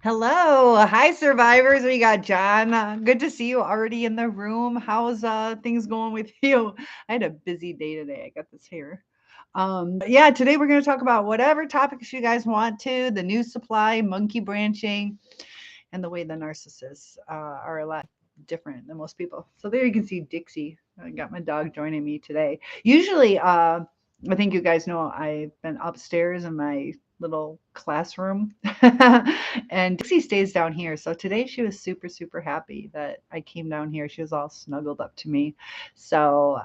Hello. Hi, survivors. We got John. Good to see you already in the room. How's things going with you? I had a busy day today. I got this here. Yeah, today we're going to talk about whatever topics you guys want to, the new supply, monkey branching, and the way the narcissists are a lot different than most people. So there you can see Dixie. I got my dog joining me today. Usually, I think you guys know I've been upstairs in my little classroom, and Dixie stays down here. So today she was super, super happy that I came down here. She was all snuggled up to me. So,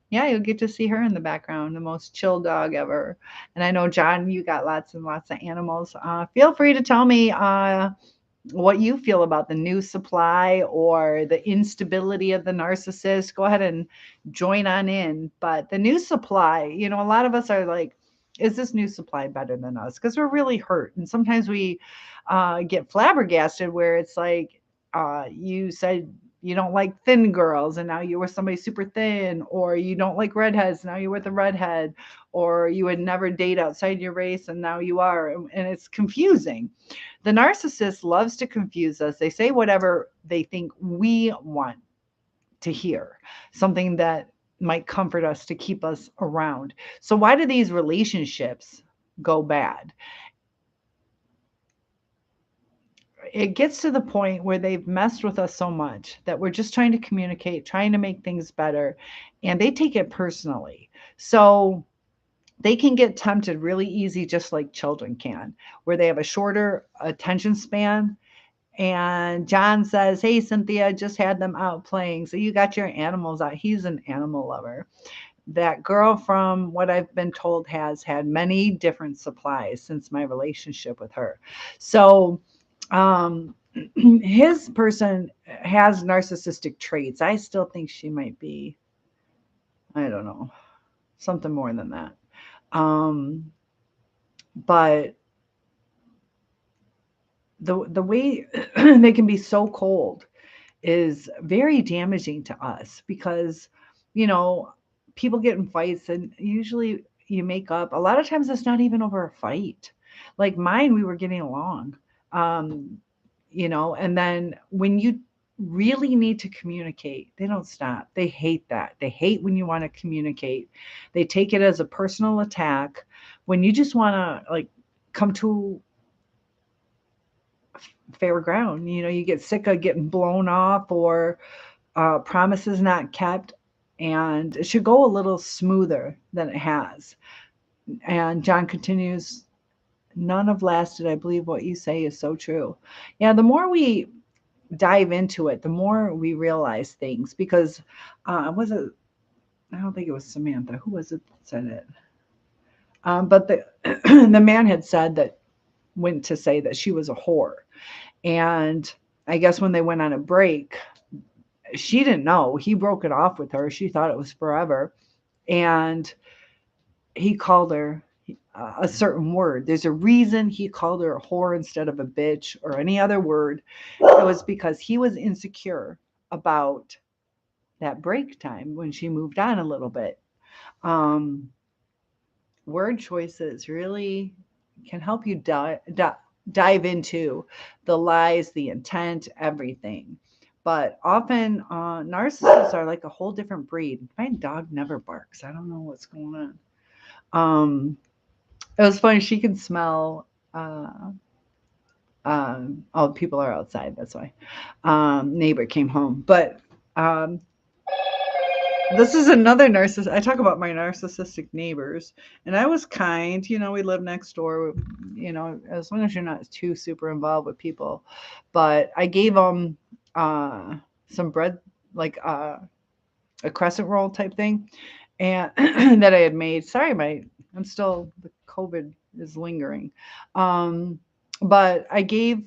yeah, you'll get to see her in the background, the most chill dog ever. And I know, John, you got lots and lots of animals. Feel free to tell me what you feel about the new supply or the instability of the narcissist. Go ahead and join on in. But the new supply, a lot of us are like, is this new supply better than us? Because we're really hurt. And sometimes we get flabbergasted where it's like, you said you don't like thin girls and now you're with somebody super thin, or you don't like redheads, now you're with a redhead, or you would never date outside your race and now you are. And it's confusing. The narcissist loves to confuse us. They say whatever they think we want to hear, something that might comfort us to keep us around. So, why do these relationships go bad? It gets to the point where they've messed with us so much that we're just trying to communicate, trying to make things better, and they take it personally. So, they can get tempted really easy, just like children can, where they have a shorter attention span. And John says, "Hey, Cynthia, just had them out playing. So you got your animals out." He's an animal lover. That girl, from what I've been told, has had many different supplies since my relationship with her. So, his person has narcissistic traits. I still think she might be, I don't know, something more than that. But the way they can be so cold is very damaging to us because, you know, people get in fights and usually you make up. A lot of times it's not even over a fight. Like mine, we were getting along. Um, and then when you really need to communicate, they don't stop. They hate that. They hate when you want to communicate. They take it as a personal attack. When you just want to like come to fair ground, you get sick of getting blown off or promises not kept, and it should go a little smoother than it has. And John continues, none have lasted. I believe what you say is so true. Yeah, the more we dive into it, the more we realize things because was it, I don't think it was Samantha. Who was it that said it? But the the man had said that, went to say that she was a whore. And I guess when they went on a break, she didn't know. He broke it off with her. She thought it was forever. And he called her a certain word. There's a reason he called her a whore instead of a bitch or any other word. It was because he was insecure about that break time when she moved on a little bit. Um, Word choices really can help you dive into the lies, the intent, everything. But often narcissists are like a whole different breed. My dog never barks. I don't know what's going on. It was funny. She can smell. All the people are outside. That's why. Neighbor came home, but um, this is another narcissist. I talk about my narcissistic neighbors, and I was kind. We live next door. As long as you're not too super involved with people. But I gave them some bread, like a crescent roll type thing, and that I had made. Sorry, I'm still, the COVID is lingering. Um, but I gave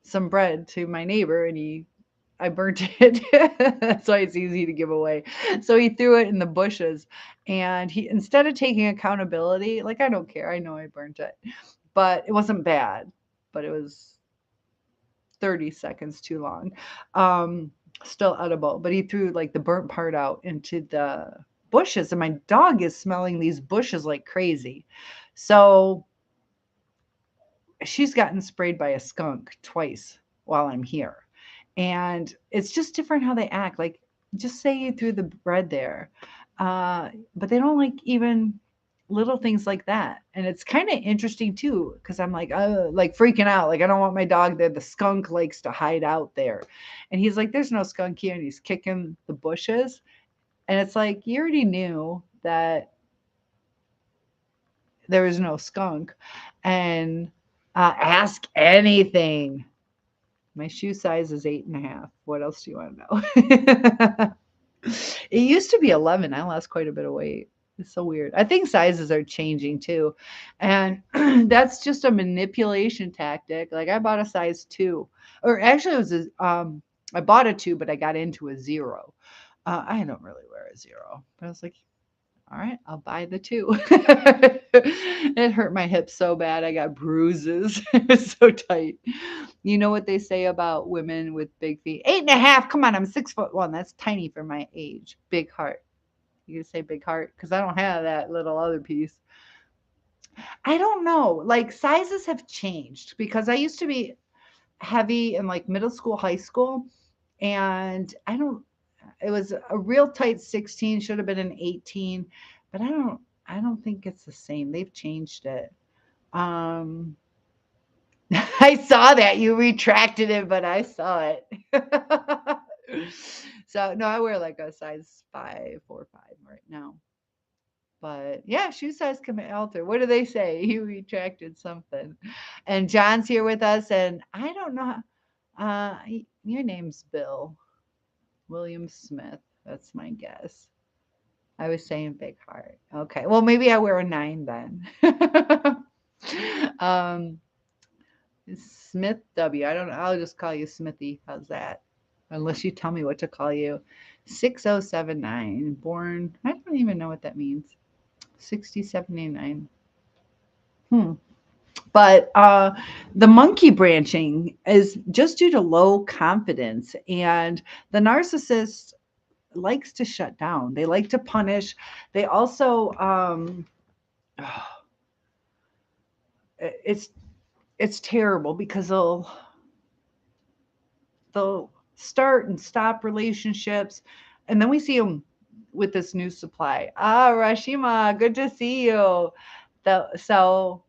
some bread to my neighbor, and I burnt it. That's why it's easy to give away. So he threw it in the bushes, and he, instead of taking accountability, like, I don't care. I know I burnt it, but it wasn't bad, but it was 30 seconds too long. Still edible, but he threw like the burnt part out into the bushes, and my dog is smelling these bushes like crazy. So she's gotten sprayed by a skunk twice while I'm here. And it's just different how they act. Like, just say you threw the bread there. But they don't like even little things like that. And it's kind of interesting too, because I'm like freaking out. Like, I don't want my dog there. The skunk likes to hide out there. And he's like, there's no skunk here. And he's kicking the bushes. And it's like, you already knew that there was no skunk. And ask anything. My shoe size is 8.5. What else do you want to know? It used to be 11. I lost quite a bit of weight. It's so weird. I think sizes are changing too. And that's just a manipulation tactic. Like, I bought a size 2. Or actually it was I bought a 2, but I got into a 0. I don't really wear a 0. But I was like, all right, I'll buy the 2. It hurt my hip so bad. I got bruises. It was so tight. You know what they say about women with big feet? 8.5. Come on, I'm 6'1". That's tiny for my age. Big heart. You can say big heart because I don't have that little other piece. I don't know. Like, sizes have changed because I used to be heavy in like middle school, high school, and it was a real tight 16, should have been an 18, but I don't think it's the same. They've changed it. Um I saw that you retracted it, but I saw it. So no, I wear like a size 5 or 5 right now. But yeah, shoe size can alter. What do they say? You retracted something. And John's here with us, and I don't know. Your name's Bill William Smith. That's my guess. I was saying big heart. Okay. Well, maybe I wear a 9 then. um, Smith W. I don't know. I'll just call you Smithy. How's that? Unless you tell me what to call you. 6079. Born. I don't even know what that means. 6079. Hmm. But the monkey branching is just due to low confidence. And the narcissist likes to shut down. They like to punish. They also it's it's terrible because they'll start and stop relationships, and then we see them with this new supply. Rashima, good to see you. So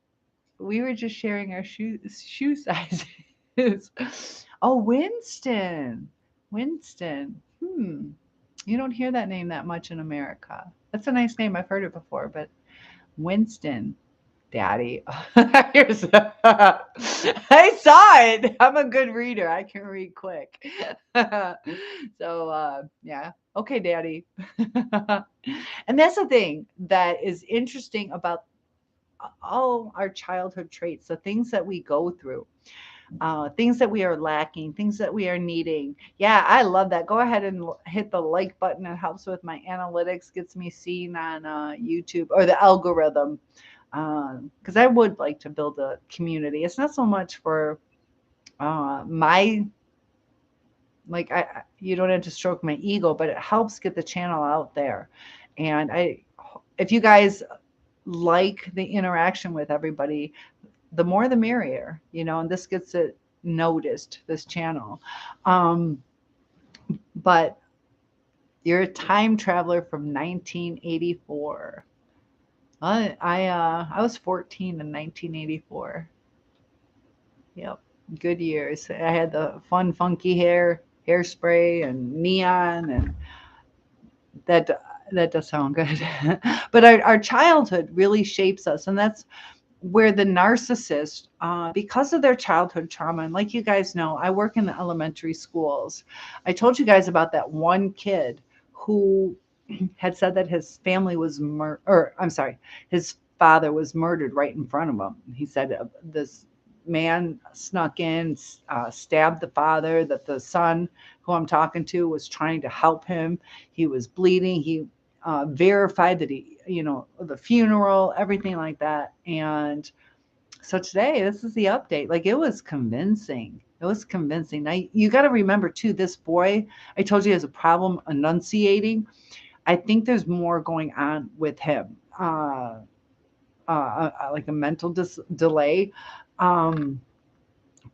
we were just sharing our shoe sizes. Oh, Winston. You don't hear that name that much in America. That's a nice name. I've heard it before, but Winston, Daddy. I saw it. I'm a good reader. I can read quick. So yeah. Okay, Daddy. And that's the thing that is interesting about all our childhood traits, the things that we go through, things that we are lacking, things that we are needing. Yeah, I love that. Go ahead and hit the like button. It helps with my analytics, gets me seen on YouTube, or the algorithm. Because I would like to build a community. It's not so much for my, like, you don't have to stroke my ego, but it helps get the channel out there. And if you guys like the interaction with everybody, the more the merrier, and this gets it noticed, this channel. But you're a time traveler from 1984. I was 14 in 1984. Yep, good years. I had the fun, funky hairspray, and neon, and that does sound good. But our childhood really shapes us, and that's where the narcissist, because of their childhood trauma, and like you guys know, I work in the elementary schools. I told you guys about that one kid who had said that his family was his father was murdered right in front of him. He said this man snuck in, stabbed the father, that the son who I'm talking to was trying to help him. He was bleeding. He verified that the funeral, everything like that. And so today, this is the update. Like, it was convincing. It was convincing. Now, you got to remember too, this boy, I told you, has a problem enunciating. I think there's more going on with him, like a mental delay. Um,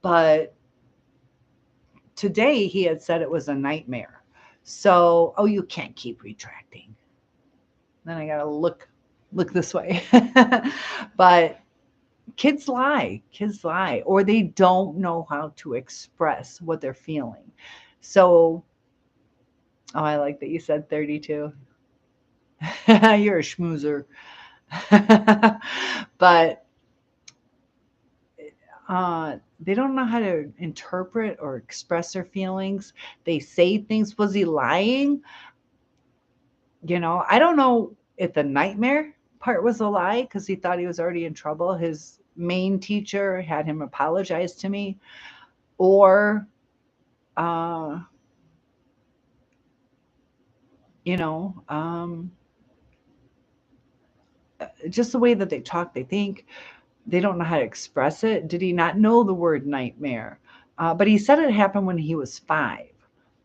but today he had said it was a nightmare. So, oh, you can't keep retracting. Then I gotta look this way. But kids lie, or they don't know how to express what they're feeling. So, oh, I like that you said 32. You're a schmoozer. But they don't know how to interpret or express their feelings. They say things. Was he lying? I don't know if the nightmare part was a lie because he thought he was already in trouble. His main teacher had him apologize to me, or, uh, you know, um, just the way that they talk, they think they don't know how to express it. Did he not know the word nightmare? But he said it happened when he was 5.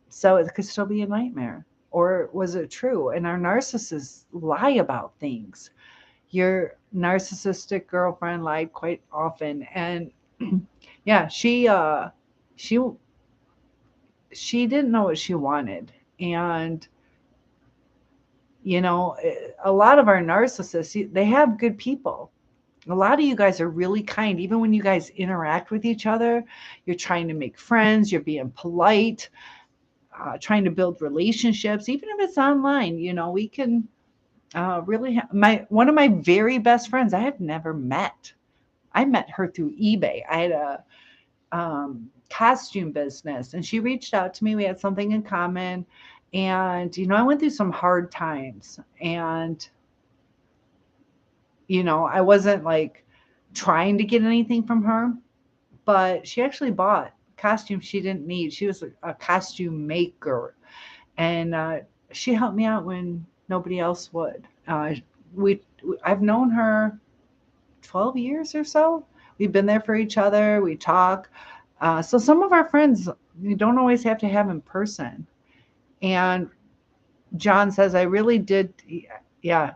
So it could still be a nightmare. Or was it true? And our narcissists lie about things. Your narcissistic girlfriend lied quite often. And yeah, she she didn't know what she wanted. And a lot of our narcissists, they have good people. A lot of you guys are really kind. Even when you guys interact with each other, you're trying to make friends, you're being polite, trying to build relationships, even if it's online. We can really my one of my very best friends I have never met. I met her through eBay. I had a costume business, and she reached out to me. We had something in common, and I went through some hard times, and I wasn't like trying to get anything from her, but she actually bought costumes she didn't need. She was a costume maker, and she helped me out when nobody else would. We I've known her 12 years or so. We've been there for each other. We talk. So some of our friends you don't always have to have in person. And John says, I really did. Yeah,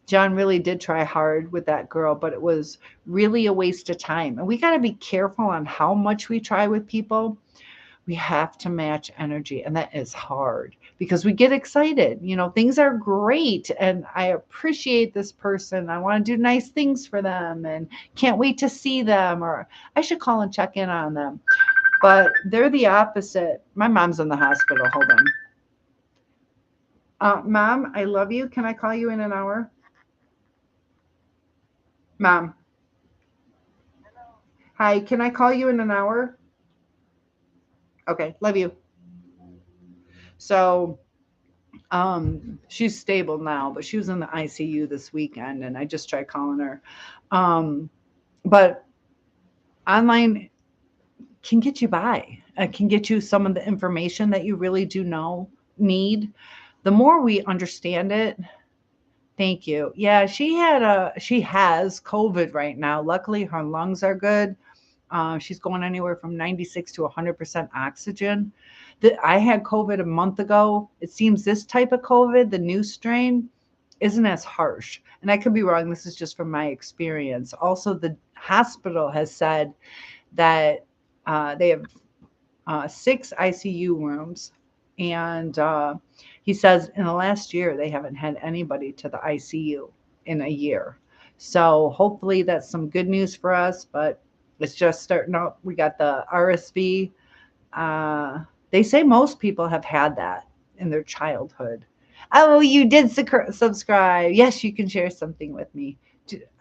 John really did try hard with that girl, but it was really a waste of time. And we got to be careful on how much we try with people. We have to match energy, and that is hard because we get excited. Things are great, and I appreciate this person. I want to do nice things for them and can't wait to see them, or I should call and check in on them. But they're the opposite. My mom's in the hospital. Hold on. Mom, I love you. Can I call you in an hour? Mom. Hi, can I call you in an hour? Okay, love you. So, she's stable now, but she was in the ICU this weekend, and I just tried calling her. Um, but online can get you by. It can get you some of the information that you really do need. The more we understand it, thank you. Yeah, she has COVID right now. Luckily, her lungs are good. She's going anywhere from 96 to 100% oxygen. I had COVID a month ago. It seems this type of COVID, the new strain, isn't as harsh. And I could be wrong. This is just from my experience. Also, the hospital has said that they have 6 ICU rooms. And he says in the last year, they haven't had anybody to the ICU in a year. So hopefully that's some good news for us, but it's just starting up. We got the RSV. They say most people have had that in their childhood. Oh, you did subscribe. Yes, you can share something with me.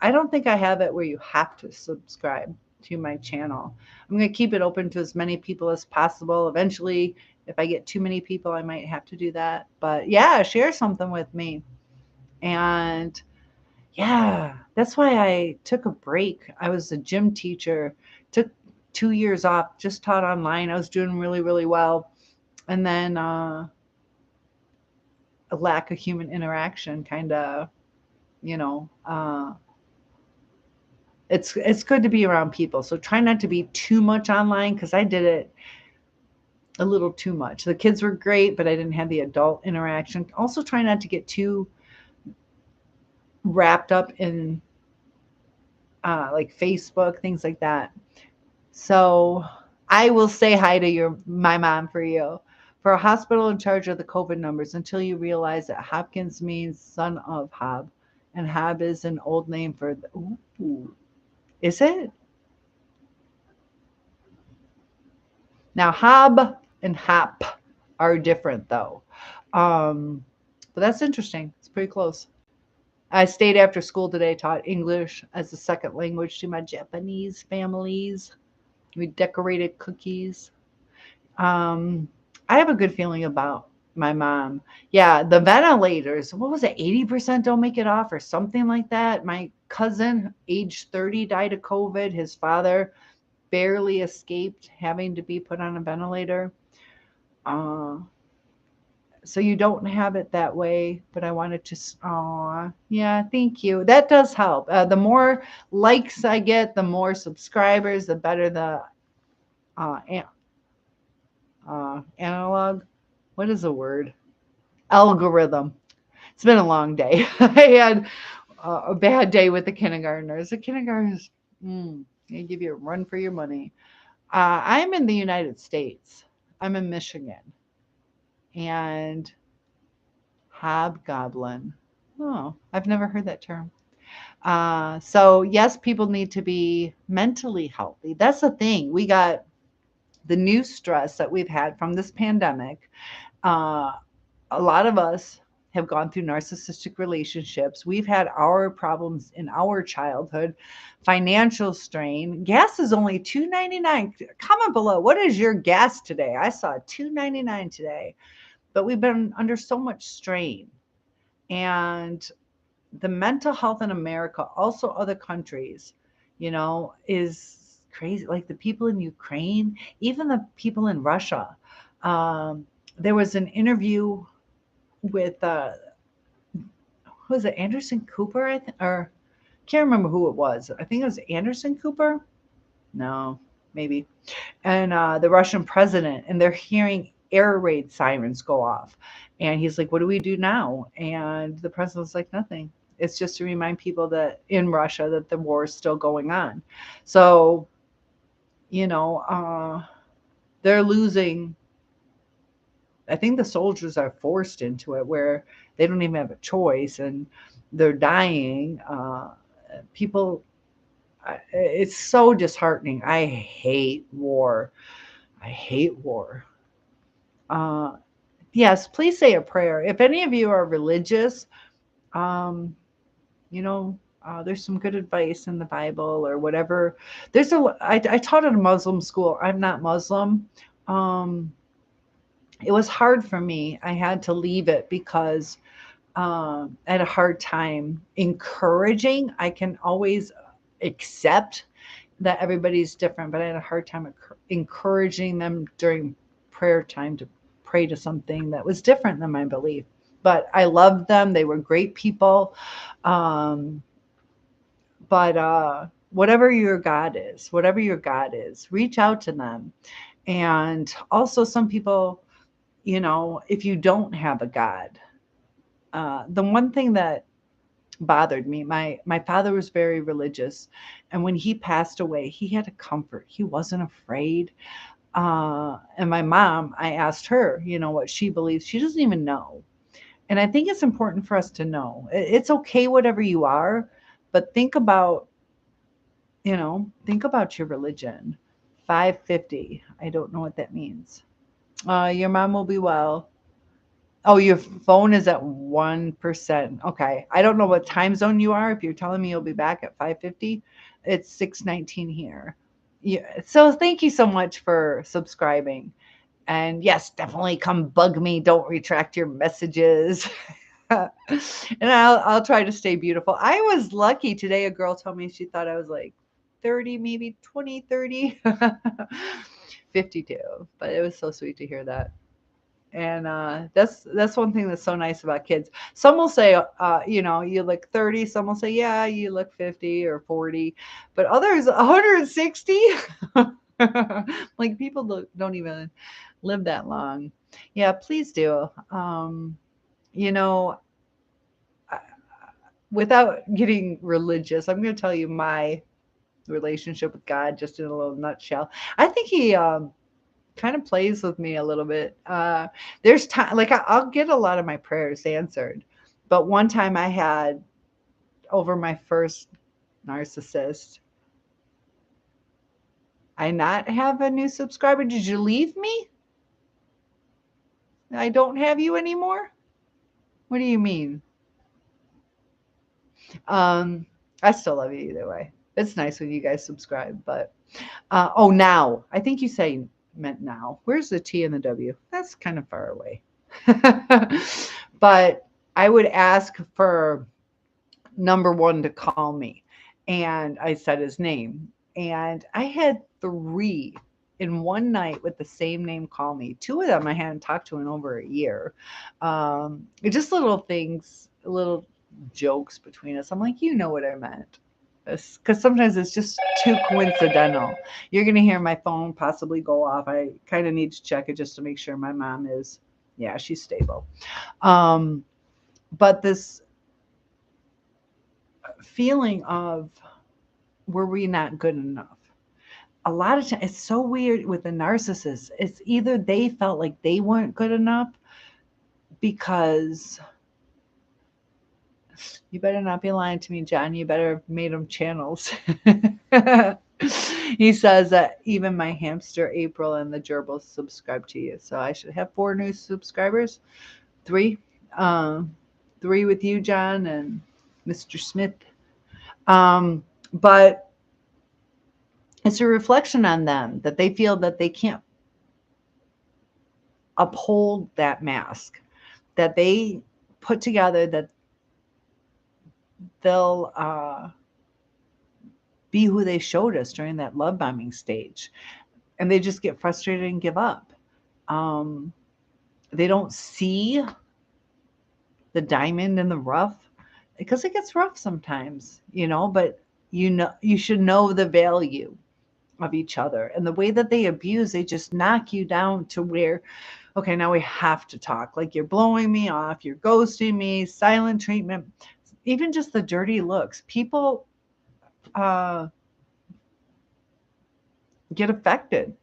I don't think I have it where you have to subscribe to my channel. I'm going to keep it open to as many people as possible. Eventually, if I get too many people, I might have to do that. But yeah, share something with me. And yeah, that's why I took a break. I was a gym teacher, took 2 years off, just taught online. I was doing really, really well. And then a lack of human interaction kind of, you know, it's good to be around people. So try not to be too much online because I did it a little too much. The kids were great, but I didn't have the adult interaction. Also try not to get too wrapped up in like Facebook, things like that. So I will say hi to my mom for you. For a hospital in charge of the COVID numbers until you realize that Hopkins means son of Hob, and Hob is an old name for the, ooh, is it? Now Hob and Hop are different though. Um, but that's interesting. It's pretty close. I stayed after school today, taught English as a second language to my Japanese families. We decorated cookies. Um, I have a good feeling about my mom. Yeah, the ventilators, what was it? 80% don't make it off or something like that. My cousin, age 30, died of COVID. His father barely escaped having to be put on a ventilator. Uh, so you don't have it that way, but I wanted to, oh, yeah, thank you. That does help. The more likes I get, the more subscribers, the better the uh, analog. What is the word? Algorithm. It's been a long day. I had a bad day with the kindergartners. The kindergartners, they give you a run for your money. I'm in the United States. I'm in Michigan. And hobgoblin. Oh, I've never heard that term. So, yes, people need to be mentally healthy. That's the thing. We got the new stress that we've had from this pandemic. Uh, a lot of us have gone through narcissistic relationships. We've had our problems in our childhood, financial strain. Gas is only $2.99. Comment below. What is your gas today? I saw $2.99 today, but we've been under so much strain. And the mental health in America, also other countries, is crazy. Like the people in Ukraine, even the people in Russia. Um, there was an interview with who was it, Anderson Cooper, I think, or can't remember who it was. I think it was Anderson Cooper. No, maybe. And the Russian president, and they're hearing air raid sirens go off, and he's like, "What do we do now?" And the president's like, "Nothing. It's just to remind people that in Russia that the war is still going on." So you know, they're losing. I think the soldiers are forced into it where they don't even have a choice and they're dying. People, it's so disheartening. I hate war. I hate war. Uh, yes, please say a prayer. If any of you are religious, um, there's some good advice in the Bible or whatever. I taught at a Muslim school. I'm not Muslim. Um, it was hard for me. I had to leave it because I had a hard time encouraging. I can always accept that everybody's different, but I had a hard time encouraging them during prayer time to pray to something that was different than my belief. But I loved them. They were great people. Um, but whatever your God is, reach out to them. And also, some people, if you don't have a God, the one thing that bothered me, my father was very religious, and when he passed away, he had a comfort. He wasn't afraid. And my mom, I asked her, what she believes. She doesn't even know. And I think it's important for us to know. It's okay, whatever you are, but think about your religion. 550. I don't know what that means. Your mom will be well. Oh, your phone is at 1%. Okay. I don't know what time zone you are. If you're telling me you'll be back at 5:50, it's 6:19 here. Yeah. So thank you so much for subscribing. And yes, definitely come bug me. Don't retract your messages. And I'll try to stay beautiful. I was lucky today. A girl told me she thought I was like 30, maybe 20, 30, 52. But it was so sweet to hear that. And that's one thing that's so nice about kids. Some will say, you look 30. Some will say, yeah, you look 50 or 40. But others, 160. Like people don't even live that long. Yeah, please do. You know, without getting religious, I'm going to tell you my relationship with God, just in a little nutshell. I think he kind of plays with me a little bit. There's time, like I'll get a lot of my prayers answered, but one time I had over my first narcissist, I not have a new subscriber. Did you leave me? I don't have you anymore. What do you mean? Um, I still love you either way. It's nice when you guys subscribe, but oh, now I think you say meant now. Where's the T and the W? That's kind of far away. But I would ask for number one to call me, and I said his name, and I had three in one night with the same name call me. Two of them I hadn't talked to in over a year. Just little things, little jokes between us. I'm like, you know what I meant. Because sometimes it's just too coincidental. You're going to hear my phone possibly go off. I kind of need to check it just to make sure my mom is, yeah, she's stable. But this feeling of, were we not good enough? A lot of times, it's so weird with the narcissist. It's either they felt like they weren't good enough because you better not be lying to me, John. You better have made them channels. He says that even my hamster April and the gerbil subscribe to you. So I should have 4 new subscribers. 3. Um, 3 with you, John, and Mr. Smith. But it's a reflection on them that they feel that they can't uphold that mask, that they put together, that they'll be who they showed us during that love bombing stage. And they just get frustrated and give up. They don't see the diamond in the rough, because it gets rough sometimes, but you should know the value of each other. And the way that they abuse, they just knock you down to where, okay, now we have to talk. Like, you're blowing me off, you're ghosting me, silent treatment, even just the dirty looks. People get affected.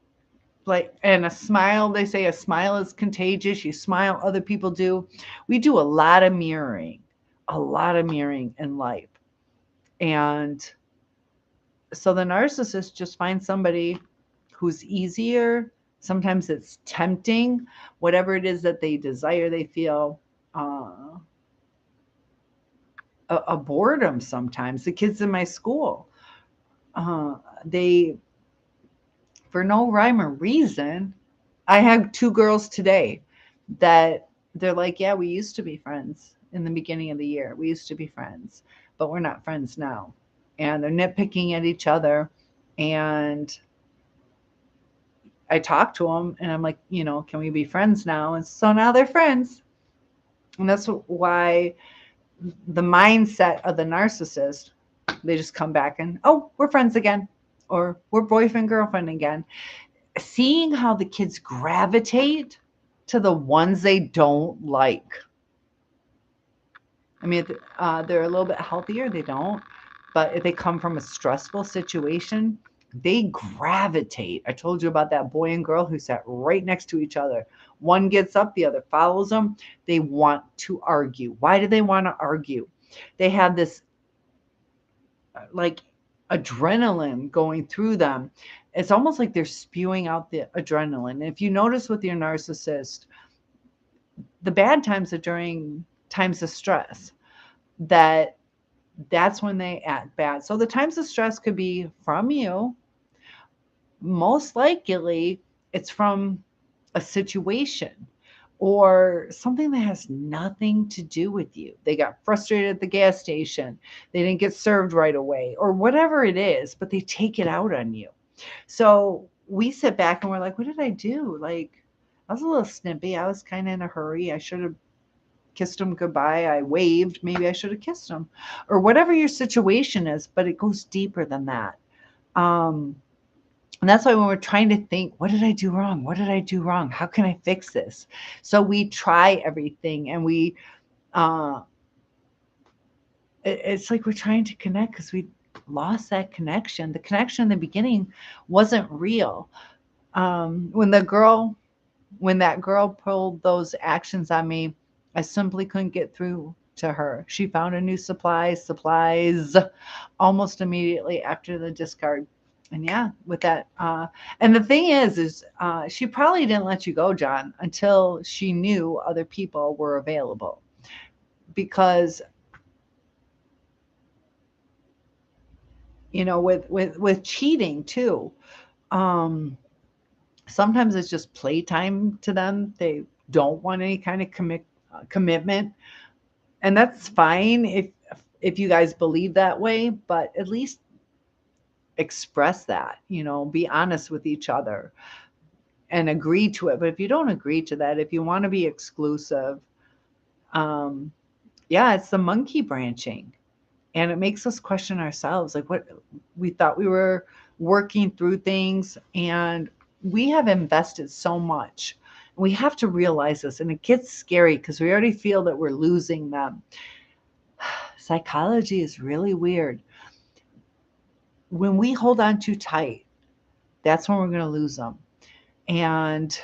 Like, and a smile, they say a smile is contagious. You smile, other people do. We do a lot of mirroring in life. And so the narcissist just finds somebody who's easier. Sometimes it's tempting, whatever it is that they desire. They feel a boredom sometimes. The kids in my school, they, for no rhyme or reason, I had 2 girls today that they're like, yeah, we used to be friends in the beginning of the year. We used to be friends, but we're not friends now. And they're nitpicking at each other. And I talk to them and I'm like, can we be friends now? And so now they're friends. And that's why the mindset of the narcissist, they just come back and, oh, we're friends again, or we're boyfriend, girlfriend again. Seeing how the kids gravitate to the ones they don't like. I mean, they're a little bit healthier, they don't. But if they come from a stressful situation, they gravitate. I told you about that boy and girl who sat right next to each other. One gets up, the other follows them. They want to argue. Why do they want to argue? They have this like adrenaline going through them. It's almost like they're spewing out the adrenaline. And if you notice with your narcissist, the bad times are during times of stress. That's when they act bad. So the times of stress could be from you. Most likely it's from a situation or something that has nothing to do with you. They got frustrated at the gas station. They didn't get served right away, or whatever it is, but they take it out on you. So we sit back and we're like, what did I do? Like, I was a little snippy. I was kind of in a hurry. I should have kissed him goodbye. I waved. Maybe I should have kissed him, or whatever your situation is, but it goes deeper than that. And that's why when we're trying to think, what did I do wrong? What did I do wrong? How can I fix this? So we try everything, and it's like we're trying to connect because lost that connection. The connection in the beginning wasn't real. When that girl pulled those actions on me, I simply couldn't get through to her. She found a new supplies almost immediately after the discard. And yeah, with that, and the thing is she probably didn't let you go, John, until she knew other people were available. Because with cheating too, um, sometimes it's just playtime to them. They don't want any kind of commitment, and that's fine if you guys believe that way. But at least express that. Be honest with each other and agree to it. But if you don't agree to that, if you want to be exclusive, um, yeah, it's the monkey branching. And it makes us question ourselves. Like, what we thought we were working through things, and we have invested so much. We have to realize this, and it gets scary because we already feel that we're losing them. Psychology is really weird. When we hold on too tight, that's when we're going to lose them. And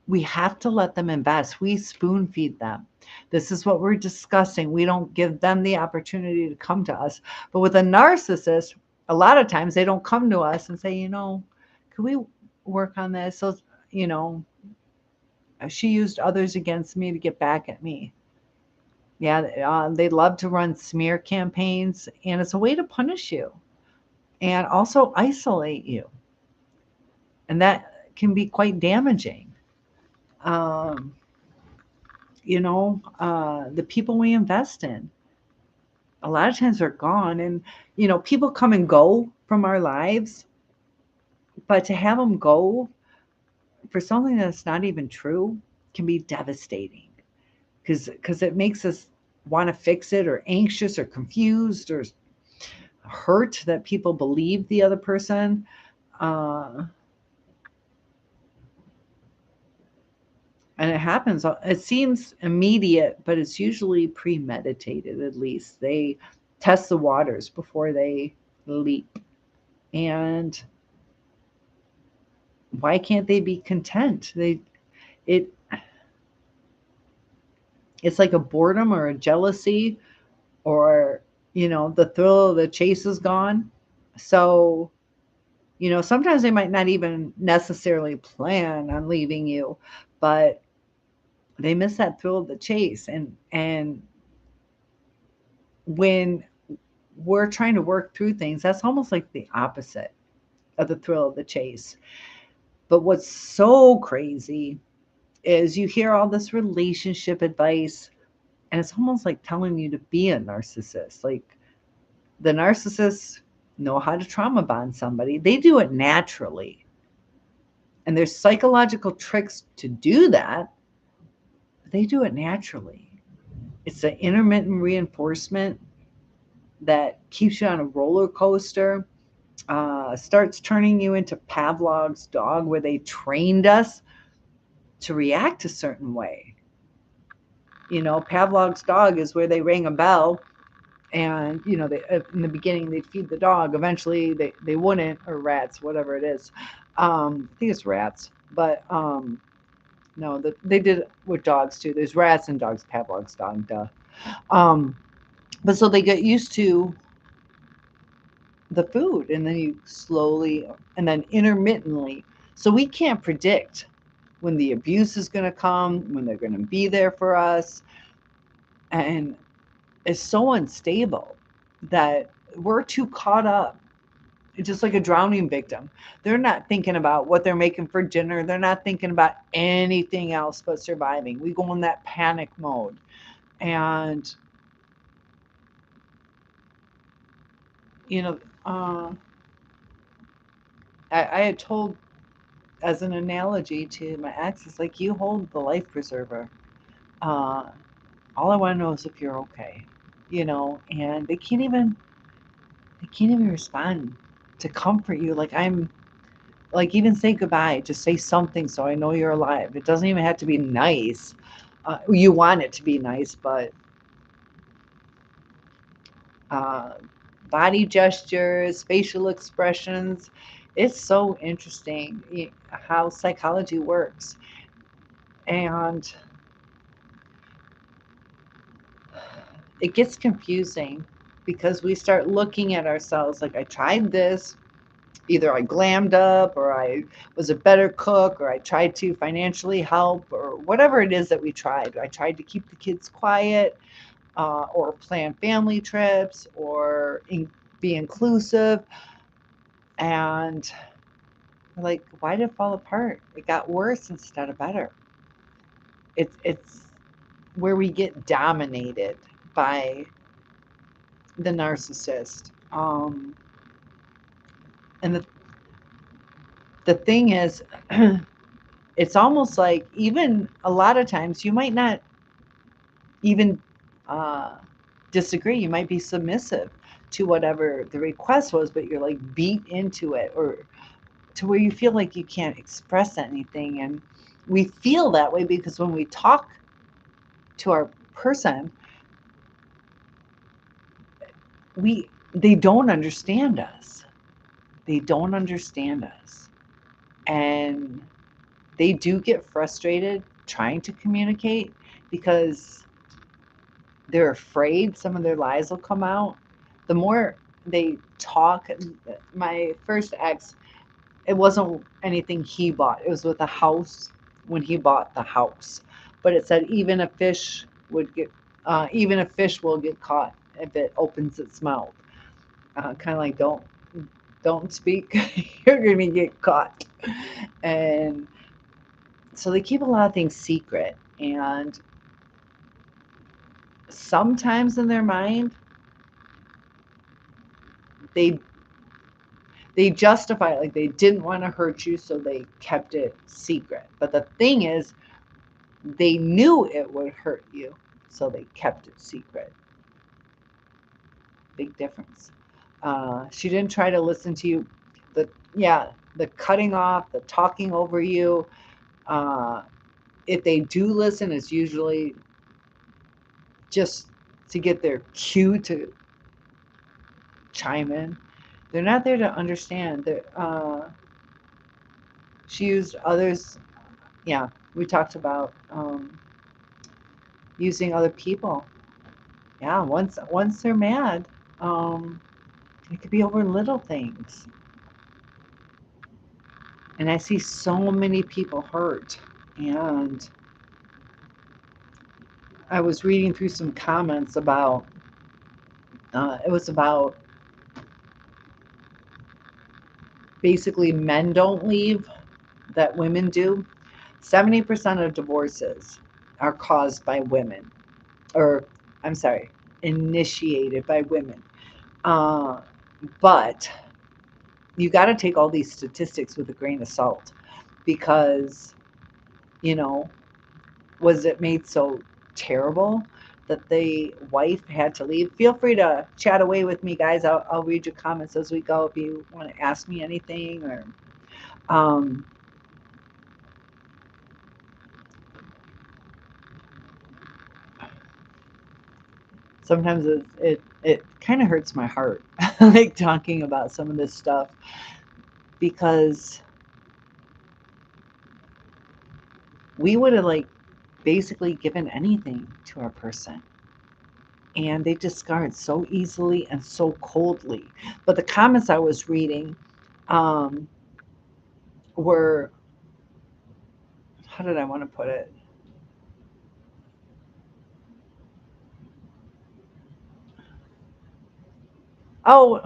we have to let them invest. We spoon feed them. This is what we're discussing. We don't give them the opportunity to come to us. But with a narcissist, a lot of times they don't come to us and say, can we work on this? So, you know, she used others against me to get back at me. Yeah, they love to run smear campaigns, and it's a way to punish you and also isolate you. And that can be quite damaging. Um, the people we invest in, a lot of times are gone. And, people come and go from our lives, but to have them go for something that's not even true can be devastating because it makes us want to fix it, or anxious or confused or hurt that people believe the other person. Uh, and it happens, it seems immediate, but it's usually premeditated. At least they test the waters before they leap. And why can't they be content? It it's like a boredom or a jealousy, or the thrill of the chase is gone. So sometimes they might not even necessarily plan on leaving you, but they miss that thrill of the chase. And when we're trying to work through things, that's almost like the opposite of the thrill of the chase. But what's so crazy is you hear all this relationship advice, and it's almost like telling you to be a narcissist. Like, the narcissists know how to trauma bond somebody. They do it naturally. And there's psychological tricks to do that. But they do it naturally. It's the intermittent reinforcement that keeps you on a roller coaster, starts turning you into Pavlov's dog, where they trained us to react a certain way. Pavlov's dog is where they ring a bell, and they, in the beginning they'd feed the dog. Eventually they wouldn't, or rats, whatever it is. I think it's rats, but no, they did it with dogs too. There's rats and dogs. Pavlov's dog, duh. um, but so they get used to the food, and then you slowly, and then intermittently. So we can't predict when the abuse is going to come, when they're going to be there for us. And it's so unstable that we're too caught up. It's just like a drowning victim. They're not thinking about what they're making for dinner. They're not thinking about anything else but surviving. We go in that panic mode. And, you know, uh, I had told, as an analogy to my ex, it's like you hold the life preserver. Uh, all I want to know is if you're okay, and they can't even respond to comfort you. Like, I'm like, even say goodbye, just say something so I know you're alive. It doesn't even have to be nice. You want it to be nice, but uh, body gestures, facial expressions. It's so interesting how psychology works. And it gets confusing because we start looking at ourselves like, I tried this. Either I glammed up, or I was a better cook, or I tried to financially help, or whatever it is that we tried. I tried to keep the kids quiet, or plan family trips, or be inclusive. And like, why did it fall apart? It got worse instead of better. It's where we get dominated by the narcissist. And the thing is, it's almost like, even a lot of times you might not even uh, disagree. You might be submissive to whatever the request was, but you're like beat into it, or to where you feel like you can't express anything. And we feel that way because when we talk to our person, they don't understand us. They don't understand us. And they do get frustrated trying to communicate because they're afraid some of their lies will come out. The more they talk, my first ex, it wasn't anything he bought. It was with a house, when he bought the house. But it said even a fish will get caught if it opens its mouth. Kind of like, don't speak, you're gonna get caught. And so they keep a lot of things secret, and sometimes in their mind they they justify it, like they didn't want to hurt you, so they kept it secret. But the thing is, they knew it would hurt you, so they kept it secret. Big difference. She didn't try to listen to you. The cutting off, the talking over you. Uh, if they do listen, it's usually just to get their cue to chime in. They're not there to understand. She used others. Yeah, we talked about using other people. Yeah, once they're mad, um, it could be over little things. And I see so many people hurt. And I was reading through some comments about it was about basically men don't leave, that women do. 70% of divorces are caused by women, or I'm sorry, initiated by women. Uh, but you got to take all these statistics with a grain of salt, because, you know, was it made so terrible that the wife had to leave? Feel free to chat away with me, guys. I'll read your comments as we go if you want to ask me anything, or um, sometimes it kind of hurts my heart, like talking about some of this stuff, because we would have like basically given anything to our person, and they discard so easily and so coldly. But the comments I was reading um, were, how did I want to put it? Oh,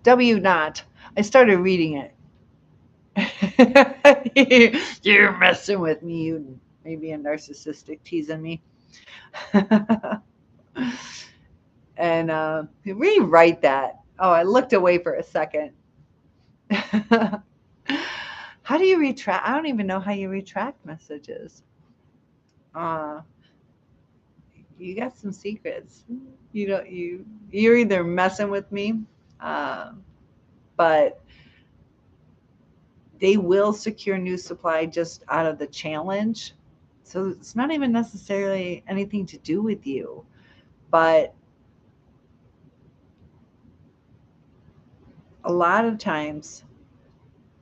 W not. I started reading it. You're messing with me. You maybe a narcissistic teasing me. And rewrite that. Oh, I looked away for a second. How do you retract? I don't even know how you retract messages. Uh, you got some secrets. You're either messing with me, uh, but they will secure new supply just out of the challenge. So it's not even necessarily anything to do with you, but a lot of times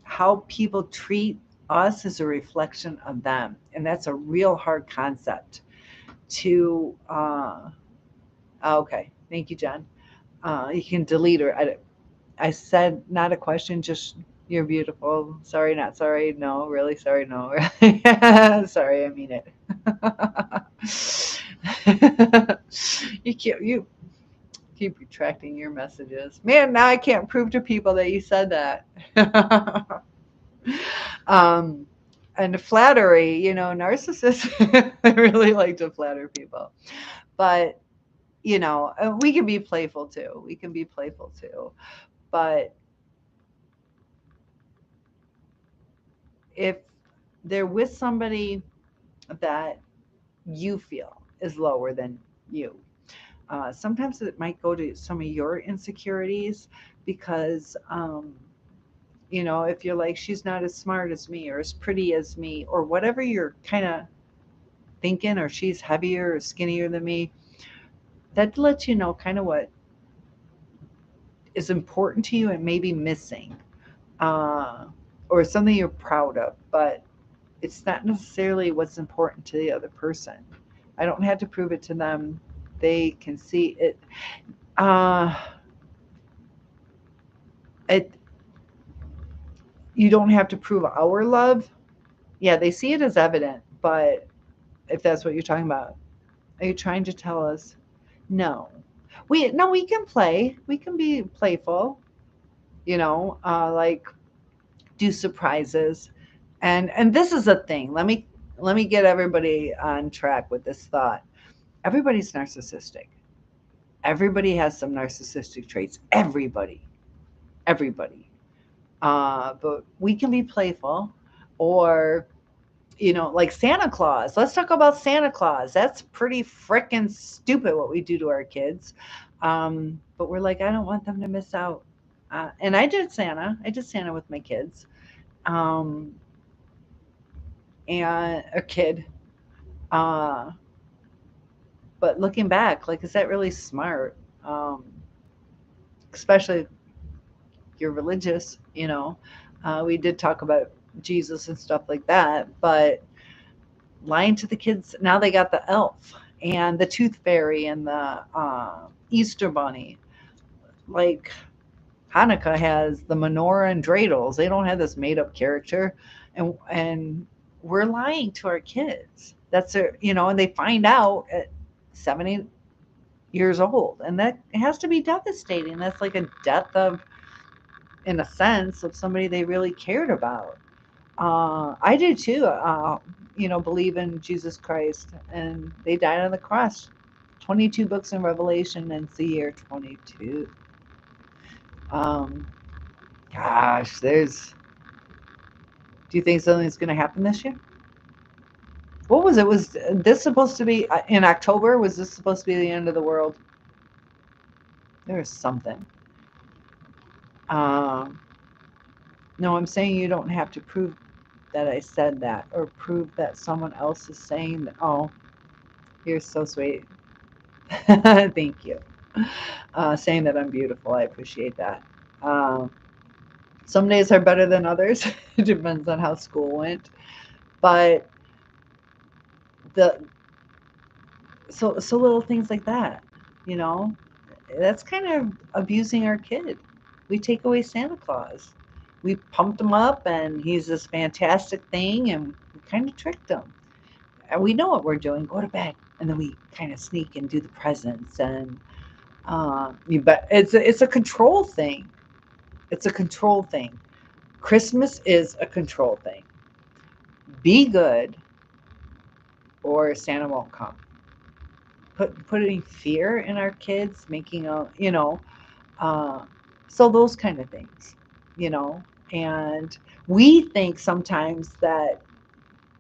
how people treat us is a reflection of them. And that's a real hard concept to, okay, thank you, John. You can delete her. I said not a question, just you're beautiful. Sorry, not sorry. No, really sorry. No, really. Sorry, I mean it. You keep retracting your messages. Man, now I can't prove to people that you said that. um, and flattery, narcissists really like to flatter people. But, we can be playful too. We can be playful too. But if they're with somebody that you feel is lower than you, sometimes it might go to some of your insecurities because, if you're like, she's not as smart as me or as pretty as me or whatever you're kind of thinking, or she's heavier or skinnier than me, that lets you know kind of what is important to you and maybe missing, uh, or something you're proud of, but it's not necessarily what's important to the other person. I don't have to prove it to them. They can see it. Uh, it you don't have to prove our love. Yeah, they see it as evident, but if that's what you're talking about, are you trying to tell us no? We can play. We can be playful, like do surprises. And this is a thing. Let me get everybody on track with this thought. Everybody's narcissistic. Everybody has some narcissistic traits. Everybody. But we can be playful, or like Santa Claus. Let's talk about Santa Claus. That's pretty freaking stupid what we do to our kids. But we're like, I don't want them to miss out. And I did Santa. I did Santa with my kids. Um, and a kid. Uh, but looking back, like, is that really smart? Especially you're religious, we did talk about Jesus and stuff like that, but lying to the kids, now they got the elf and the tooth fairy and the Easter bunny. Like Hanukkah has the menorah and dreidels. They don't have this made up character, and we're lying to our kids. That's and they find out at 70 years old, and that has to be devastating. That's like a death of, in a sense, of somebody they really cared about. I do too. Believe in Jesus Christ, and they died on the cross. 22 books in Revelation, and it's the year 22. Um, Gosh, there's. Do you think something's going to happen this year? What was it? Was this supposed to be in October? Was this supposed to be the end of the world? There's something. Um, no, I'm saying you don't have to prove that I said that or prove that someone else is saying that. Oh, you're so sweet. Thank you. Saying that I'm beautiful. I appreciate that. Um, some days are better than others. It depends on how school went. But the so little things like that, you know, that's kind of abusing our kid. We take away Santa Claus. We pumped him up and he's this fantastic thing, and we kind of tricked him. And we know what we're doing. Go to bed. And then we kind of sneak and do the presents. And but it's a control thing. It's a control thing. Christmas is a control thing. Be good or Santa won't come. Putting fear in our kids, making uh, so those kind of things, you know. And we think sometimes that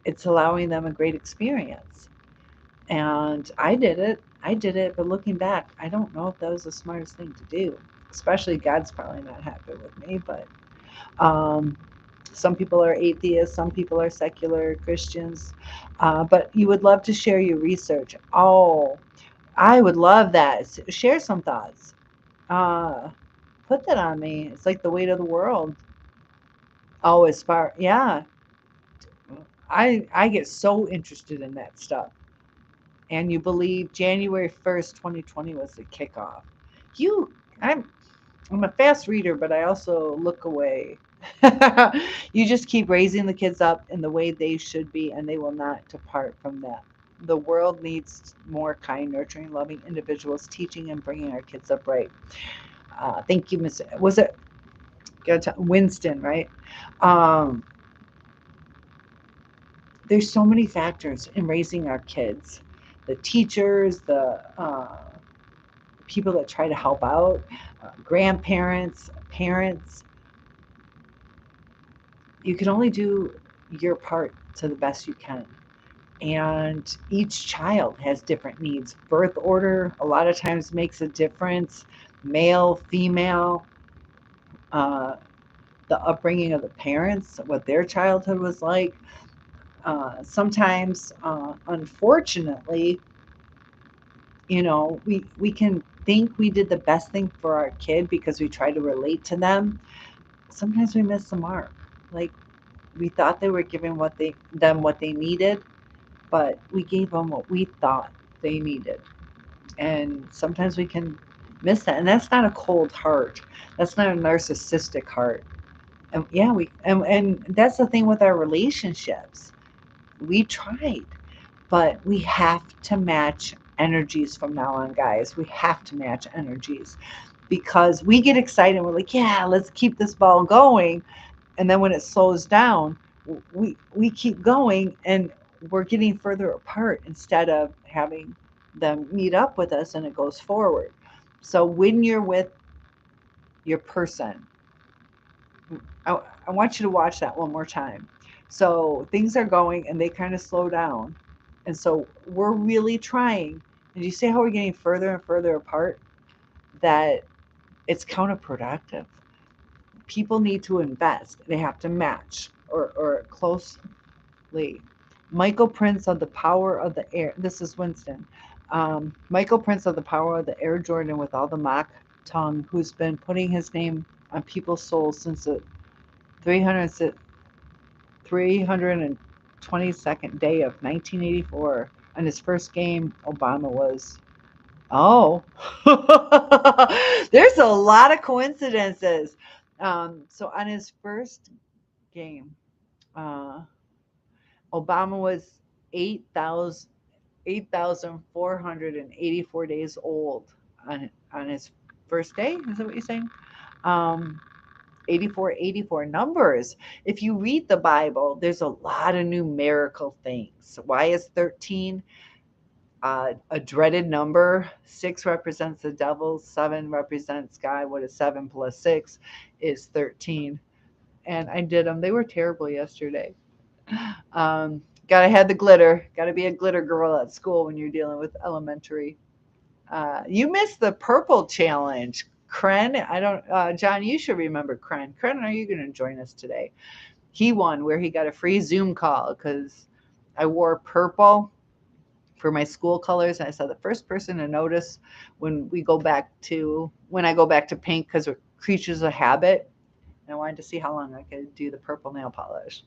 it's allowing them a great experience. And I did it, but looking back, I don't know if that was the smartest thing to do. Especially God's probably not happy with me, but um, some people are atheists, some people are secular Christians, but you would love to share your research. Oh, I would love that. Share some thoughts. Uh, put that on me. It's like the weight of the world. Oh, as far, yeah. I get so interested in that stuff. And you believe January 1st, 2020 was the kickoff. You, I'm, I'm a fast reader, but I also look away. You just keep raising the kids up in the way they should be, and they will not depart from that. The world needs more kind, nurturing, loving individuals teaching and bringing our kids up right. Thank you, Miss. Was it Winston, right? Um, there's so many factors in raising our kids, the teachers, the people that try to help out, grandparents, parents. You can only do your part to the best you can. And each child has different needs. Birth order a lot of times makes a difference. Male, female, uh, the upbringing of the parents, what their childhood was like. Sometimes, unfortunately, we can think we did the best thing for our kid because we try to relate to them. Sometimes we miss the mark. Like, we thought they were giving what they needed, but we gave them what we thought they needed. And sometimes we can miss that. And that's not a cold heart. That's not a narcissistic heart. And yeah, and that's the thing with our relationships. We tried, but we have to match energies from now on, guys. We have to match energies because we get excited. We're like, yeah, let's keep this ball going. And then when it slows down, we keep going and we're getting further apart instead of having them meet up with us and it goes forward. So when you're with your person, I want you to watch that one more time. So things are going and they kind of slow down. And so we're really trying. And you see how we're getting further and further apart? That it's counterproductive. People need to invest, they have to match or closely. Michael Prince of the Power of the Air. This is Winston. Michael Prince of the Power of the Air Jordan with all the mock tongue, who's been putting his name on people's souls since the 300 322nd day of 1984. On his first game, Obama was. Oh, there's a lot of coincidences. So on his first game, uh, Obama was 8,484 days old on his first day. Is that what you're saying? Um, 84, numbers. If you read the Bible, there's a lot of numerical things. Why is 13 a dreaded number? 6 represents the devil, 7 represents God. What is 7 plus 6 is 13. And I did them. They were terrible yesterday. Gotta have the glitter. Gotta be a glitter girl at school when you're dealing with elementary. You missed the purple challenge. Kren, I don't, John, you should remember Kren. Kren, are you going to join us today? He won where he got a free Zoom call because I wore purple for my school colors. And I saw the first person to notice when I go back to pink because we're creatures of habit. And I wanted to see how long I could do the purple nail polish.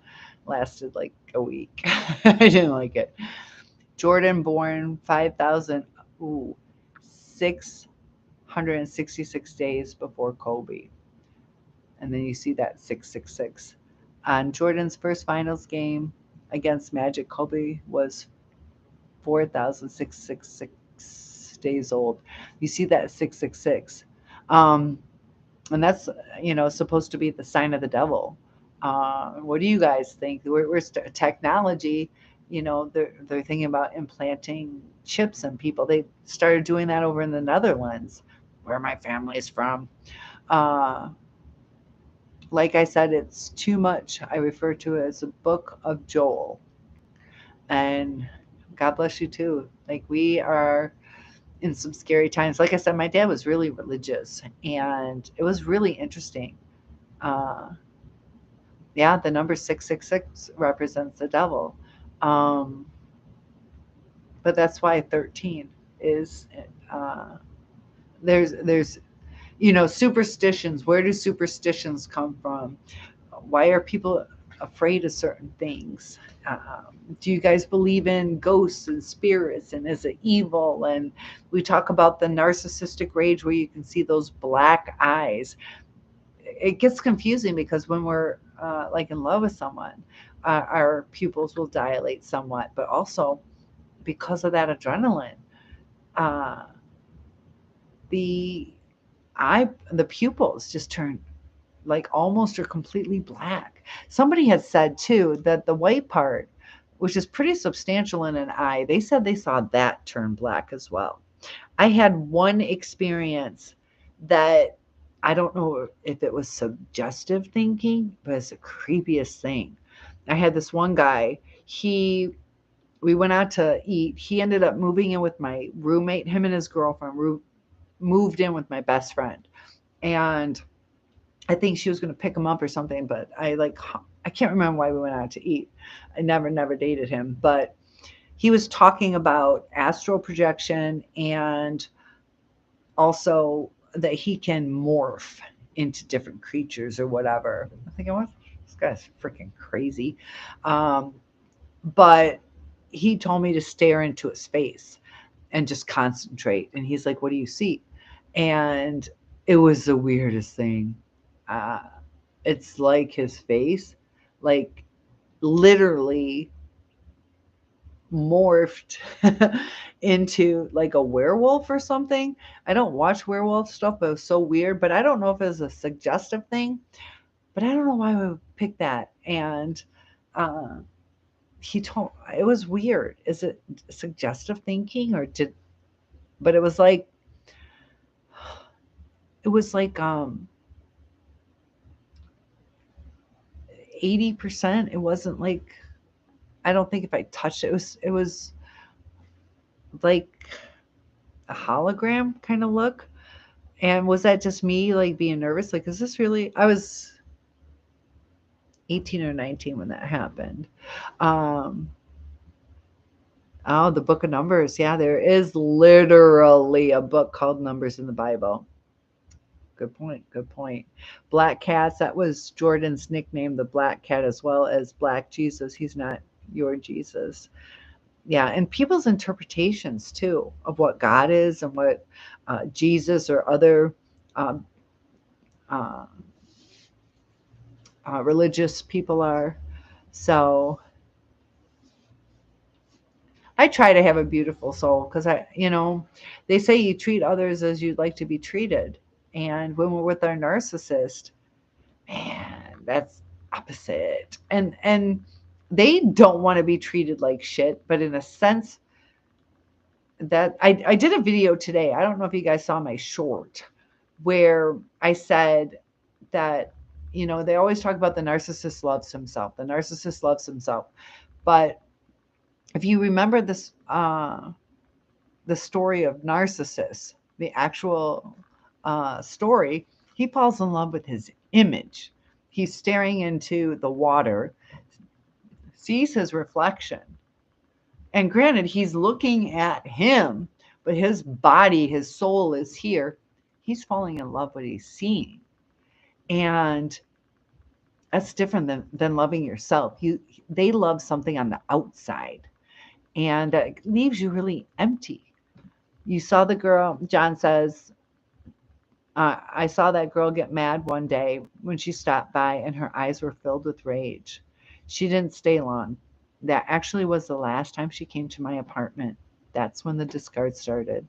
Lasted like a week. I didn't like it. Jordan born 5,000, 666 days before Kobe. And then you see that 666. On Jordan's first finals game against Magic, Kobe was 4,666 days old. You see that 666. And that's, supposed to be the sign of the devil. What do you guys think? Technology, they're thinking about implanting chips in people. They started doing that over in the Netherlands, where my family is from. Uh, like I said, it's too much. I refer to it as a book of Joel. And God bless you too. Like, we are in some scary times. Like I said, my dad was really religious, and it was really interesting. Uh, yeah, the number 666 represents the devil. Um, but that's why 13 is, uh, there's Superstitions. Where do superstitions come from? Why are people afraid of certain things? Do you guys believe in ghosts and spirits, and is it evil? And we talk about the narcissistic rage where you can see those black eyes. It gets confusing because when we're like in love with someone, our pupils will dilate somewhat, but also because of that adrenaline, uh, the the pupils just turn like almost or completely black. Somebody had said too that the white part, which is pretty substantial in an eye, they said they saw that turn black as well. I had one experience that I don't know if it was suggestive thinking, but it's the creepiest thing. I had this one guy, we went out to eat. He ended up moving in with my roommate. Him and his girlfriend moved in with my best friend. And I think she was going to pick him up or something, but I can't remember why we went out to eat. I never dated him, but he was talking about astral projection and also that he can morph into different creatures or whatever. I think this guy's freaking crazy. Um, but he told me to stare into his face and just concentrate. And he's like, "What do you see?" And it was the weirdest thing. Uh, it's like his face, like literally morphed into like a werewolf or something. I don't watch werewolf stuff, but it was so weird. But I don't know if it was a suggestive thing, but I don't know why we would pick that. And uh, he told it was weird. Is it suggestive thinking or but it was like 80%. It wasn't like I don't think if I touched it, it was like a hologram kind of look. And was that just me like being nervous? Like, is this really? I was 18 or 19 when that happened. Um, oh, the book of Numbers. Yeah, there is literally a book called Numbers in the Bible. Good point. Good point. Black cats. That was Jordan's nickname, the black cat, as well as Black Jesus. He's not your Jesus. Yeah, and people's interpretations too of what God is and what Jesus or other um, uh, religious people are. So I try to have a beautiful soul because they say you treat others as you'd like to be treated. And when we're with our narcissist, man, that's opposite. And they don't want to be treated like shit, but in a sense that I did a video today. I don't know if you guys saw my short where I said that, they always talk about the narcissist loves himself. The narcissist loves himself. But if you remember the story of Narcissus, the actual story, he falls in love with his image. He's staring into the water, sees his reflection. And granted, he's looking at him, but his body, his soul is here. He's falling in love with what he's seeing. And that's different than loving yourself. They love something on the outside, and it leaves you really empty. You saw the girl, John says, I saw that girl get mad one day when she stopped by and her eyes were filled with rage. She didn't stay long. That actually was the last time she came to my apartment. That's when the discard started.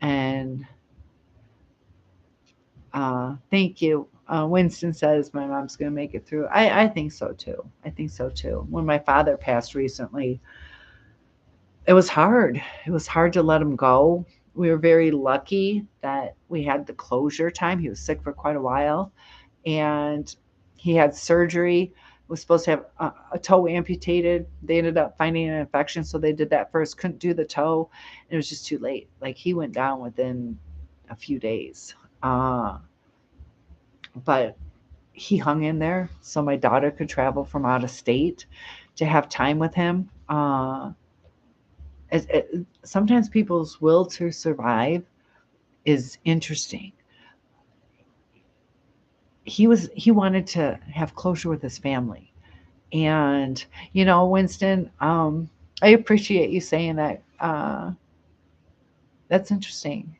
And thank you. Winston says my mom's going to make it through. I think so too. I think so too. When my father passed recently, it was hard. It was hard to let him go. We were very lucky that we had the closure time. He was sick for quite a while, and he had surgery. Was supposed to have a toe amputated. They ended up finding an infection, so they did that first. Couldn't do the toe. And it was just too late. Like he went down within a few days. But he hung in there, so my daughter could travel from out of state to have time with him. Sometimes people's will to survive is interesting. he wanted to have closure with his family. And Winston, I appreciate you saying that. That's interesting.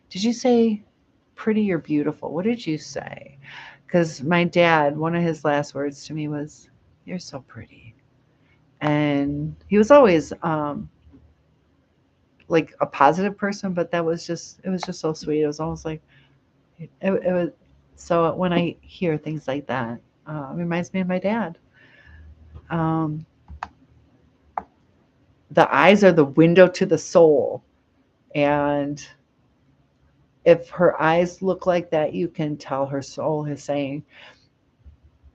Did you say pretty or beautiful? What did you say? Because my dad, one of his last words to me was, "You're so pretty." And he was always like a positive person, but it was just so sweet. It was almost like it was. So when I hear things like that, it reminds me of my dad. Um, the eyes are the window to the soul, and if her eyes look like that, you can tell her soul is saying,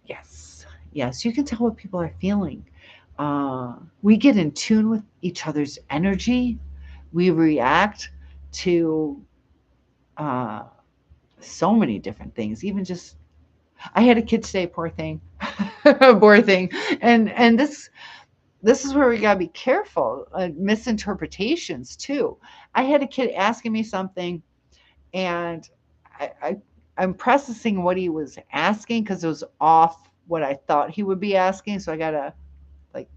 yes, yes. You can tell what people are feeling. We get in tune with each other's energy. We react to uh, so many different things. Even just, I had a kid today, poor thing, poor thing, and this is where we gotta be careful. Misinterpretations too. I had a kid asking me something, and I'm processing what he was asking because it was off what I thought he would be asking. So I gotta like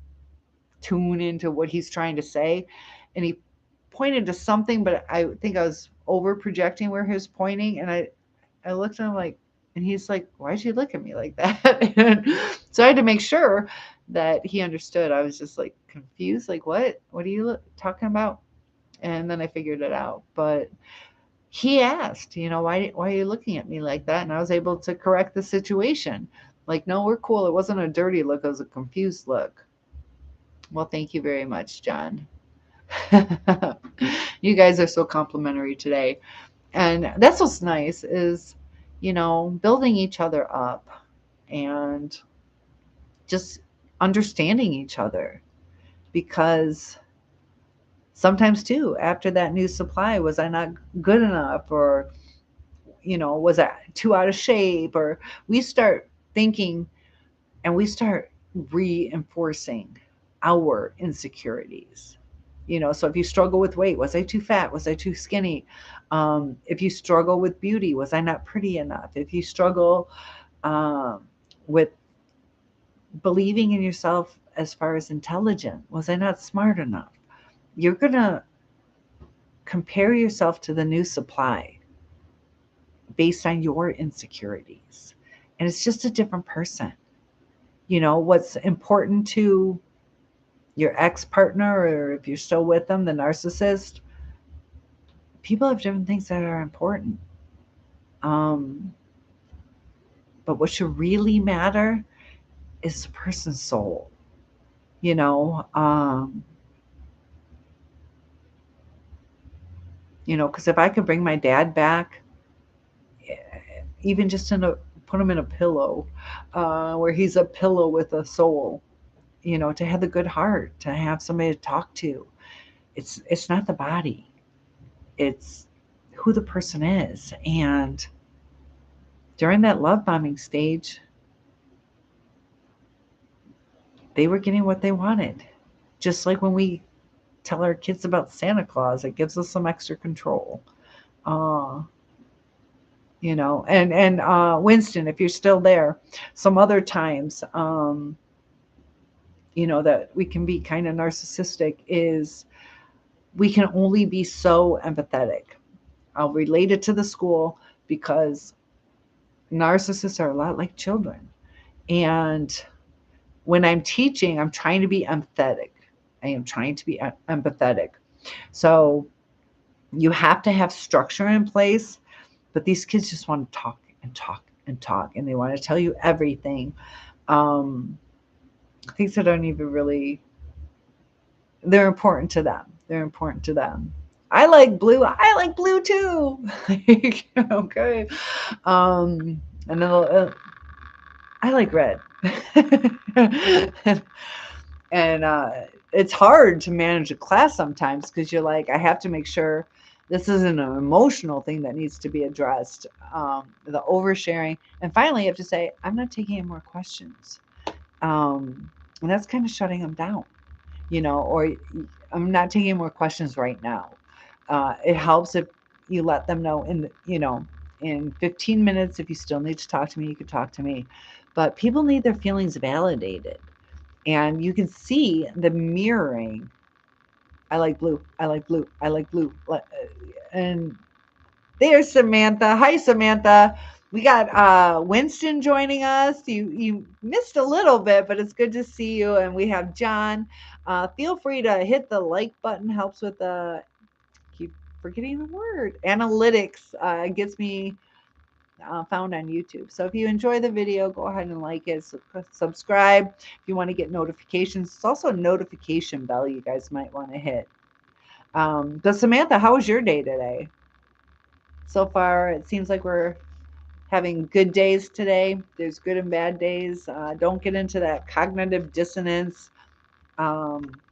tune into what he's trying to say. And he pointed to something, but I think I was over projecting where he was pointing. And I looked at him like, and he's like, "Why'd you look at me like that?" And so I had to make sure that he understood. I was just like confused, like, What are you talking about? And then I figured it out. But he asked, why are you looking at me like that? And I was able to correct the situation. Like, no, we're cool. It wasn't a dirty look, it was a confused look. Well, thank you very much, John. You guys are so complimentary today. And that's what's nice is, building each other up and just understanding each other. Because sometimes, too, after that new supply, was I not good enough? Or was I too out of shape? Or we start thinking and we start reinforcing our insecurities. So if you struggle with weight, was I too fat? Was I too skinny? If you struggle with beauty, was I not pretty enough? If you struggle with believing in yourself as far as intelligent, was I not smart enough? You're going to compare yourself to the new supply based on your insecurities. And it's just a different person. What's important to your ex partner, or if you're still with them, the narcissist, people have different things that are important. Um, but what should really matter is the person's soul. You know, um, because if I could bring my dad back, even just put him in a pillow, where he's a pillow with a soul, to have the good heart, to have somebody to talk to. It's not the body, it's who the person is. And during that love bombing stage, they were getting what they wanted. Just like when we tell our kids about Santa Claus, it gives us some extra control. Uh, and Winston, if you're still there, some other times, that we can be kind of narcissistic is we can only be so empathetic. I'll relate it to the school because narcissists are a lot like children. And when I'm teaching, I'm trying to be empathetic. I am trying to be empathetic. So you have to have structure in place, but these kids just want to talk and talk and talk, and they want to tell you everything. Um, Things that aren't even really, they're important to them. They're important to them. I like blue. I like blue too. Okay. And then I like red. And it's hard to manage a class sometimes because you're like, I have to make sure this isn't an emotional thing that needs to be addressed. The oversharing. And finally, you have to say, I'm not taking any more questions. And that's kind of shutting them down, or I'm not taking more questions right now. It helps if you let them know in 15 minutes. If you still need to talk to me, you can talk to me. But people need their feelings validated. And you can see the mirroring. I like blue. I like blue. I like blue. And there's Samantha. Hi, Samantha. We got Winston joining us. You missed a little bit, but it's good to see you. And we have John. Feel free to hit the like button. Helps with the keep forgetting the word analytics. Gets me found on YouTube. So if you enjoy the video, go ahead and like it, subscribe. If you want to get notifications, it's also a notification bell you guys might want to hit. But Samantha, how was your day today? So far, it seems like we're having good days today. There's good and bad days. Don't get into that cognitive dissonance,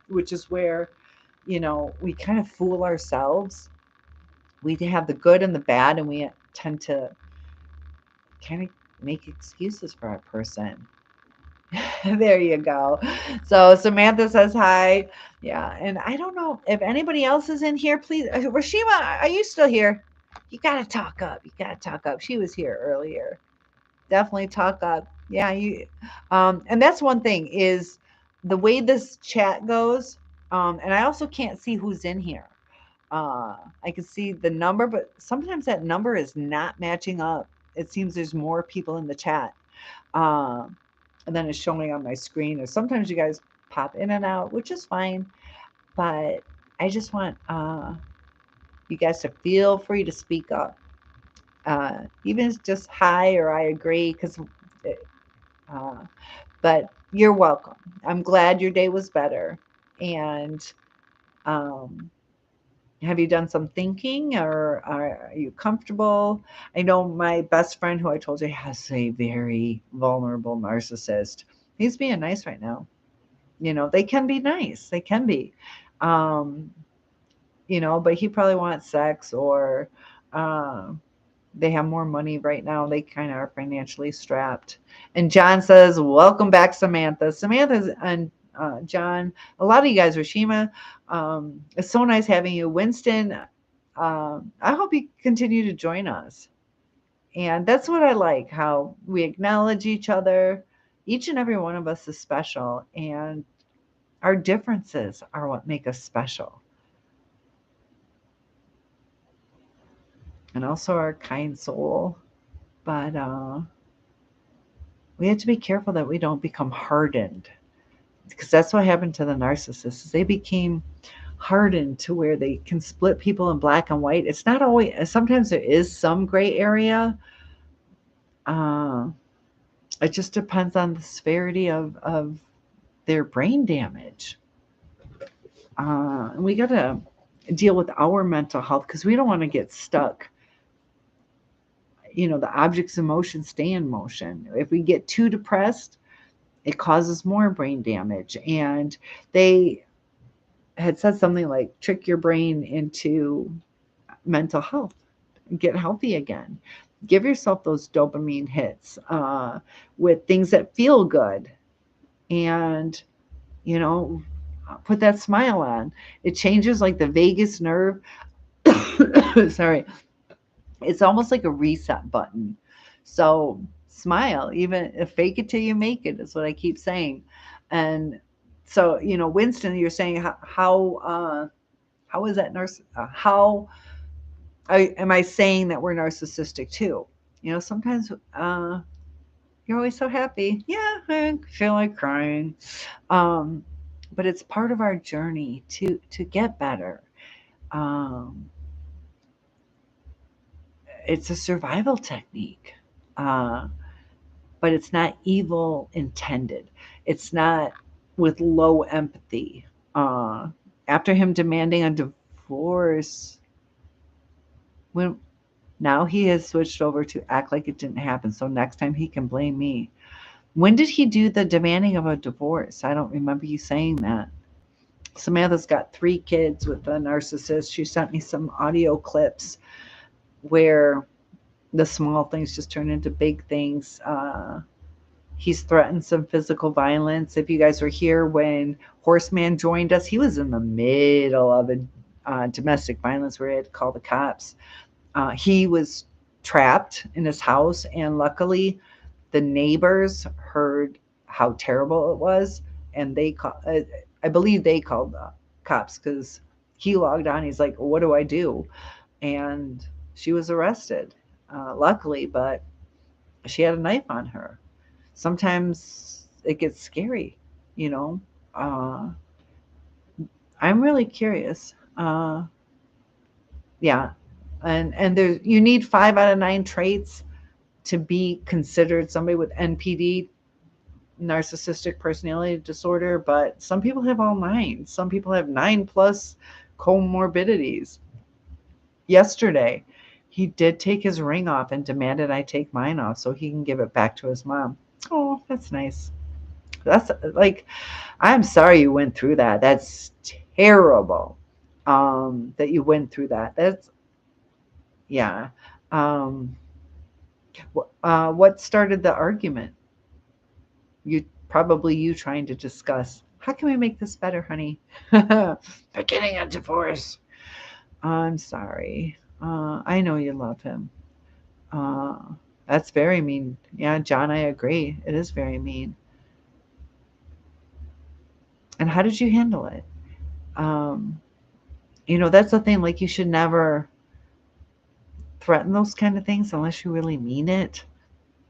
which is where, we kind of fool ourselves. We have the good and the bad, and we tend to kind of make excuses for our person. There you go. So Samantha says hi. Yeah, and I don't know if anybody else is in here. Please, Rashima, are you still here? You gotta talk up. You gotta talk up. She was here earlier. Definitely talk up. Yeah, you. And that's one thing is the way this chat goes. And I also can't see who's in here. I can see the number, but sometimes that number is not matching up. It seems there's more people in the chat. Um, and then it's showing on my screen. Or sometimes you guys pop in and out, which is fine. But I just want you guys to feel free to speak up. Even just hi or I agree, because, uh, but you're welcome. I'm glad your day was better. And um, have you done some thinking, or are you comfortable? I know my best friend, who I told you has a very vulnerable narcissist. He's being nice right now. They can be nice. They can be. Um, but he probably wants sex, or uh, they have more money right now. They kind of are financially strapped. And John says, welcome back, Samantha. Samantha's and John, a lot of you guys, Rashima, it's so nice having you. Winston, I hope you continue to join us. And that's what I like, how we acknowledge each other. Each and every one of us is special, and our differences are what make us special. And also our kind soul. But we have to be careful that we don't become hardened, because that's what happened to the narcissists. They became hardened to where they can split people in black and white. It's not always, sometimes there is some gray area. Uh, it just depends on the severity of their brain damage. And we got to deal with our mental health, because we don't want to get stuck. The object's emotion stay in motion. If we get too depressed, it causes more brain damage. And they had said something like, trick your brain into mental health, get healthy again. Give yourself those dopamine hits with things that feel good. And, put that smile on. It changes like the vagus nerve. Sorry. It's almost like a reset button. So smile, even if fake it till you make it, is what I keep saying. And so, Winston, you're saying how is that how am I saying that we're narcissistic too? Sometimes you're always so happy. Yeah, I feel like crying. Um, but it's part of our journey to get better. Um, it's a survival technique. Uh, but it's not evil intended. It's not with low empathy. Uh, After him demanding a divorce, when now he has switched over to act like it didn't happen, so next time he can blame me. When did he do the demanding of a divorce? I don't remember you saying that. Samantha's got 3 kids with a narcissist. She sent me some audio clips where the small things just turn into big things. He's threatened some physical violence. If you guys were here when Horseman joined us, he was in the middle of a domestic violence where he had to call the cops. He was trapped in his house, and luckily the neighbors heard how terrible it was, and I believe they called the cops because he logged on. He's like, "What do I do?" And she was arrested, luckily, but she had a knife on her. Sometimes it gets scary, you know. Uh, I'm really curious. Yeah, and there you need 5 out of 9 traits to be considered somebody with NPD, narcissistic personality disorder, but some people have all 9. Some people have 9 plus comorbidities. Yesterday, he did take his ring off and demanded I take mine off so he can give it back to his mom. Oh, that's nice. That's like, I'm sorry you went through that. That's terrible. That you went through that. That's, yeah. Um, what started the argument? You trying to discuss, how can we make this better, honey? They're getting a divorce. I'm sorry. I know you love him. Uh, that's very mean. Yeah, John, I agree. It is very mean. And how did you handle it? Um, that's the thing. Like, you should never threaten those kind of things unless you really mean it.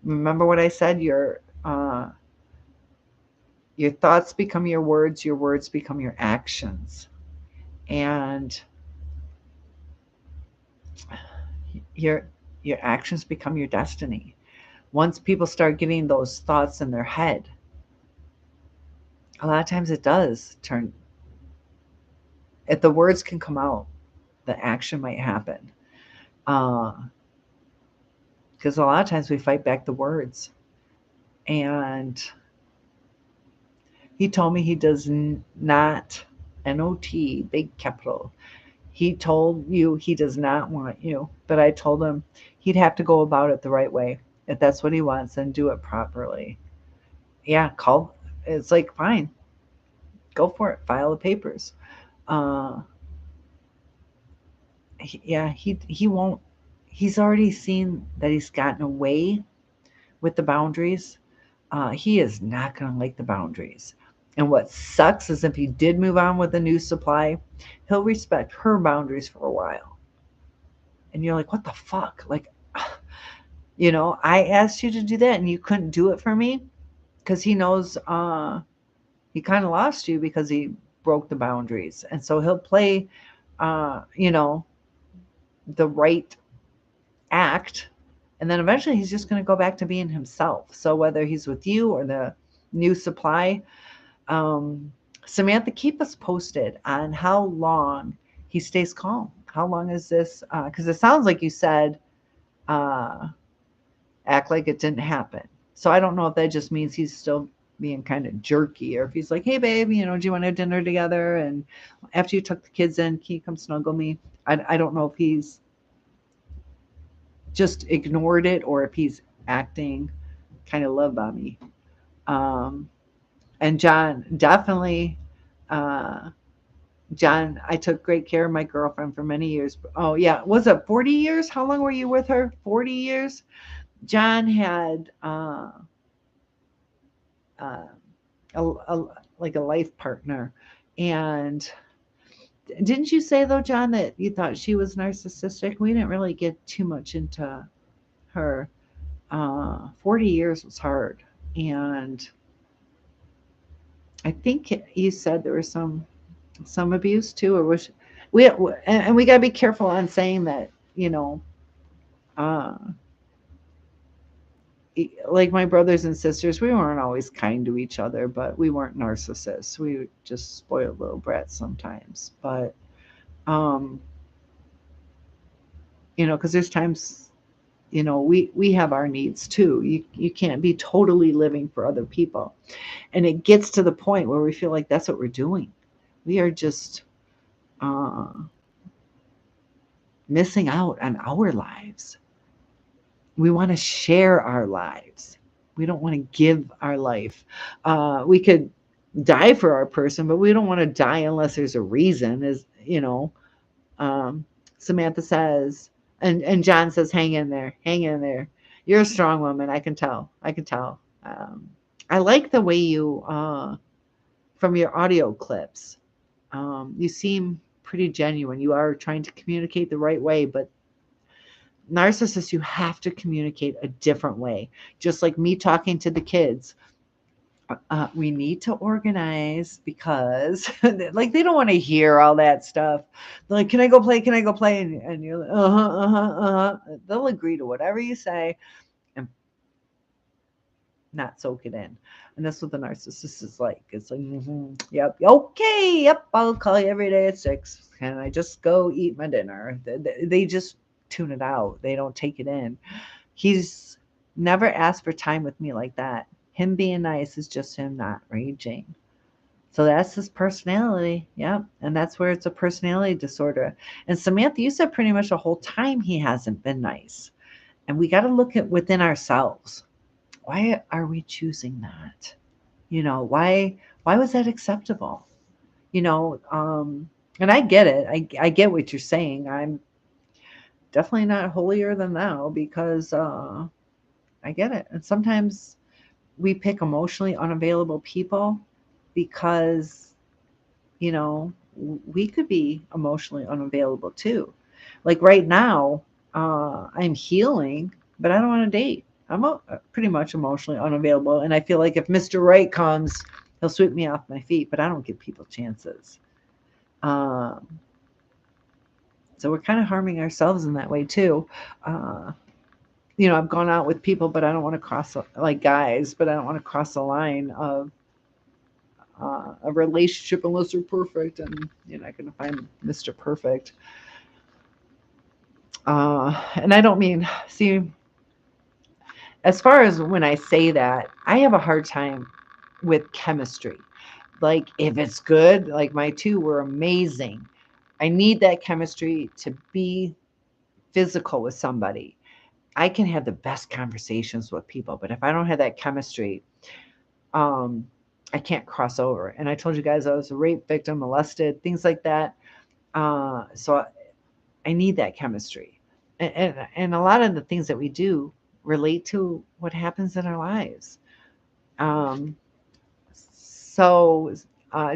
Remember what I said? Your thoughts become your words become your actions, and your your actions become your destiny. Once people start getting those thoughts in their head, a lot of times it does turn. If the words can come out, the action might happen. Because a lot of times we fight back the words. And he told me he does not, NOT, big capital. He told you he does not want you. But I told him he'd have to go about it the right way. If that's what he wants, and do it properly. Yeah, call. It's like, fine, go for it. File the papers. Uh, yeah, he won't. He's already seen that he's gotten away with the boundaries. He is not going to like the boundaries. And what sucks is if he did move on with a new supply, he'll respect her boundaries for a while. And you're like, what the fuck? Like, I asked you to do that and you couldn't do it for me, because he knows he kind of lost you because he broke the boundaries. And so he'll play, the right act, and then eventually he's just going to go back to being himself. So whether he's with you or the new supply, Samantha, keep us posted on how long he stays calm. How long is this? Because it sounds like you said, uh, act like it didn't happen. So I don't know if that just means he's still being kind of jerky, or if he's like, hey babe, do you want to have dinner together, and after you took the kids in, can you come snuggle me? I don't know if he's just ignored it or if he's acting kind of love bombing. Um, and John, definitely, uh, John, I took great care of my girlfriend for many years. Oh, yeah. Was it 40 years? How long were you with her? 40 years? John had uh, like a life partner. And didn't you say, though, John, that you thought she was narcissistic? We didn't really get too much into her. 40 years was hard. And I think you said there was some abuse too, or was we and we got to be careful on saying that, uh, like my brothers and sisters, we weren't always kind to each other, but we weren't narcissists. We were just spoiled little brats sometimes. But um, because there's times, we have our needs too. You can't be totally living for other people, and it gets to the point where we feel like that's what we're doing. We are just uh, missing out on our lives. We want to share our lives. We don't want to give our life. We could die for our person, but we don't want to die unless there's a reason. As um, Samantha says, And John says, hang in there, hang in there. You're a strong woman. I can tell. I can tell. I like the way you, from your audio clips, you seem pretty genuine. You are trying to communicate the right way, but narcissists, you have to communicate a different way. Just like me talking to the kids. We need to organize because like they don't want to hear all that stuff. They're like, can I go play? Can I go play? And you're like, uh-huh, uh-huh, uh-huh. They'll agree to whatever you say and not soak it in. And that's what the narcissist is like. It's like, yep, okay, yep, I'll call you every day at 6. Can I just go eat my dinner? They just tune it out. They don't take it in. He's never asked for time with me like that. Him being nice is just him not raging. So that's his personality. Yeah. And that's where it's a personality disorder. And Samantha, you said pretty much the whole time he hasn't been nice. And we got to look at within ourselves. Why are we choosing that? Why was that acceptable? And I get it. I get what you're saying. I'm definitely not holier than thou because I get it. And sometimes we pick emotionally unavailable people because, we could be emotionally unavailable too. Like right now, I'm healing, but I don't want to date. I'm pretty much emotionally unavailable. And I feel like if Mr. Right comes, he'll sweep me off my feet, but I don't give people chances. Um, so we're kind of harming ourselves in that way too. Uh, I've gone out with people, but I don't want to like guys, but I don't want to cross the line of a relationship unless they're perfect, and you're not going to find Mr. Perfect. And I don't mean, see, as far as when I say that, I have a hard time with chemistry. Like, if it's good, like my two were amazing. I need that chemistry to be physical with somebody. I can have the best conversations with people, but if I don't have that chemistry, um, I can't cross over. And I told you guys I was a rape victim, molested, things like that. So I need that chemistry. And a lot of the things that we do relate to what happens in our lives. Um, so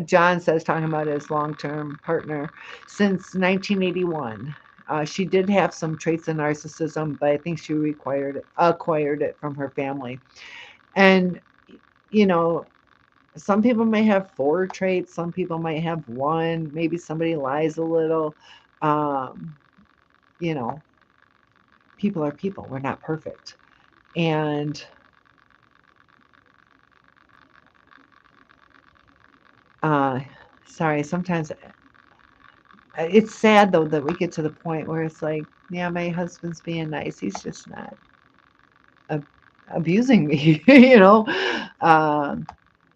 John says, talking about his long term partner, since 1981. She did have some traits of narcissism, but I think she acquired it from her family. And, you know, some people may have 4 traits, some people might have 1, maybe somebody lies a little. Um, you know, people are people. We're not perfect. And uh, sorry, sometimes it's sad though that we get to the point where it's like, yeah, my husband's being nice. He's just not ab- abusing me, you know. Um,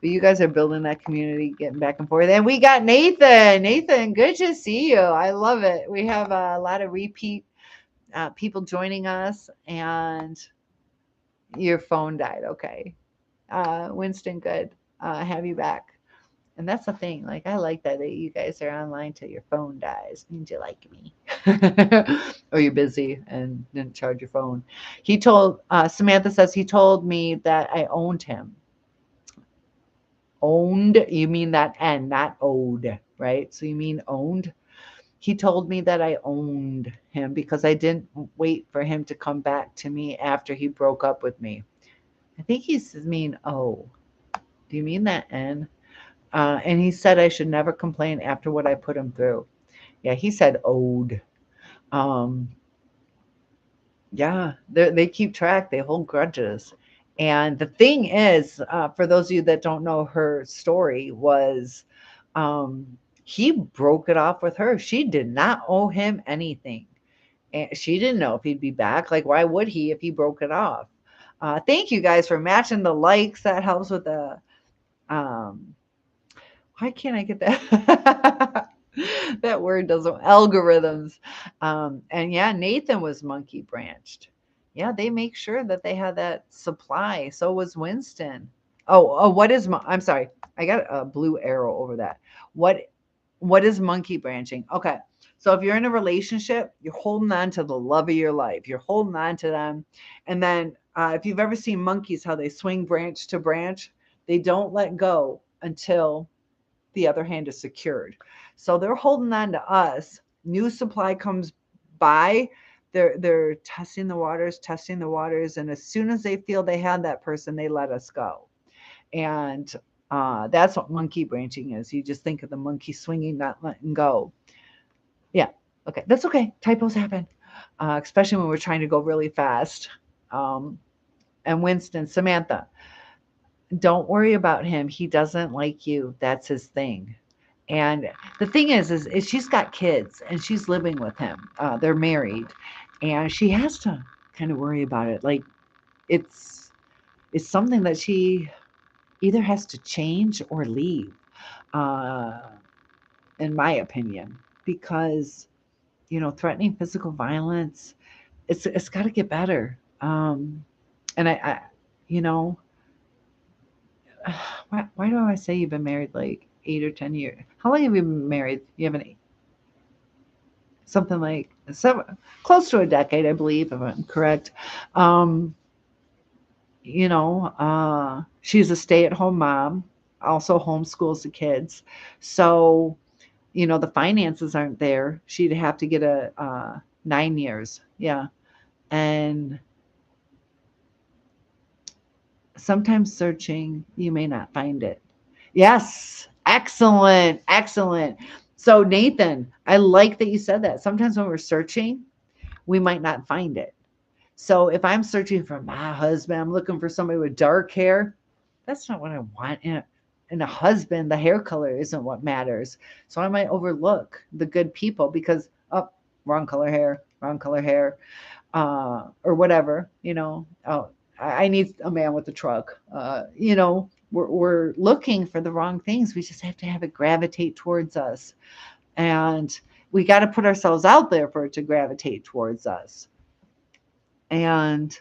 but you guys are building that community, getting back and forth. And we got Nathan. Nathan, good to see you. I love it. We have a lot of repeat people joining us, and your phone died. Okay. Winston, good. Have you back. And that's the thing. Like, I like that you guys are online till your phone dies. Means you like me. Or you're busy and didn't charge your phone. Samantha says he told me that I owned him. Owned, you mean that N, not owed, right? So you mean owned? He told me that I owned him because I didn't wait for him to come back to me after he broke up with me. I think he's mean O. Do you mean that N? And he said I should never complain after what I put him through. Yeah, he said owed. Um, yeah, they keep track. They hold grudges. And the thing is, for those of you that don't know her story, was he broke it off with her. She did not owe him anything. And she didn't know if he'd be back. Like, why would he if he broke it off? Thank you guys for matching the likes. That helps with the um, why can't I get that? That word doesn't algorithms. And yeah, Nathan was monkey branched. Yeah, they make sure that they have that supply. So was Winston. Oh, what is I'm sorry. I got a blue arrow over that. What What is monkey branching? Okay. So if you're in a relationship, you're holding on to the love of your life. You're holding on to them. And then if you've ever seen monkeys, how they swing branch to branch, they don't let go until the other hand is secured. So they're holding on to us. New supply comes by. They're testing the waters, and as soon as they feel they have that person, they let us go. And that's what monkey branching is. You just think of the monkey swinging, not letting go. Yeah. Okay. That's okay. Typos happen, especially when we're trying to go really fast. Um, and Winston, Samantha, don't worry about him. He doesn't like you. That's his thing. And the thing is she's got kids and she's living with him. They're married, and she has to kind of worry about it. Like it's it's something that she either has to change or leave. Uh, in my opinion, because threatening physical violence, it's got to get better. And I you know, why do I say you've been married like 8 or 10 years? How long have you been married? You have something like close to a decade, I believe, if I'm correct. Um, she's a stay-at-home mom, also homeschools the kids. So the finances aren't there. She'd have to get a 9 years. Yeah. And sometimes searching, you may not find it. Yes. Excellent. Excellent. So, Nathan, I like that you said that. Sometimes when we're searching, we might not find it. So, if I'm searching for my husband, I'm looking for somebody with dark hair. That's not what I want in a husband. The hair color isn't what matters. So, I might overlook the good people because, oh, wrong color hair, or whatever, Oh, I need a man with a truck. We're looking for the wrong things. We just have to have it gravitate towards us. And we got to put ourselves out there for it to gravitate towards us. And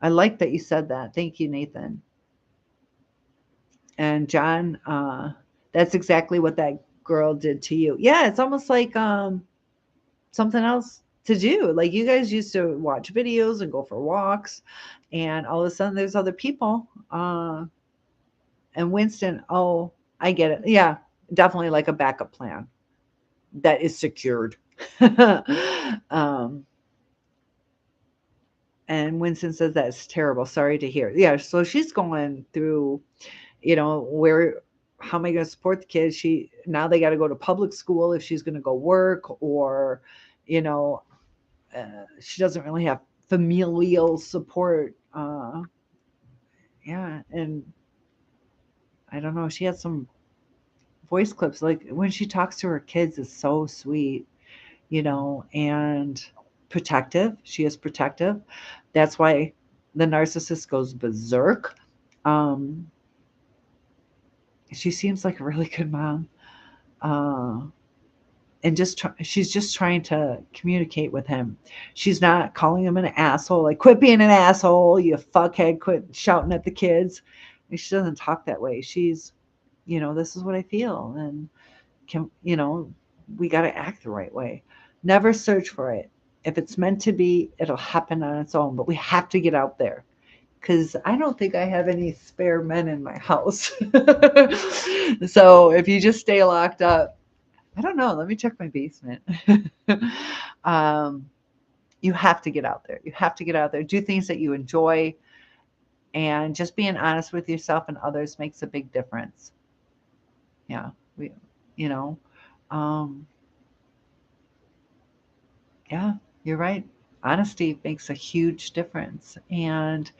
I like that you said that. Thank you, Nathan. And John, that's exactly what that girl did to you. Yeah, it's almost like something else to do. Like you guys used to watch videos and go for walks, and all of a sudden there's other people. And Winston, oh, I get it. Yeah, definitely like a backup plan that is secured. um, and Winston says that's terrible. Sorry to hear. Yeah, so she's going through, where how am I going to support the kids? She now they got to go to public school if she's going to go work, or you know, she doesn't really have familial support. Yeah, and I don't know. She had some voice clips like when she talks to her kids is so sweet, and protective. She is protective. That's why the narcissist goes berserk. Um, she seems like a really good mom. Uh, and she's just trying to communicate with him. She's not calling him an asshole, like quit being an asshole, you fuckhead, quit shouting at the kids. And she doesn't talk that way. She's, this is what I feel, and we got to act the right way. Never search for it. If it's meant to be, it'll happen on its own. But we have to get out there because I don't think I have any spare men in my house. So if you just stay locked up, I don't know. Let me check my basement. um, you have to get out there. You have to get out there. Do things that you enjoy, and just being honest with yourself and others makes a big difference. Yeah, we, you know, um, yeah, you're right. Honesty makes a huge difference. And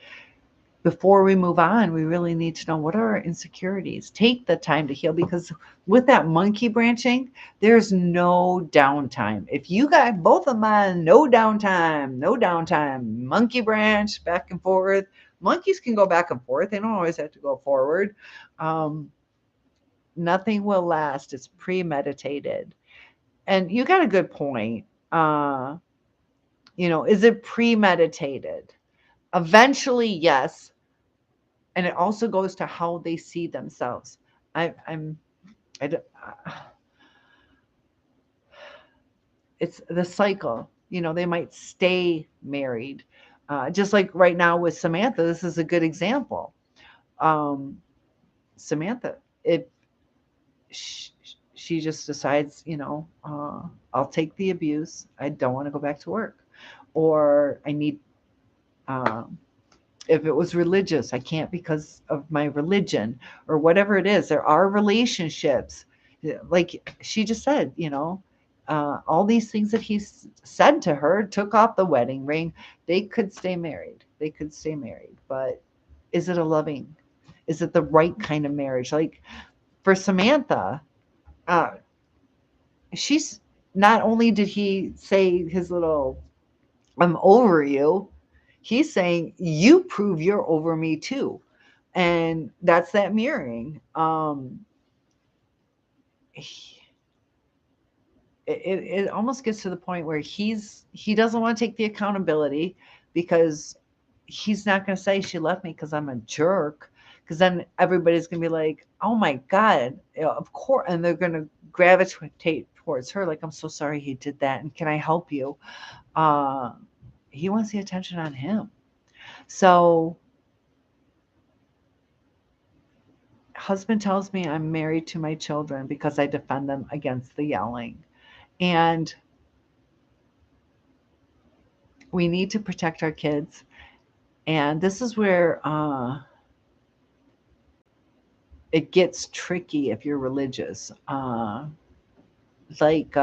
before we move on, we really need to know what are our insecurities. Take the time to heal because with that monkey branching, there's no downtime. If you got both of mine, no downtime, no downtime. Monkey branch back and forth. Monkeys can go back and forth. They don't always have to go forward. Um, Nothing will last. It's premeditated. And you got a good point. Is it premeditated? Eventually, yes, and it also goes to how they see themselves. I, I'm, I, it's the cycle. They might stay married. Just like right now with Samantha, this is a good example. Um, Samantha, if she, she just decides, I'll take the abuse. I don't want to go back to work, or I need. Um, if it was religious, I can't because of my religion, or whatever it is. There are relationships, like she just said, all these things that he said to her, took off the wedding ring. They could stay married. They could stay married, but is it a loving? Is it the right kind of marriage? Like for Samantha, uh, she's not only did he say his little "I'm over you," he's saying you prove you're over me too, and that's that mirroring. He, it almost gets to the point where he doesn't want to take the accountability, because he's not going to say she left me because I'm a jerk, because then everybody's going to be like, oh my god, of course, and they're going to gravitate towards her, like, I'm so sorry he did that, and can I help you? uh he wants the attention on him. So husband tells me I'm married to my children because I defend them against the yelling. And we need to protect our kids. And this is where it gets tricky if you're religious. Like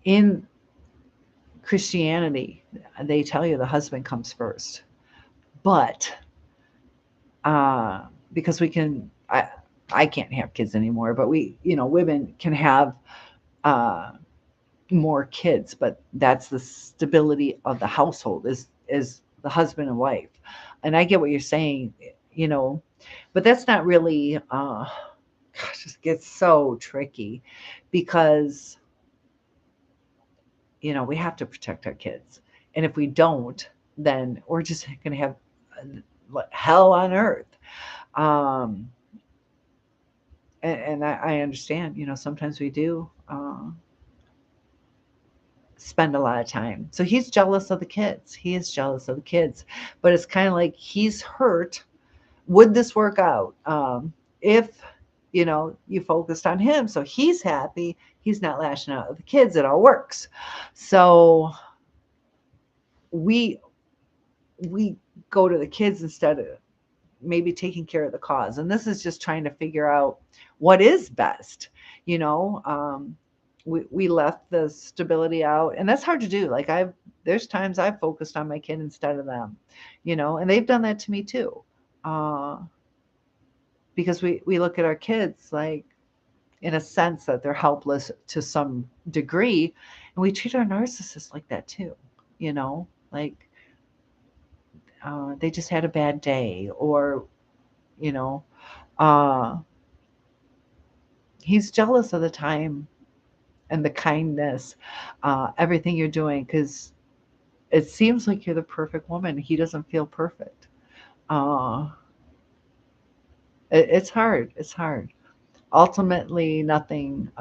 in Christianity, they tell you the husband comes first. But uh, because I can't have kids anymore, but women can have uh, more kids, but that's the stability of the household is the husband and wife. And I get what you're saying, you know, but that's not really gosh, it gets so tricky because we have to protect our kids. And if we don't, then we're just going to have hell on earth. Um, and I understand, sometimes we do. Spend a lot of time. So he's jealous of the kids. He is jealous of the kids. But it's kind of like he's hurt. Would this work out? If you focused on him, so he's happy, he's not lashing out at the kids, it all works. So we we go to the kids instead of maybe taking care of the cause. And this is just trying to figure out what is best. You know, we left the stability out, and that's hard to do. Like there's times I've focused on my kid instead of them, and they've done that to me too. Uh, because we look at our kids like in a sense that they're helpless to some degree, and we treat our narcissists like that too. Like they just had a bad day, or you know, uh, he's jealous of the time and the kindness, everything you're doing, because it seems like you're the perfect woman. He doesn't feel perfect. Uh, it's hard. It's hard. Ultimately, nothing.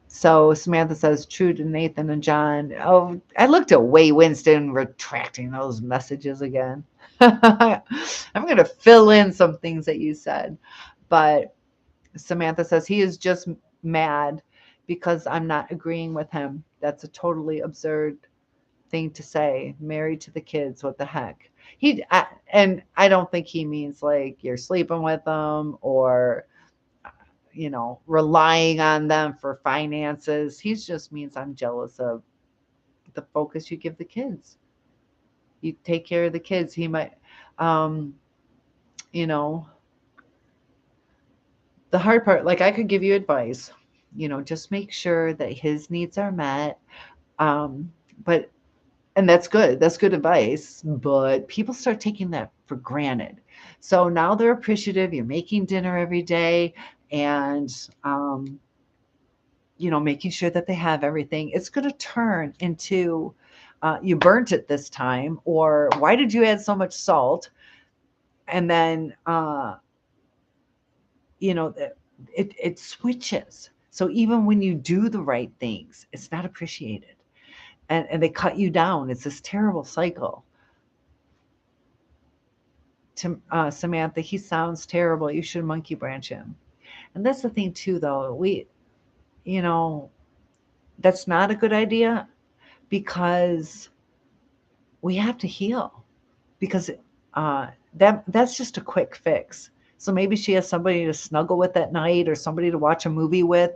So Samantha says, true to Nathan and John. Oh, I looked at Way Winston retracting those messages again. I'm going to fill in some things that you said. But Samantha says, he is just mad because I'm not agreeing with him. That's a totally absurd thing to say. Married to the kids, what the heck? And I don't think he means like you're sleeping with them, or relying on them for finances. He just means I'm jealous of the focus you give the kids. You take care of the kids. He might, um, you know, the hard part, like I could give you advice, just make sure that his needs are met. Um, but and that's good. That's good advice. But people start taking that for granted. So now they're appreciative. You're making dinner every day, and making sure that they have everything. It's going to turn into you burnt it this time, or why did you add so much salt? And then, you know, it switches. So even when you do the right things, it's not appreciated. And they cut you down. It's this terrible cycle. To Samantha, he sounds terrible. You should monkey branch him. And that's the thing too, though. You know, that's not a good idea because we have to heal. Because that's just a quick fix. So maybe she has somebody to snuggle with at night or somebody to watch a movie with,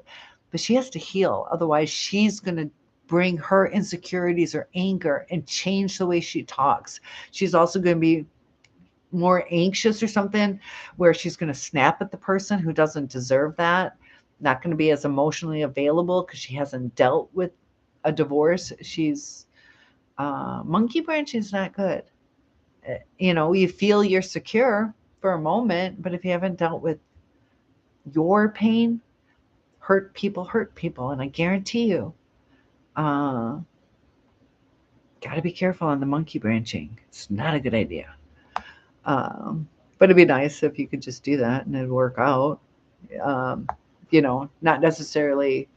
but she has to heal. Otherwise, she's going to bring her insecurities or anger and change the way she talks. She's also going to be more anxious or something, where she's going to snap at the person who doesn't deserve that, not going to be as emotionally available because she hasn't dealt with a divorce. She's monkey branching is not good. You feel you're secure for a moment, but if you haven't dealt with your pain, hurt people. And I guarantee you, uh, got to be careful on the monkey branching. It's not a good idea. But it'd be nice if you could just do that and it'd work out. Um, not necessarily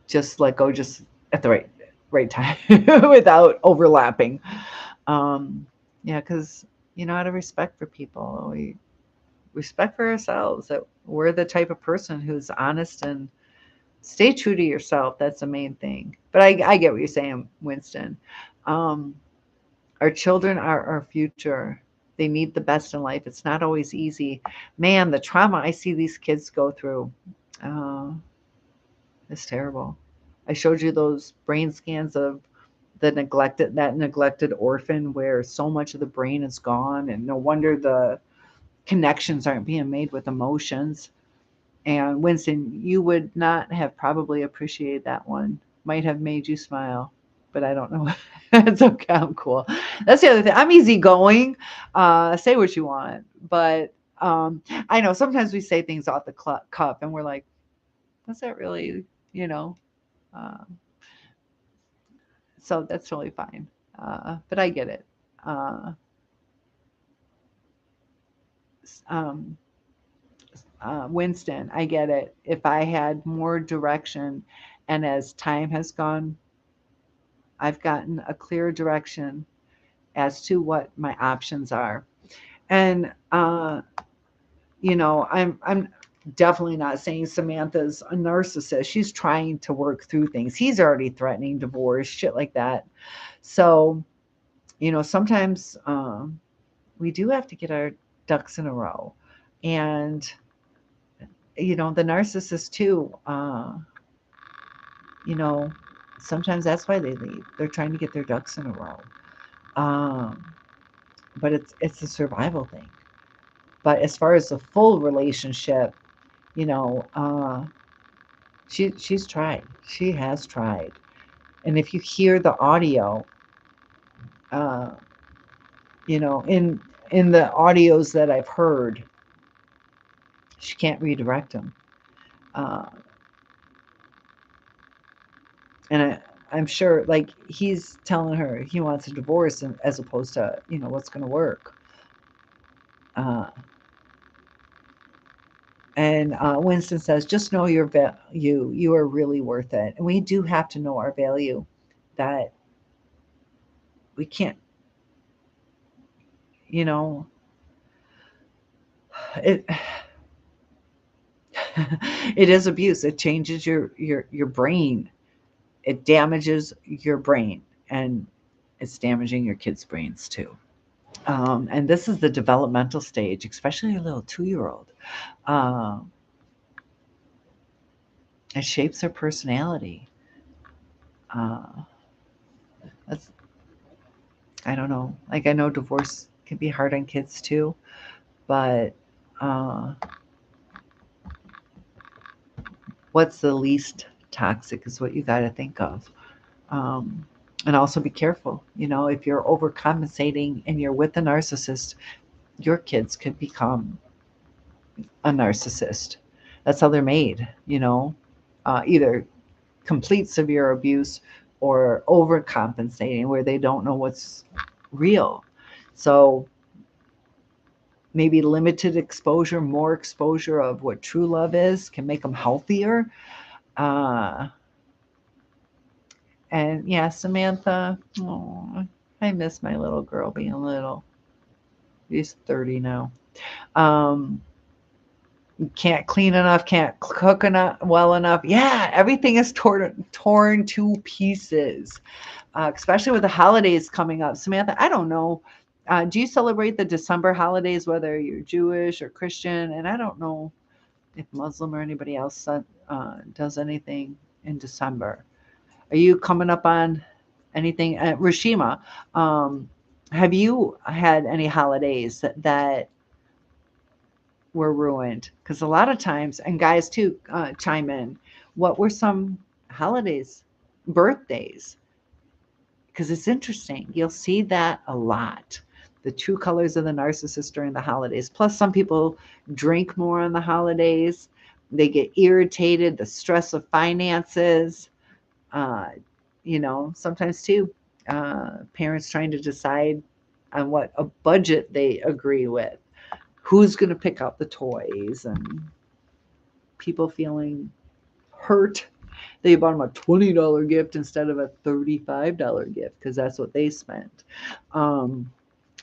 just let go just at the right time without overlapping. Yeah, because out of respect for people, we respect for ourselves that we're the type of person who's honest and stay true to yourself. That's the main thing. But I get what you're saying, Winston. Um, our children are our future. They need the best in life. It's not always easy. Man, the trauma I see these kids go through uh, is terrible. I showed you those brain scans of that neglected orphan where so much of the brain is gone, and no wonder the connections aren't being made with emotions. And Winston, you would not have probably appreciated that one. Might have made you smile, but I don't know. It's okay. I'm cool. That's the other thing. I'm easygoing. Say what you want, but I know sometimes we say things off the cuff, and we're like, "Was that really?" You know. Uh, so that's totally fine. But I get it. Uh, um, Winston, I get it. If I had more direction, and as time has gone, I've gotten a clear direction as to what my options are. And I'm definitely not saying Samantha's a narcissist. She's trying to work through things. He's already threatening divorce, shit like that. So, sometimes we do have to get our ducks in a row. And the narcissist too, you know, sometimes that's why they leave. They're trying to get their ducks in a row. Um, but it's a survival thing. But as far as the full relationship, you know, uh, she's tried. She has tried. And if you hear the audio, uh, in the audios that I've heard, she can't redirect them. Uh, and I'm sure, like, he's telling her he wants a divorce, as opposed to what's going to work. Uh, and Winston says, just know your value. You are really worth it. And we do have to know our value. That we can't, you know, it. It is abuse. It changes your brain. It damages your brain, and it's damaging your kids' brains too. And this is the developmental stage, especially a little 2-year-old. Um, it shapes their personality. Uh, that's I don't know. Like, I know divorce can be hard on kids too, but uh, what's the least toxic is what you got to think of. Um, and also be careful. If you're overcompensating and you're with a narcissist, your kids could become a narcissist. That's how they're made. Either complete severe abuse or overcompensating where they don't know what's real. So maybe limited exposure, more exposure of what true love is can make them healthier. Uh, and yeah, Samantha, oh, I miss my little girl being little. She's 30 now. Um, can't clean enough, can't cook enough, well enough. Yeah, everything is torn to pieces, especially with the holidays coming up. Samantha, I don't know. Do you celebrate the December holidays, whether you're Jewish or Christian? And I don't know if Muslim or anybody else does anything in December. Are you coming up on anything? Rashima, have you had any holidays that were ruined? Because a lot of times, and guys too, chime in, what were some holidays, birthdays? Because it's interesting. You'll see that a lot. The true colors of the narcissist during the holidays. Plus, some people drink more on the holidays. They get irritated, the stress of finances. Uh, sometimes too, parents trying to decide on what a budget they agree with, who's going to pick out the toys, and people feeling hurt that you bought them a $20 gift instead of a $35 gift because that's what they spent. Um,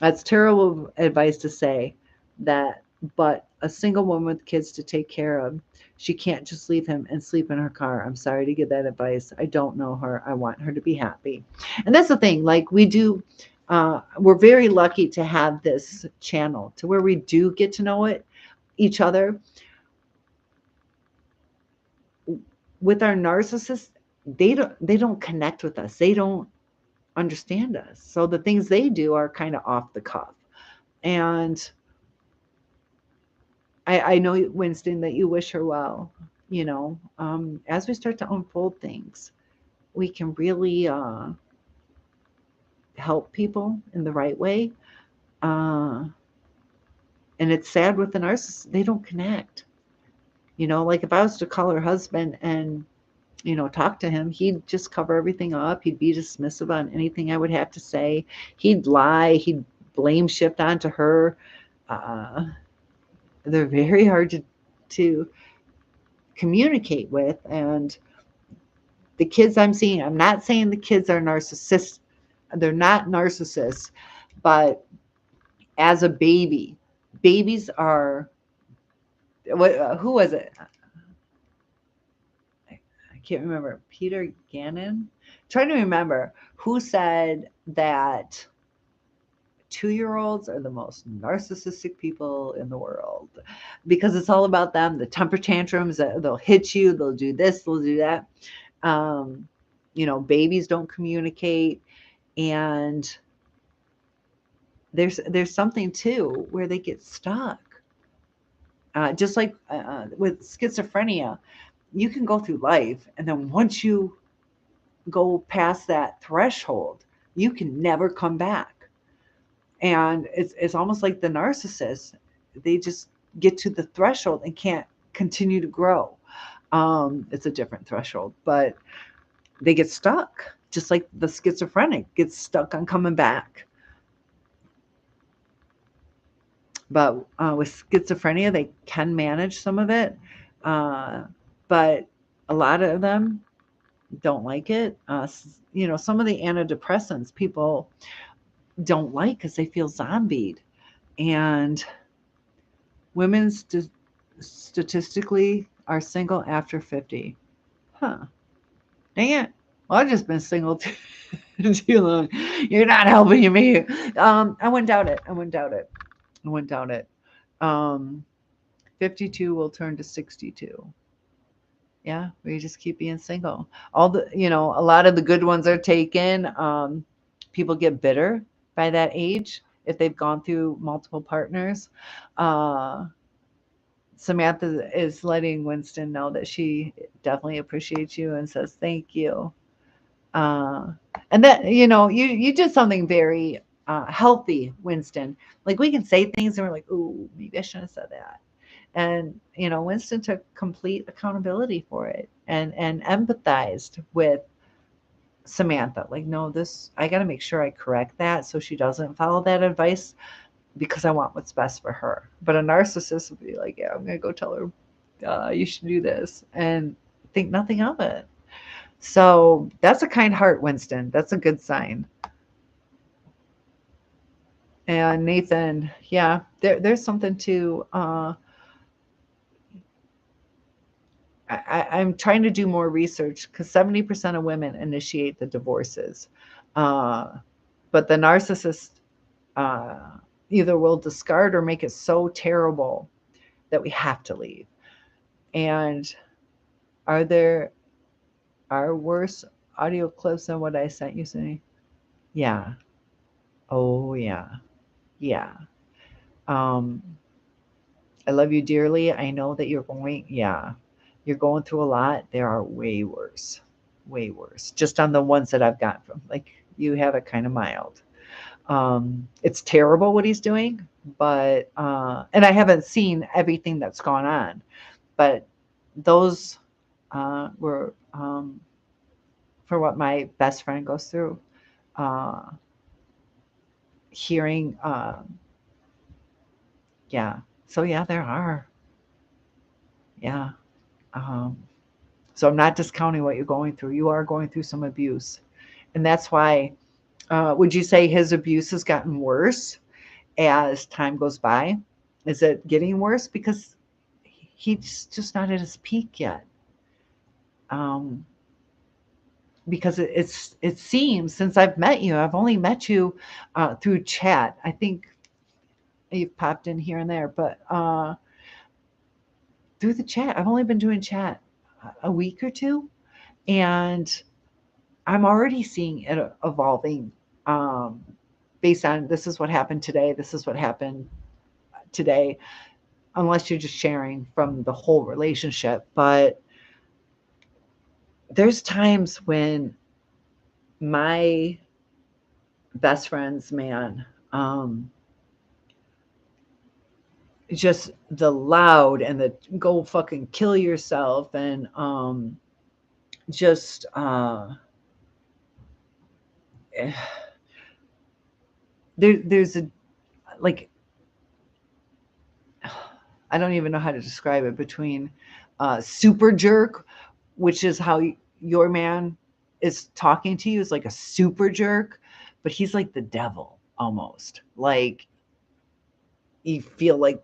that's terrible advice to say that, but a single woman with kids to take care of, she can't just leave him and sleep in her car. I'm sorry to give that advice. I don't know her. I want her to be happy. And that's the thing, like we do, we're very lucky to have this channel to where we do get to know each other. With our narcissists, they don't connect with us. They don't understand us. So the things they do are kind of off the cuff. And I know, Winston, that you wish her well. As we start to unfold things, we can really help people in the right way. Uh, and it's sad with the narcissist, they don't connect. Like if I was to call her husband and talk to him, he'd just cover everything up. He'd be dismissive on anything I would have to say. He'd lie. He'd blame shift onto her. Uh, they're very hard to communicate with. And the kids I'm seeing, I'm not saying the kids are narcissists. They're not narcissists, but as a baby, babies are, who was it? I can't remember. Peter Gannon? Trying to remember who said that 2-year-olds are the most narcissistic people in the world because it's all about them. The temper tantrums, they'll hit you, they'll do this, they'll do that. Babies don't communicate, and there's something too where they get stuck. Just like with schizophrenia, you can go through life, and then once you go past that threshold, you can never come back. And it's almost like the narcissist, they just get to the threshold and can't continue to grow. It's a different threshold, but they get stuck, just like the schizophrenic gets stuck on coming back. But with schizophrenia, they can manage some of it, but a lot of them don't like it. Some of the antidepressants people don't like because they feel zombied. And women statistically are single after 50. Huh. Dang it. Well, I've just been single too long. You're not helping me. I wouldn't doubt it. 52 will turn to 62. Yeah, we just keep being single. A lot of the good ones are taken. People get bitter by that age if they've gone through multiple partners. Samantha is letting Winston know that she definitely appreciates you and says thank you. And that, you did something very healthy, Winston. Like we can say things and we're like, ooh, maybe I shouldn't have said that. And, Winston took complete accountability for it and empathized with Samantha. Like, no, I got to make sure I correct that so she doesn't follow that advice. because I want what's best for her. But a narcissist would be like, yeah, I'm gonna go tell her you should do this and think nothing of it. So that's a kind heart, Winston. That's a good sign. And Nathan, yeah, there's something to. I'm trying to do more research because 70% of women initiate the divorces, uh, but the narcissist uh, either will discard or make it so terrible that we have to leave. And are there are worse audio clips than what I sent you, Cindy? Yeah. Oh yeah. Yeah. Um, I love you dearly. I know that you're going through a lot. There are way worse, way worse. Just on the ones that I've got from, like, you have it kind of mild. It's terrible what he's doing, but, and I haven't seen everything that's gone on, but those, were, for what my best friend goes through, uh, hearing, yeah. So yeah, there are, yeah. Um, So I'm not discounting what you're going through. You are going through some abuse. And that's why, would you say his abuse has gotten worse as time goes by? Is it getting worse? Because he's just not at his peak yet. Um, because it seems since I've met you, I've only met you through chat. I think you've popped in here and there, but through the chat, I've only been doing chat a week or two, and I'm already seeing it evolving, um, based on this is what happened today, this is what happened today, unless you're just sharing from the whole relationship. But there's times when my best friend's man, um, just the loud and the go fucking kill yourself and just eh, there's a like I don't even know how to describe it between super jerk, which is how your man is talking to you, is like a super jerk, but he's like the devil almost. Like you feel like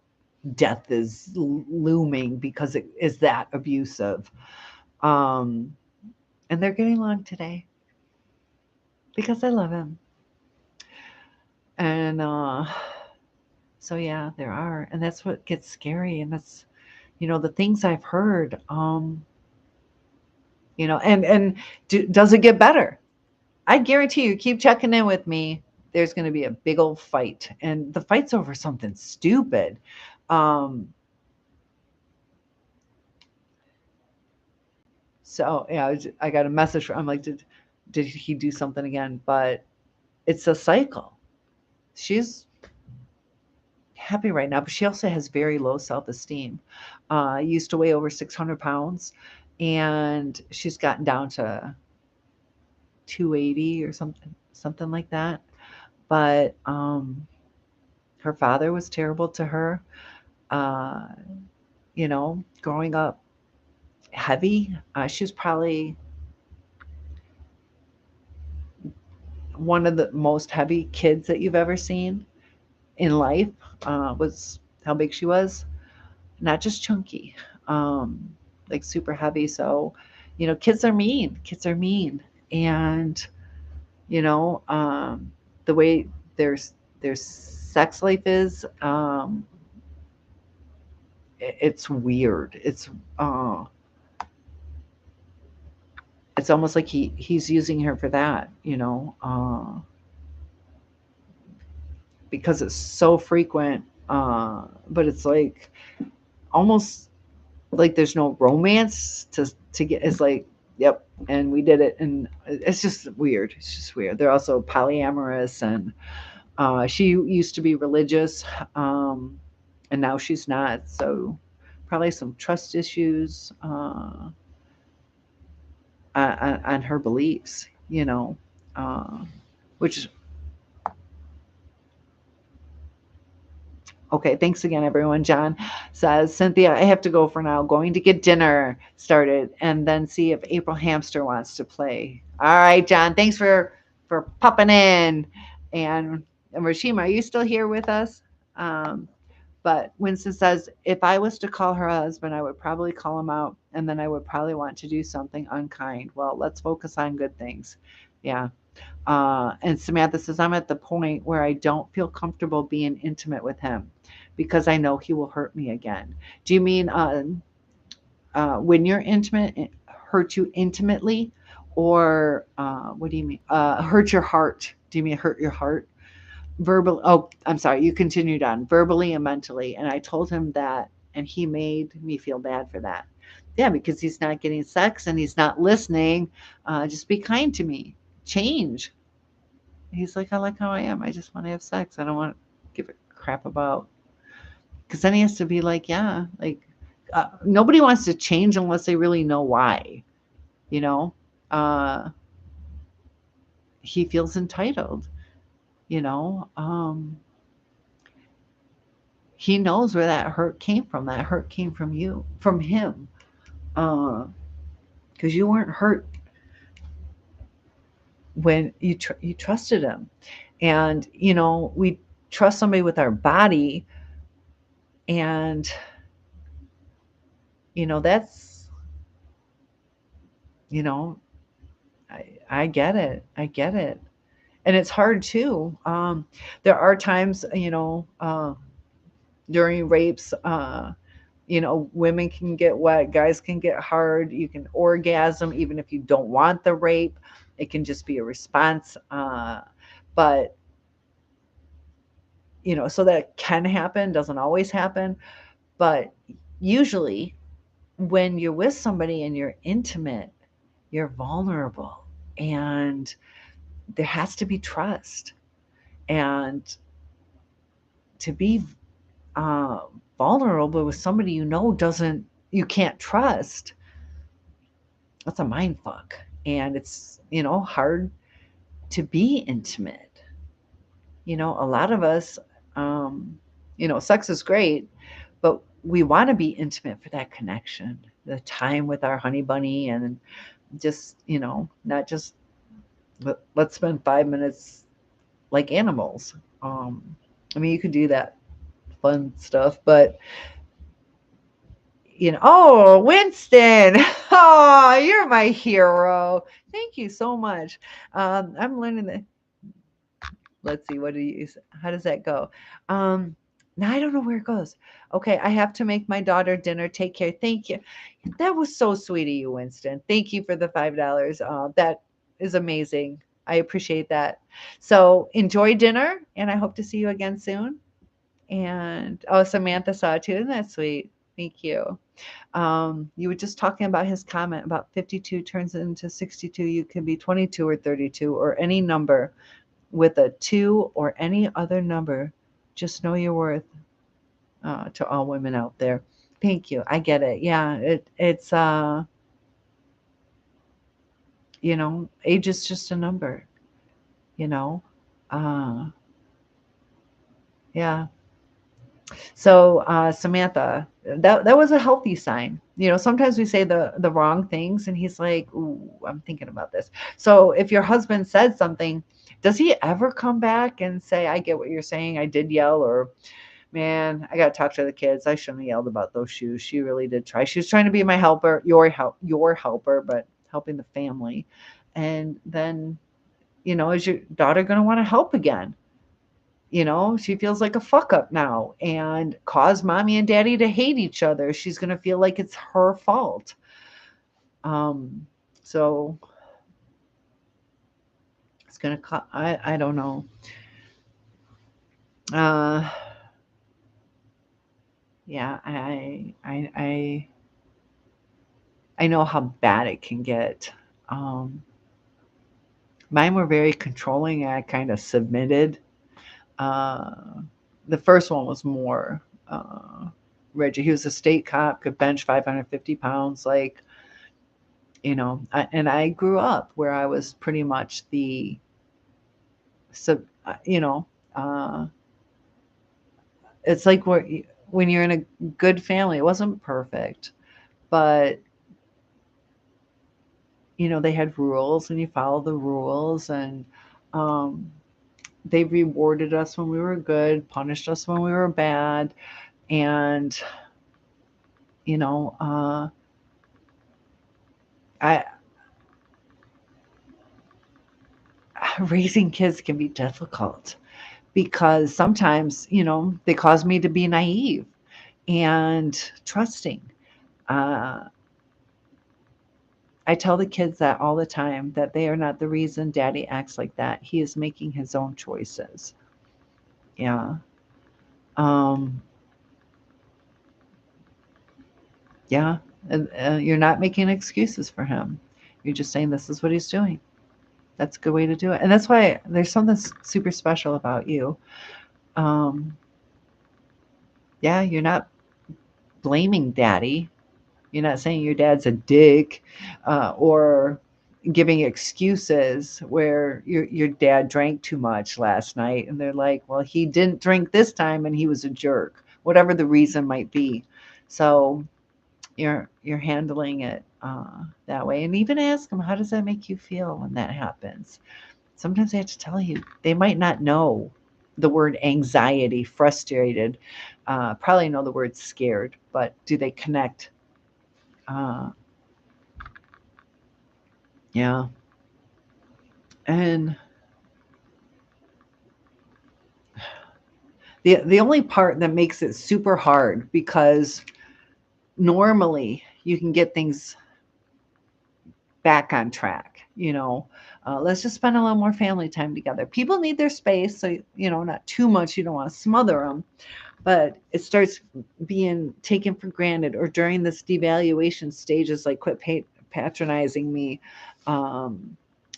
death is looming because it is that abusive. Um, and they're getting along today because I love him. And so yeah, there are, and that's what gets scary, and that's the things I've heard. And does it get better? I guarantee you, keep checking in with me. There's going to be a big old fight, and the fight's over something stupid. Um, so yeah, I got a message from. I'm like, did he do something again? But it's a cycle. She's happy right now, but she also has very low self esteem. Used to weigh over 600 pounds, and she's gotten down to 280 or something like that. But her father was terrible to her. Uh, growing up heavy. She was probably one of the most heavy kids that you've ever seen in life. Was how big she was. Not just chunky, um, like super heavy. So, kids are mean. Kids are mean, and you know, the way their sex life is. It's weird. Uh, it's almost like he's using her for that, because it's so frequent. But it's like almost like there's no romance to get. It's like, yep, and we did it, and it's just weird. It's just weird. They're also polyamorous, and she used to be religious, and now she's not. So probably some trust issues on her beliefs, uh, which Okay, thanks again, everyone. John says, Cynthia, I have to go for now. Going to get dinner started and then see if April Hamster wants to play. All right, John, thanks for popping in. And Rashima, are you still here with us? Um, but Winston says, if I was to call her husband, I would probably call him out and then I would probably want to do something unkind. Well, let's focus on good things. Yeah. And Samantha says, I'm at the point where I don't feel comfortable being intimate with him because I know he will hurt me again. Do you mean when you're intimate, hurt you intimately? Or what do you mean? Hurt your heart? Do you mean hurt your heart? Verbal. Oh, I'm sorry. You continued on verbally and mentally. And I told him that, and he made me feel bad for that. Yeah, because he's not getting sex and he's not listening. Just be kind to me. Change. He's like, I like how I am. I just want to have sex. I don't want to give a crap about. Because then he has to be like, yeah, like nobody wants to change unless they really know why. You know, uh, he feels entitled. You know, he knows where that hurt came from. That hurt came from you, from him, because you weren't hurt when you trusted him. And we trust somebody with our body, and that's you know I get it. I get it. And it's hard too. There are times, during rapes, women can get wet, guys can get hard, you can orgasm even if you don't want the rape. It can just be a response. But, so that can happen, doesn't always happen. But usually when you're with somebody and you're intimate, you're vulnerable. And there has to be trust. And to be uh, vulnerable with somebody doesn't you can't trust, that's a mind fuck. And it's hard to be intimate. A lot of us, sex is great, but we want to be intimate for that connection, the time with our honey bunny, and just not just let's spend 5 minutes like animals. I mean, you could do that fun stuff, but oh, Winston, oh, you're my hero. Thank you so much. I'm learning that. Let's see, what do you use? How does that go? Now I don't know where it goes. Okay, I have to make my daughter dinner. Take care. Thank you. That was so sweet of you, Winston. Thank you for the $5. That is amazing. I appreciate that. So enjoy dinner, and I hope to see you again soon. And oh, Samantha saw it too. Isn't that sweet? Thank you. You were just talking about his comment about 52 turns into 62. You can be 22 or 32 or any number with a 2 or any other number. Just know your worth, to all women out there. Thank you. I get it. Yeah, it's age is just a number, you know. Uh yeah. So, Samantha, that was a healthy sign. Sometimes we say the wrong things, and he's like, "Ooh, I'm thinking about this." So, if your husband said something, does he ever come back and say, "I get what you're saying. I did yell," or "Man, I got to talk to the kids. I shouldn't have yelled about those shoes. She really did try. She was trying to be my helper, your helper, but helping the family." And then, is your daughter going to want to help again? She feels like a fuck up now and cause mommy and daddy to hate each other. She's going to feel like it's her fault. So it's going to, I don't know. Uh, yeah, I know how bad it can get. Um, Mine were very controlling. I kind of submitted. Uh, the first one was more, Reggie. He was a state cop, could bench 550 pounds. Like, and I grew up where I was pretty much the, sub, uh, It's like when you're in a good family, it wasn't perfect, but they had rules and you follow the rules, and um, they rewarded us when we were good, punished us when we were bad, and you know, uh, I raising kids can be difficult because sometimes they cause me to be naive and trusting. Uh, I tell the kids that all the time, that they are not the reason daddy acts like that. He is making his own choices. Yeah. Um, yeah. And you're not making excuses for him. You're just saying this is what he's doing. That's a good way to do it. And that's why there's something super special about you. Um, yeah, you're not blaming daddy. You're not saying your dad's a dick, or giving excuses where your dad drank too much last night, and they're like, well, he didn't drink this time and he was a jerk, whatever the reason might be. So you're handling it that way, and even ask them, how does that make you feel when that happens? Sometimes they have to tell you. They might not know the word anxiety, frustrated, probably know the word scared, but do they connect? Uh, yeah. And the only part that makes it super hard, because normally you can get things back on track. Let's just spend a little more family time together. People need their space, so not too much. You don't want to smother them, but it starts being taken for granted. Or during this devaluation stages, like, quit patronizing me.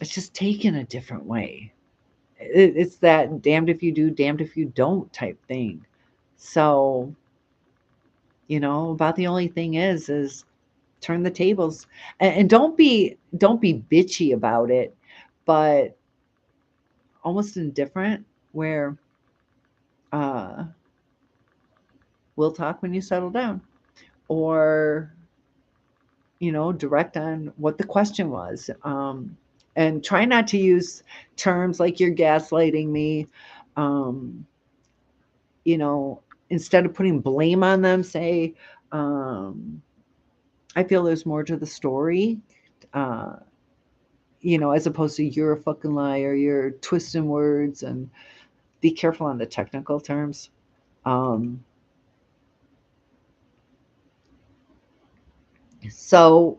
It's just taken a different way. It's that damned if you do, damned if you don't type thing. So, about the only thing is turn the tables, and don't be bitchy about it, but almost indifferent, where uh, we'll talk when you settle down, or direct on what the question was, and try not to use terms like you're gaslighting me. Um, you know, Instead of putting blame on them, say, um, I feel there's more to the story, uh, as opposed to you're a fucking liar, you're twisting words, and be careful on the technical terms. Um, so,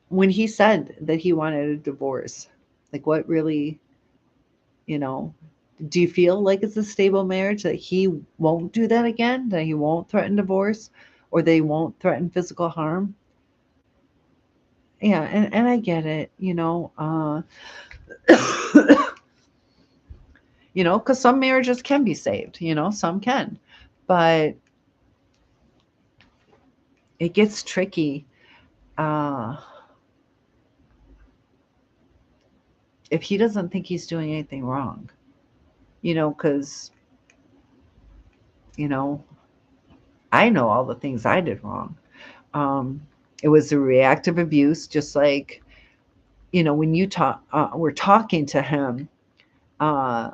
when he said that he wanted a divorce, like, what really, you know, do you feel like it's a stable marriage, that he won't do that again, that he won't threaten divorce, or they won't threaten physical harm? Yeah, and I get it, because some marriages can be saved, some can, but it gets tricky uh, if he doesn't think he's doing anything wrong, because you know I know all the things I did wrong. Um, it was a reactive abuse, just like when we're talking to him. Uh,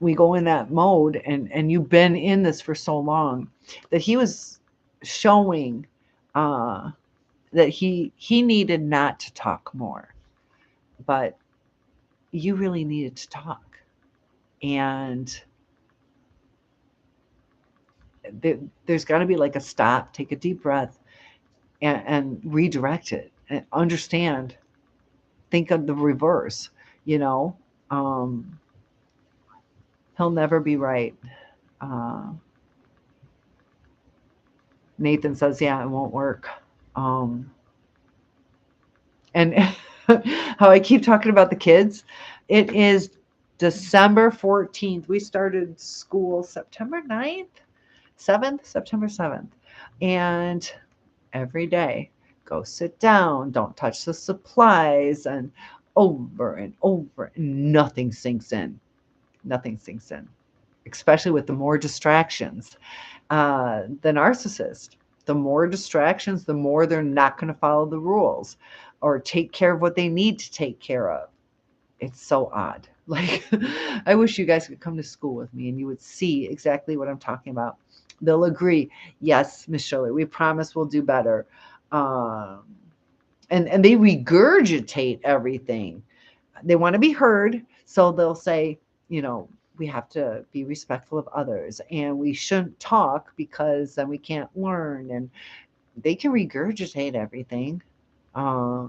we go in that mode, and you've been in this for so long, that he was showing uh, that he needed not to talk more, but you really needed to talk, and there's got to be like a stop, take a deep breath, and redirect it, and understand, think of the reverse. you know um, he'll never be right. uh, Nathan says, yeah, it won't work. um, and how I keep talking about the kids, it is December 14th. We started school September 9th, 7th, September 7th. And every day, go sit down, don't touch the supplies, and over and over, and nothing sinks in. Nothing sinks in, especially with the more distractions. The narcissist, the more distractions, the more they're not going to follow the rules or take care of what they need to take care of. It's so odd. Like, I wish you guys could come to school with me and you would see exactly what I'm talking about. They'll agree. Yes, Miss Shirley, we promise we'll do better. Um, and they regurgitate everything. They want to be heard, so they'll say, we have to be respectful of others and we shouldn't talk because then we can't learn. And they can regurgitate everything. Uh,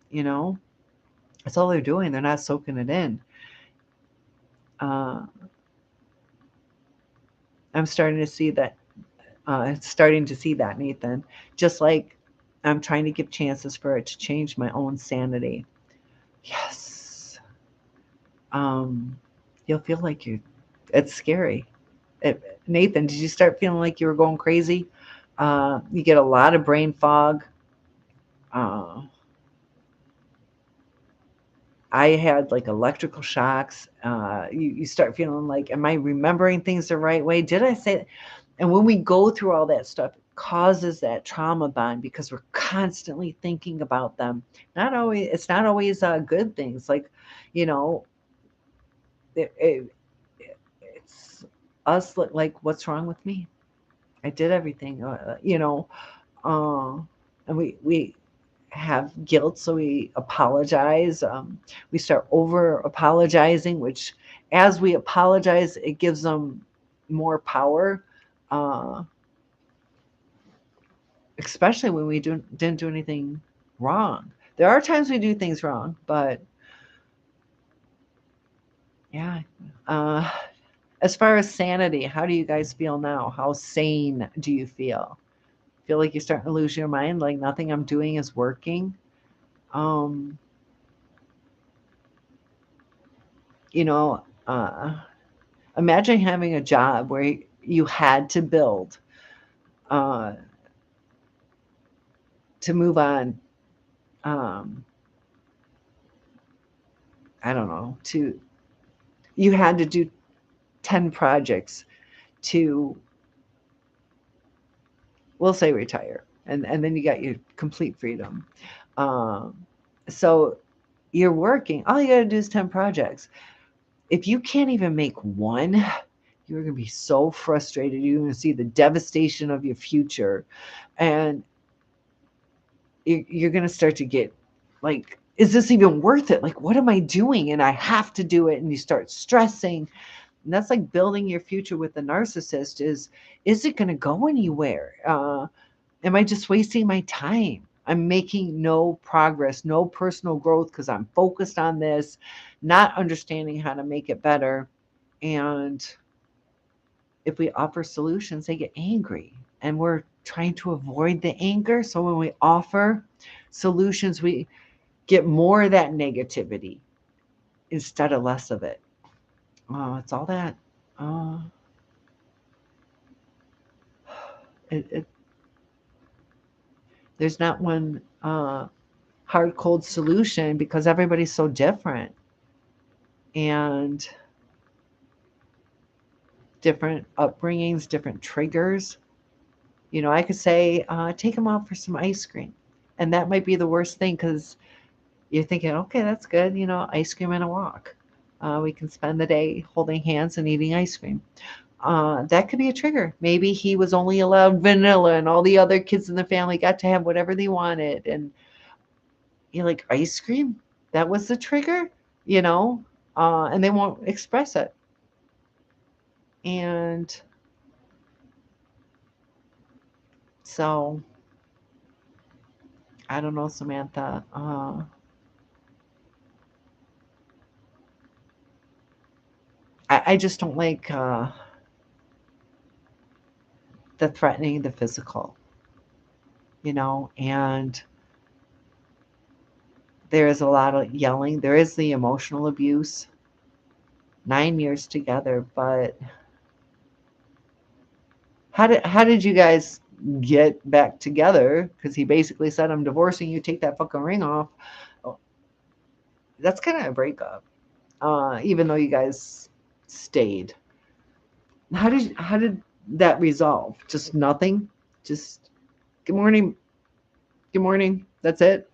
you know, that's all they're doing. They're not soaking it in. Uh, I'm starting to see that. Starting to see that, Nathan. Just like I'm trying to give chances for it to change my own sanity. Yes. Um, you'll feel like you. It's scary. Nathan, did you start feeling like you were going crazy? You get a lot of brain fog. Uh, I had like electrical shocks. You start feeling like, am I remembering things the right way? Did I say that? And when we go through all that stuff, it causes that trauma bond because we're constantly thinking about them. Not always, it's not always good things. Like, you know, it, it, it's us like, what's wrong with me? I did everything, uh, and we have guilt, so we apologize. We start over apologizing, which as we apologize, it gives them more power, uh, especially when we didn't do anything wrong. There are times we do things wrong, but yeah. Uh, as far as sanity, how do you guys feel now? How sane do you feel? Feel like you're starting to lose your mind, like nothing I'm doing is working? Um, you know, imagine having a job where you had to build uh, to move on. Um, I don't know. To You had to do 10 projects to, we'll say, retire, and then you got your complete freedom. Um, so you're working. All you got to do is 10 projects. If you can't even make one, you're going to be so frustrated. You're going to see the devastation of your future, and you're going to start to get like, is this even worth it? Like, what am I doing? And I have to do it. And you start stressing. And that's like building your future with the narcissist. Is it going to go anywhere? Am I just wasting my time? I'm making no progress, no personal growth because I'm focused on this, not understanding how to make it better. And if we offer solutions, they get angry. And we're trying to avoid the anger. So when we offer solutions, we get more of that negativity instead of less of it. It's all that. Uh, it there's not one hard cold solution because everybody's so different and different upbringings, different triggers. I could say, take them out for some ice cream. And that might be the worst thing because you're thinking, okay, that's good, ice cream and a walk. We can spend the day holding hands and eating ice cream. That could be a trigger. Maybe he was only allowed vanilla and all the other kids in the family got to have whatever they wanted. And you're like, ice cream? That was the trigger? You know? And they won't express it. And so, I don't know, Samantha. I just don't like the threatening the physical, and there is a lot of yelling. There is the emotional abuse. 9 years together, but how did you guys get back together? Because he basically said, "I'm divorcing you. Take that fucking ring off." that's kind of a breakup. Even though you guys stayed. How did that resolve? Just nothing? Just good morning, good morning. That's it?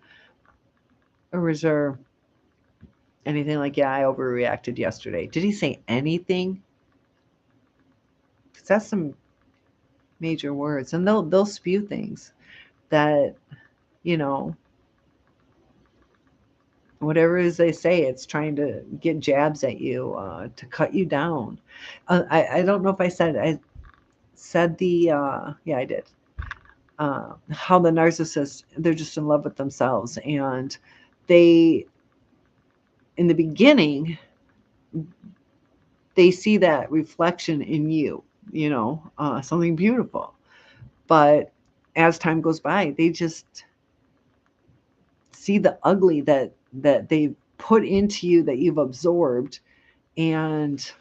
Or was there anything like, yeah, I overreacted yesterday? Did he say anything? Because that's some major words, and they'll spew things that, you know, whatever it is they say, it's trying to get jabs at you, to cut you down. I don't know if I said the yeah, I did. How the narcissist, they're just in love with themselves, and they, in the beginning, they see that reflection in you, something beautiful. But as time goes by, they just see the ugly that they've put into you, that you've absorbed, and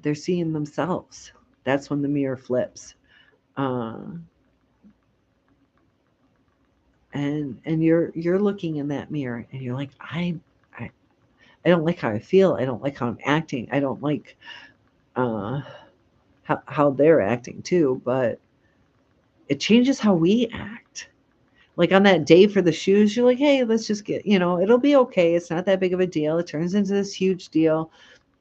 they're seeing themselves. That's when the mirror flips. Uh, and you're looking in that mirror, and you're like, I I don't like how I feel. I don't like how I'm acting. I don't like uh, how they're acting too. But it changes how we act. Like on that day for the shoes, you're like, hey, let's just get, it'll be okay. It's not that big of a deal. It turns into this huge deal.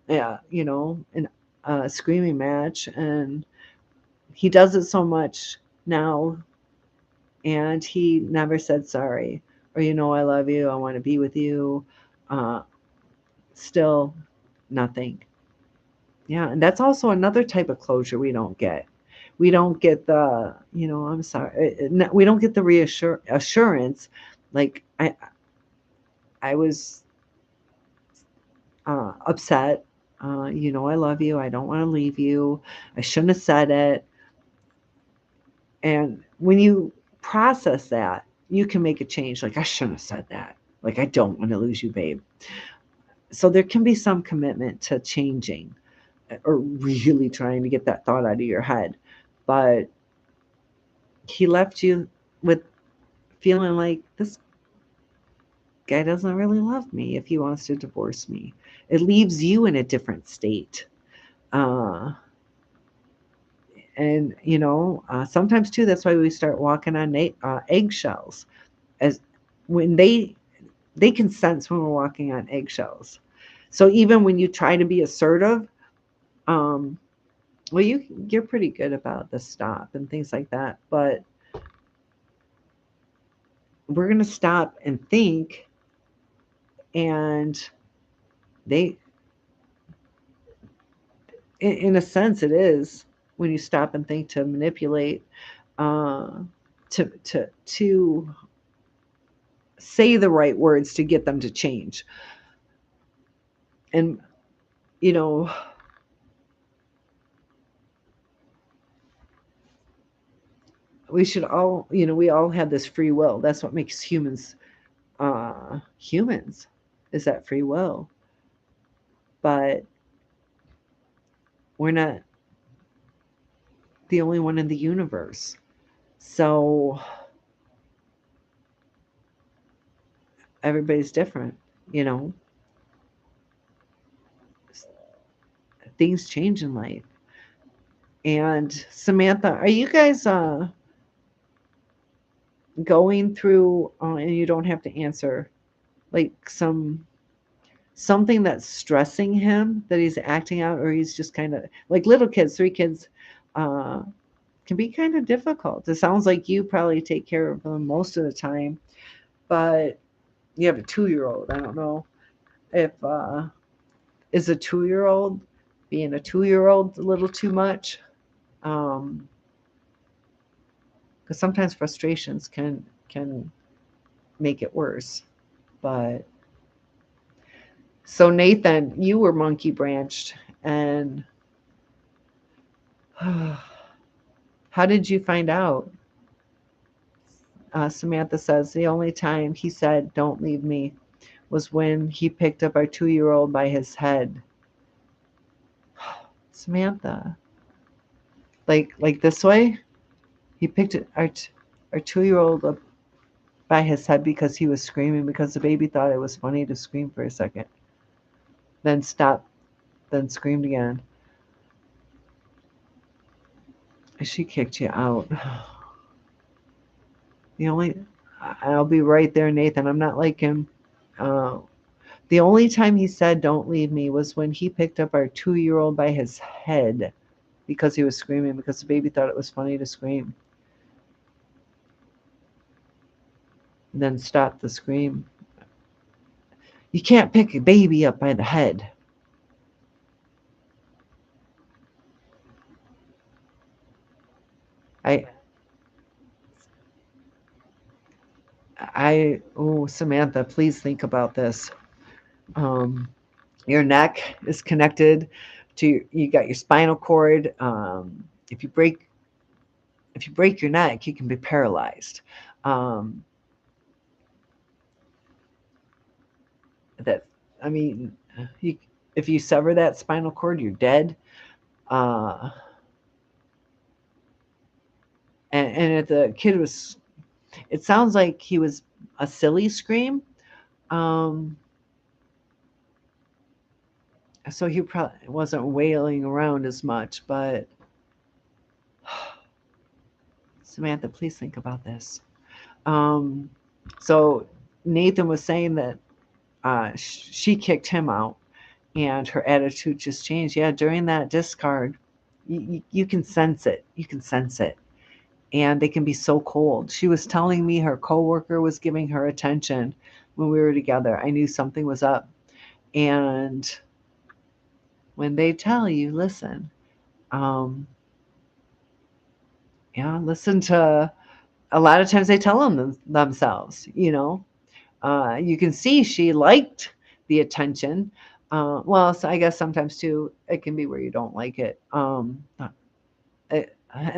Yeah, and a screaming match. And he does it so much now, and he never said sorry. Or, I love you. I want to be with you. Uh, Still nothing. Yeah, and that's also another type of closure we don't get. We don't get the, I'm sorry. We don't get the assurance. Like I was upset. I love you. I don't want to leave you. I shouldn't have said it. And when you process that, you can make a change. Like, I shouldn't have said that. Like, I don't want to lose you, babe. So there can be some commitment to changing, or really trying to get that thought out of your head. But he left you with feeling like, this guy doesn't really love me if he wants to divorce me. It leaves you in a different state. Uh, and sometimes too, that's why we start walking on eggshells, as when they can sense when we're walking on eggshells. So even when you try to be assertive, um, well, you're pretty good about the stop and things like that, but we're going to stop and think. And they, in a sense, it is, when you stop and think, to manipulate, uh, to say the right words to get them to change. And you know we should all, we all have this free will. That's what makes humans humans, is that free will. But we're not the only one in the universe. So everybody's different, you know. Things change in life. And Samantha, are you guys going through, and you don't have to answer, like something that's stressing him, that he's acting out, or he's just kind of like, little kids, 3 kids, uh, can be kind of difficult. It sounds like you probably take care of them most of the time, but you have a 2-year-old. I don't know if is a 2-year-old being a 2-year-old a little too much. Because sometimes frustrations can make it worse. But so Nathan, you were monkey branched, and how did you find out? Samantha says the only time he said "Don't leave me" was when he picked up our 2-year-old by his head. Samantha, like this way, he picked our 2-year-old up by his head because he was screaming, because the baby thought it was funny to scream for a second. Then stopped, then screamed again. She kicked you out. I'll be right there, Nathan. I'm not like him. Uh, the only time he said, "Don't leave me," was when he picked up our 2-year-old by his head because he was screaming, because the baby thought it was funny to scream. And then stopped the scream. You can't pick a baby up by the head. I, oh, Samantha, please think about this. Your neck is connected to, you got your spinal cord. If you break your neck, you can be paralyzed. Um, that I mean, you, if you sever that spinal cord, you're dead. Uh, and if the kid was, it sounds like he was a silly scream. Um, so he probably wasn't wailing around as much, but Samantha, please think about this. Um, so Nathan was saying that she kicked him out and her attitude just changed. Yeah, during that discard, you can sense it. You can sense it. And they can be so cold. She was telling me her coworker was giving her attention when we were together. I knew something was up. And when they tell you, listen, um, yeah, listen to, a lot of times they tell them themselves, you can see she liked the attention. Well, so I guess sometimes too, it can be where you don't like it. And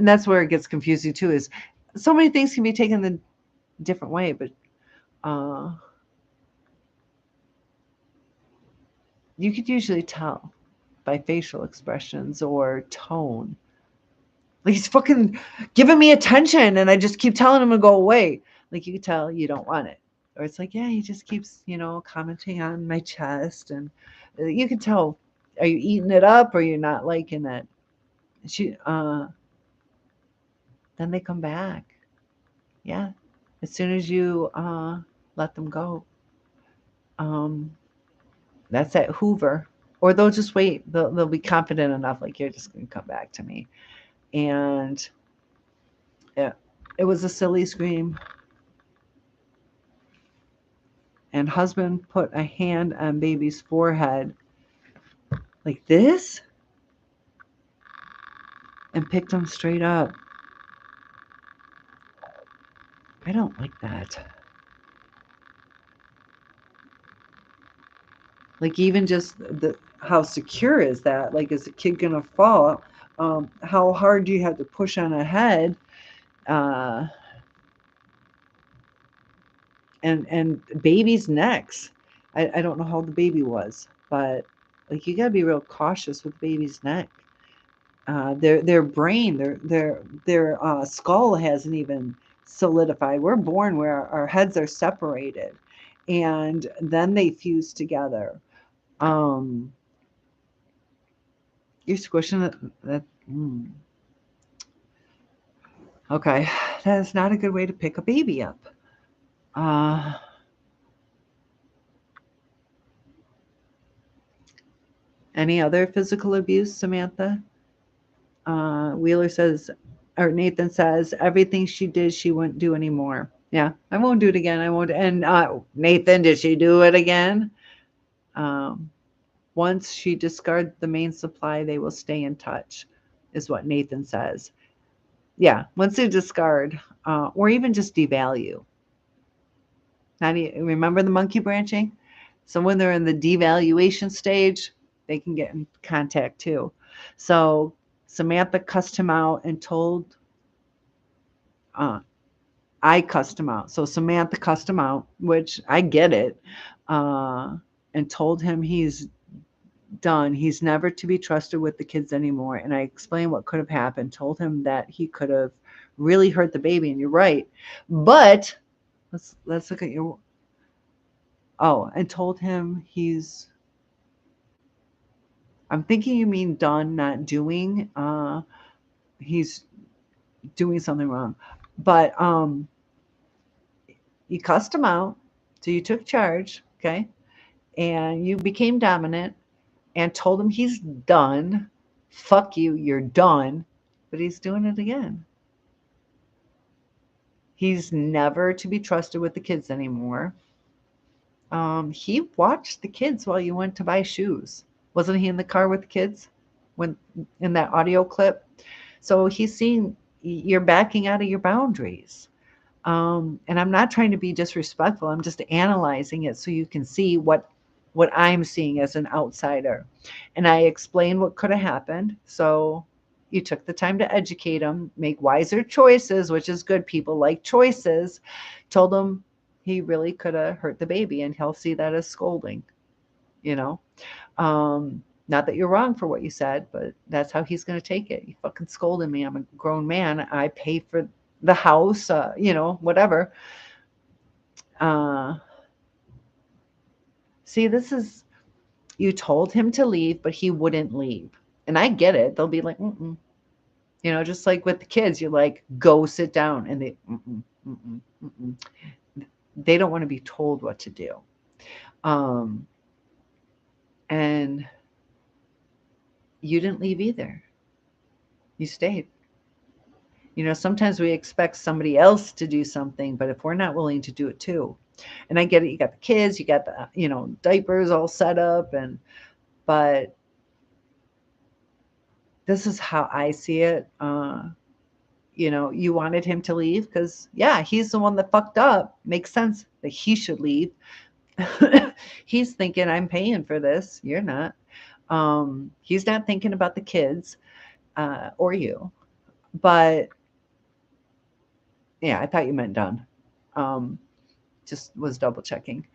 that's where it gets confusing too, is so many things can be taken the different way, but uh, you could usually tell by facial expressions or tone. Like, he's fucking giving me attention and I just keep telling him to go away. Like, you could tell you don't want it. Or it's like, yeah, he just keeps, commenting on my chest. And you can tell, are you eating it up or you're not liking it? Then they come back. Yeah. As soon as you let them go. Um, that's at Hoover. Or they'll just wait. They'll be confident enough, like, you're just going to come back to me. And yeah, it was a silly scream. And husband put a hand on baby's forehead like this and picked him straight up. I don't like that. Like, even just how secure is that? Like, is the kid gonna fall? How hard do you have to push on a head? Uh, and babies' necks. I don't know how the baby was, but like, you gotta be real cautious with baby's neck. Their brain, their skull hasn't even solidified. We're born where our heads are separated, and then they fuse together. Um, you're squishing that. Okay, that is not a good way to pick a baby up. Uh, any other physical abuse, Samantha? Wheeler says, or Nathan says, everything she did, she wouldn't do anymore. Yeah, I won't do it again. I won't. And Nathan, did she do it again? Um, Once she discards the main supply, they will stay in touch, is what Nathan says. Yeah, once they discard, or even just devalue. Remember the monkey branching? So when they're in the devaluation stage, they can get in contact too. So Samantha cussed him out and told, uh, I cussed him out. So Samantha cussed him out, which I get it, and told him he's done. He's never to be trusted with the kids anymore. And I explained what could have happened, told him that he could have really hurt the baby. And you're right. But Let's look at your. Oh, and told him he's. I'm thinking you mean done, not doing. He's doing something wrong, but you cussed him out, so you took charge, okay, and you became dominant and told him he's done. Fuck you, you're done. But he's doing it again. He's never to be trusted with the kids anymore. He watched the kids while you went to buy shoes. Wasn't he in the car with the kids when in that audio clip? So he's seeing you're backing out of your boundaries. And I'm not trying to be disrespectful. I'm just analyzing it so you can see what I'm seeing as an outsider. And I explained what could have happened. So you took the time to educate him, make wiser choices, which is good. People like choices. Told him he really could have hurt the baby, and he'll see that as scolding. You know, not that you're wrong for what you said, but that's how he's going to take it. You fucking scolded me. I'm a grown man. I pay for the house, whatever. Uh, See, this is, you told him to leave, but he wouldn't leave. And I get it. They'll be like, mm-mm. Just like with the kids, you're like, go sit down. And they, mm-mm, mm-mm, mm-mm. They don't want to be told what to do. Um, and you didn't leave either. You stayed. Sometimes we expect somebody else to do something, but if we're not willing to do it too, and I get it, you got the kids, you got the, diapers all set up, but this is how I see it. You wanted him to leave because, yeah, he's the one that fucked up. Makes sense that he should leave. He's thinking, I'm paying for this. You're not. He's not thinking about the kids or you. But yeah, I thought you meant done. Um, just was double checking.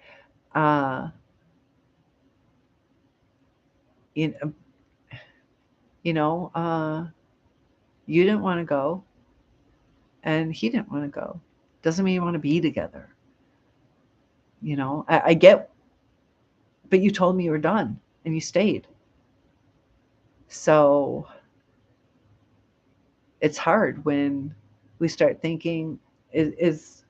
Uh, you, you know, uh, you didn't want to go, and he didn't want to go. Doesn't mean you want to be together. I get, but you told me you were done, and you stayed. So it's hard when we start thinking, is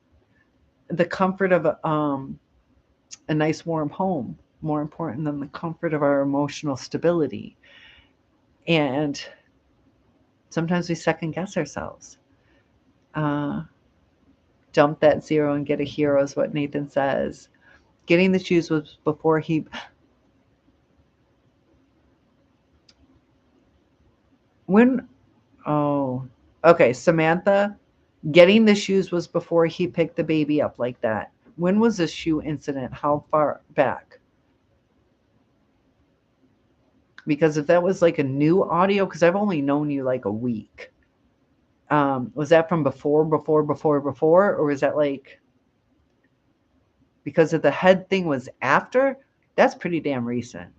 the comfort of a nice warm home more important than the comfort of our emotional stability? And sometimes we second guess ourselves. Uh, Dump that zero and get a hero is what Nathan says. Getting the shoes was before he. When. Oh. Okay, Samantha. Getting the shoes was before he picked the baby up like that. When was this shoe incident? How far back? Because if that was like a new audio, because I've only known you like a week. Was that from before, or was that like because of the head thing was after? That's pretty damn recent.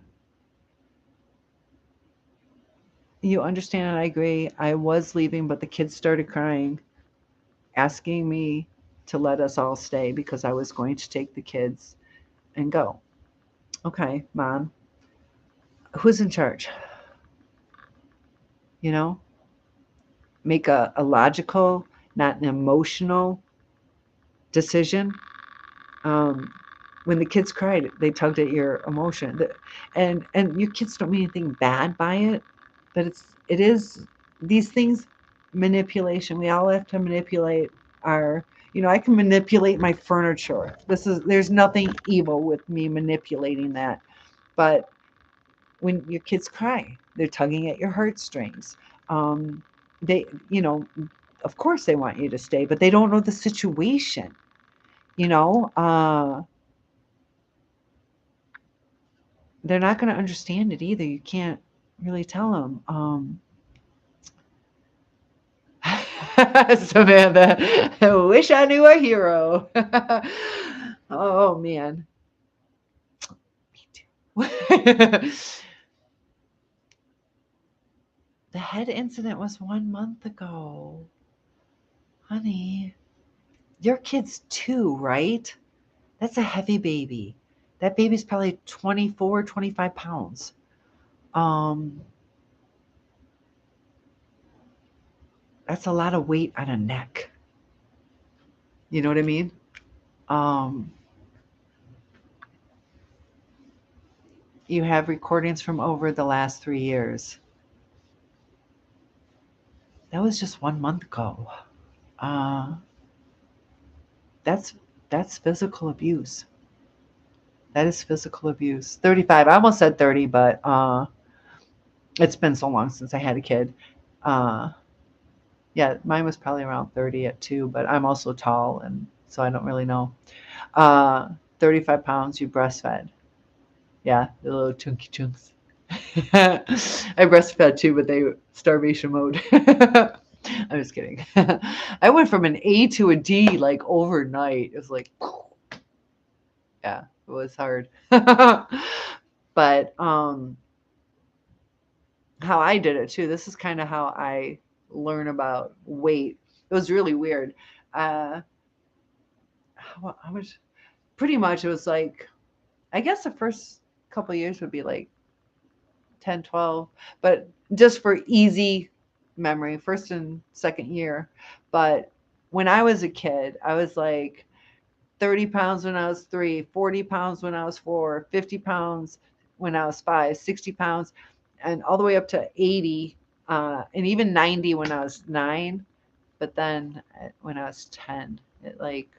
You understand, and I agree. I was leaving, but the kids started crying, asking me to let us all stay because I was going to take the kids and go. Okay, mom. Who's in charge? You know, make a logical, not an emotional decision. Um, when the kids cried, they tugged at your emotion, and your kids don't mean anything bad by it, but it is these things, manipulation. We all have to manipulate our. I can manipulate my furniture. There's nothing evil with me manipulating that, but when your kids cry, they're tugging at your heartstrings. They, of course they want you to stay, but they don't know the situation. You know, uh, they're not going to understand it either. You can't really tell them. Samantha, I wish I knew a hero. Oh man, me too. The head incident was 1 month ago, honey. Your kid's 2, right? That's a heavy baby. That baby's probably 24, 25 pounds. Um, that's a lot of weight on a neck. You know what I mean? Um, you have recordings from over the last 3 years. That was just 1 month ago. Uh, that's that's physical abuse. That is physical abuse. 35. I almost said 30, but it's been so long since I had a kid. Uh, yeah, mine was probably around 30 at 2, but I'm also tall, and so I don't really know. Uh, 35 pounds, you breastfed. Yeah, the little chunky chunks. I breastfed too, but they starvation mode. I'm just kidding. I went from an A to a D like overnight. It was like, yeah, it was hard. But how I did it too. This is kind of how I learn about weight. It was really weird. Uh, how much? Pretty much, it was like, I guess the first couple of years would be like 10, 12, but just for easy memory, first and second year. But when I was a kid, I was like 30 pounds when I was 3, 40 pounds when I was 4, 50 pounds when I was 5, 60 pounds, and all the way up to 80, and even 90 when I was 9. But then when I was 10, it like,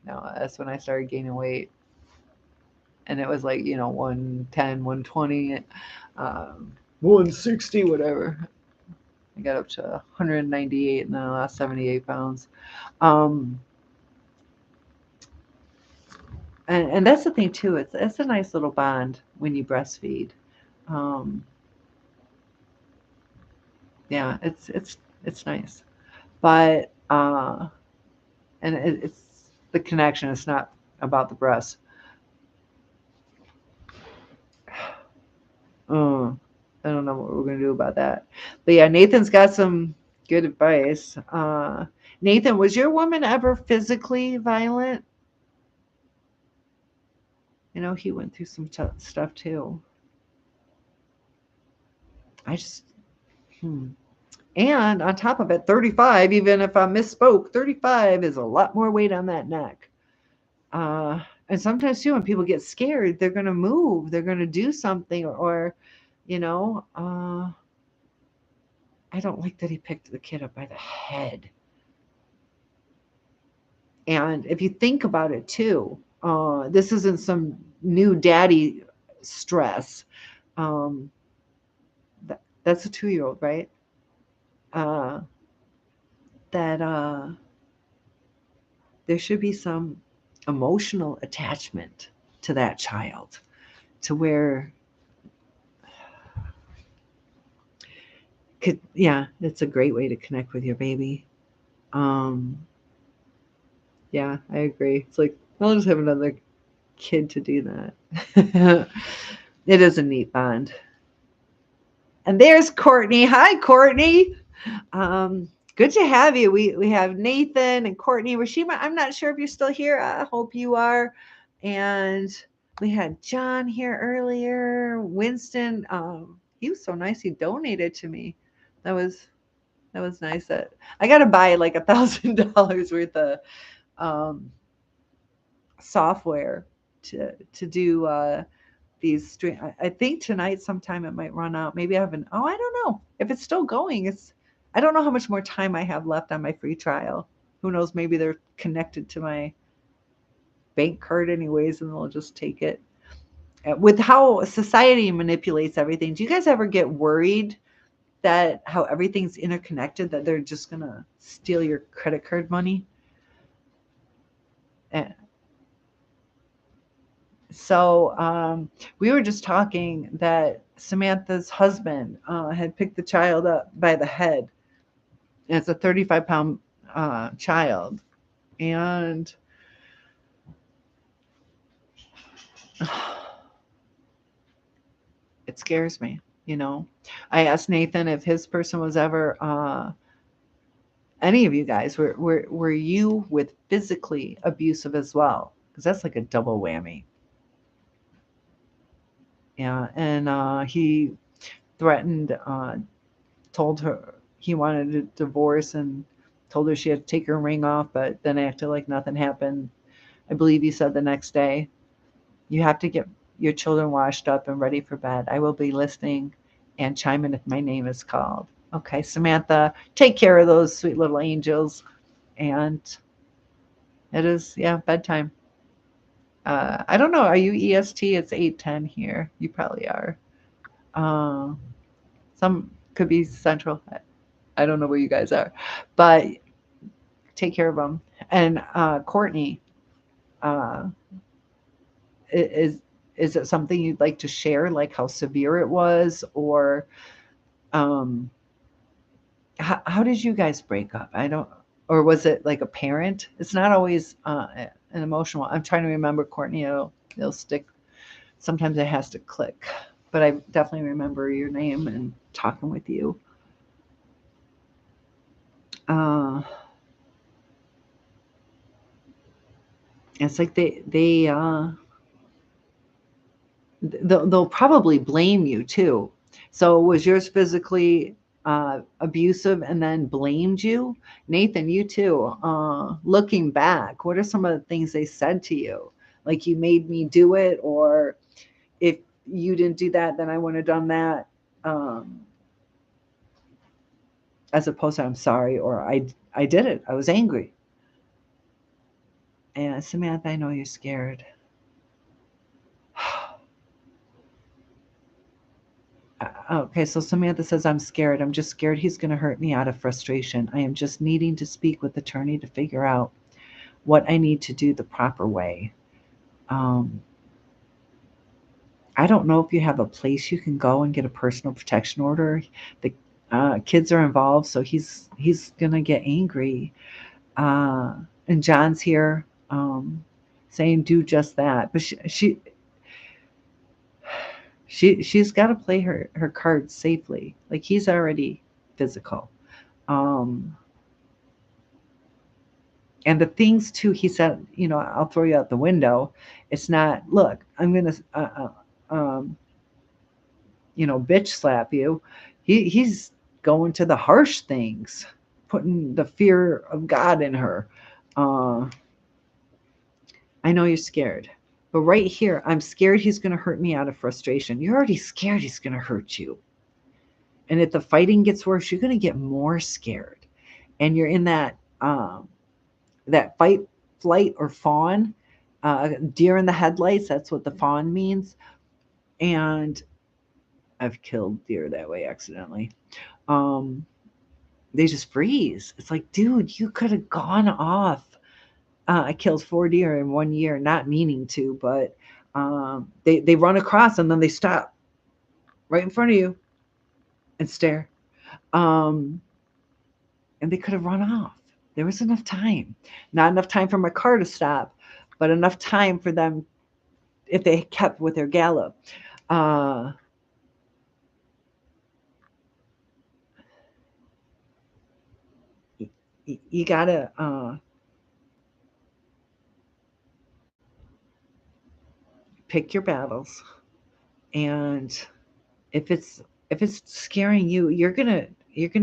no, that's when I started gaining weight. And it was like, 110, 120, 160, whatever. I got up to 198 and then I lost 78 pounds. Um, and that's the thing too. It's a nice little bond when you breastfeed. Um, yeah, it's nice, but and it's the connection. It's not about the breast. Uh, I don't know what we're gonna do about that. But yeah, Nathan's got some good advice. Nathan, was your woman ever physically violent? He went through some stuff too. I just, hmm. And on top of it, 35, even if I misspoke, 35 is a lot more weight on that neck. And sometimes too, when people get scared, they're going to move, they're going to do something, or you know, uh, I don't like that he picked the kid up by the head. And if you think about it too, this isn't some new daddy stress. Um, that's a 2-year old, right? Uh, that there should be some emotional attachment to that child, to where yeah, it's a great way to connect with your baby. Um, yeah, I agree. It's like, I'll just have another kid to do that. It is a neat bond. And there's Courtney. Hi, Courtney. Good to have you. We have Nathan and Courtney. Rashima, I'm not sure if you're still here. I hope you are. And we had John here earlier. Winston, he was so nice. He donated to me. That was nice. That I got to buy like $1,000 worth of um, software to do these stream. I think tonight sometime it might run out. Maybe I haven't. Oh, I don't know if it's still going. I don't know how much more time I have left on my free trial. Who knows? Maybe they're connected to my bank card anyways, and they'll just take it. With how society manipulates everything, do you guys ever get worried that how everything's interconnected, that they're just gonna steal your credit card money? Eh, So we were just talking that Samantha's husband had picked the child up by the head. And it's a 35-pound child. And it scares me. I asked Nathan if his person was ever any of you guys, were you with physically abusive as well? Because that's like a double whammy. Yeah, and he threatened, told her he wanted a divorce and told her she had to take her ring off, but then acted like nothing happened. I believe he said the next day, "You have to get your children washed up and ready for bed. I will be listening and chime in if my name is called." Okay, Samantha, take care of those sweet little angels. And it is, yeah, bedtime. I don't know. Are you EST? It's 8:10 here. You probably are. Uh, some could be Central. I don't know where you guys are, but take care of them. And Courtney, uh, is is it something you'd like to share, like how severe it was, or um, how did you guys break up? I don't, or was it like a parent? It's not always an emotional. I'm trying to remember, Courtney. It'll stick. Sometimes it has to click, but I definitely remember your name and talking with you. Uh, it's like they'll probably blame you too. So was yours physically abusive and then blamed you? Nathan, you too. Looking back, what are some of the things they said to you? Like, you made me do it, or if you didn't do that, then I wouldn't have done that. Um, as opposed to I'm sorry, or I did it. I was angry. And Samantha, I know you're scared. Okay, so Samantha says, I'm scared. I'm just scared he's going to hurt me out of frustration. I am just needing to speak with attorney to figure out what I need to do the proper way. Um, I don't know if you have a place you can go and get a personal protection order. The kids are involved, so he's going to get angry. Uh, and John's here saying, do just that. But she's got to play her cards safely. Like, he's already physical. Um, and the things too, he said, I'll throw you out the window. It's not, look, I'm gonna um, bitch slap you. He's going to the harsh things, putting the fear of God in her. uh, I know you're scared, but right here, I'm scared he's going to hurt me out of frustration. You're already scared he's going to hurt you, and if the fighting gets worse, you're going to get more scared, and you're in that fight, flight, or fawn, deer in the headlights. That's what the fawn means. And I've killed deer that way accidentally. Um, they just freeze. It's like, dude, you could have gone off. I killed 4 deer in 1 year, not meaning to, but they run across and then they stop right in front of you and stare. Um, and they could have run off. There was enough time. Not enough time for my car to stop, but enough time for them if they kept with their gallop. Uh, you gotta pick your battles, and if it's scaring you, you're gonna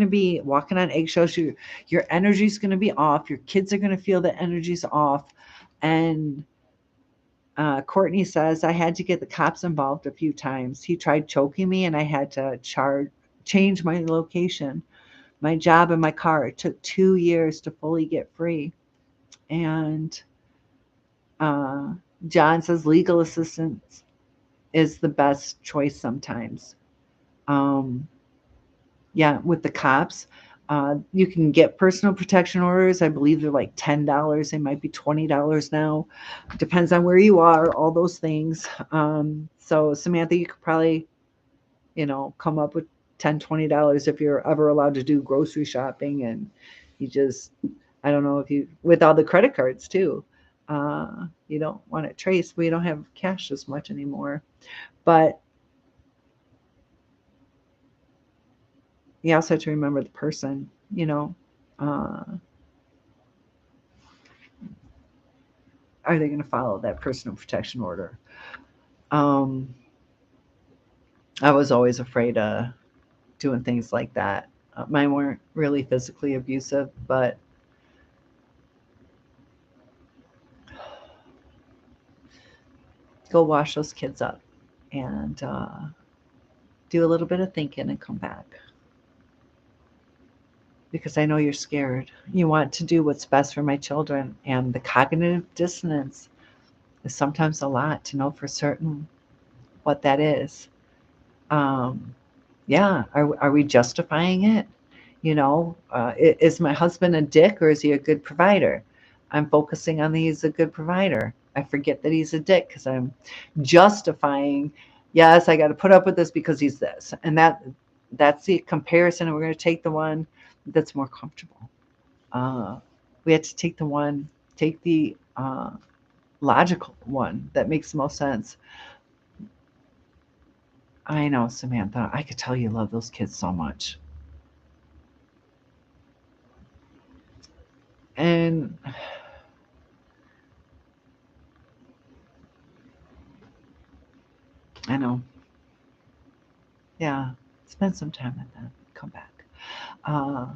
be walking on eggshells. Your energy's gonna be off. Your kids are gonna feel the energy's off, and Courtney says, I had to get the cops involved a few times. He tried choking me, and I had to change my location, my job, and my car. It took 2 years to fully get free. And uh, John says legal assistance is the best choice sometimes. Um, yeah, with the cops. You can get personal protection orders. I believe they're like $10. They might be $20 now. Depends on where you are, all those things. So Samantha, you could probably, come up with $10, $20 if you're ever allowed to do grocery shopping, and you just, I don't know if you, with all the credit cards too, you don't want it traced. We don't have cash as much anymore. But you also have to remember the person, Uh, are they going to follow that personal protection order? Um, I was always afraid of doing things like that. Mine weren't really physically abusive, but go wash those kids up and do a little bit of thinking and come back. Because I know you're scared. You want to do what's best for my children, and the cognitive dissonance is sometimes a lot to know for certain what that is. Um, yeah, are we justifying it? Is my husband a dick or is he a good provider? I'm focusing on that he's a good provider. I forget that he's a dick because I'm justifying, yes, I got to put up with this because he's this. And that's the comparison. And we're going to take the one that's more comfortable. We have to take the logical one that makes the most sense. I know, Samantha, I could tell you love those kids so much. And I know, yeah, spend some time with them. Come back. Uh,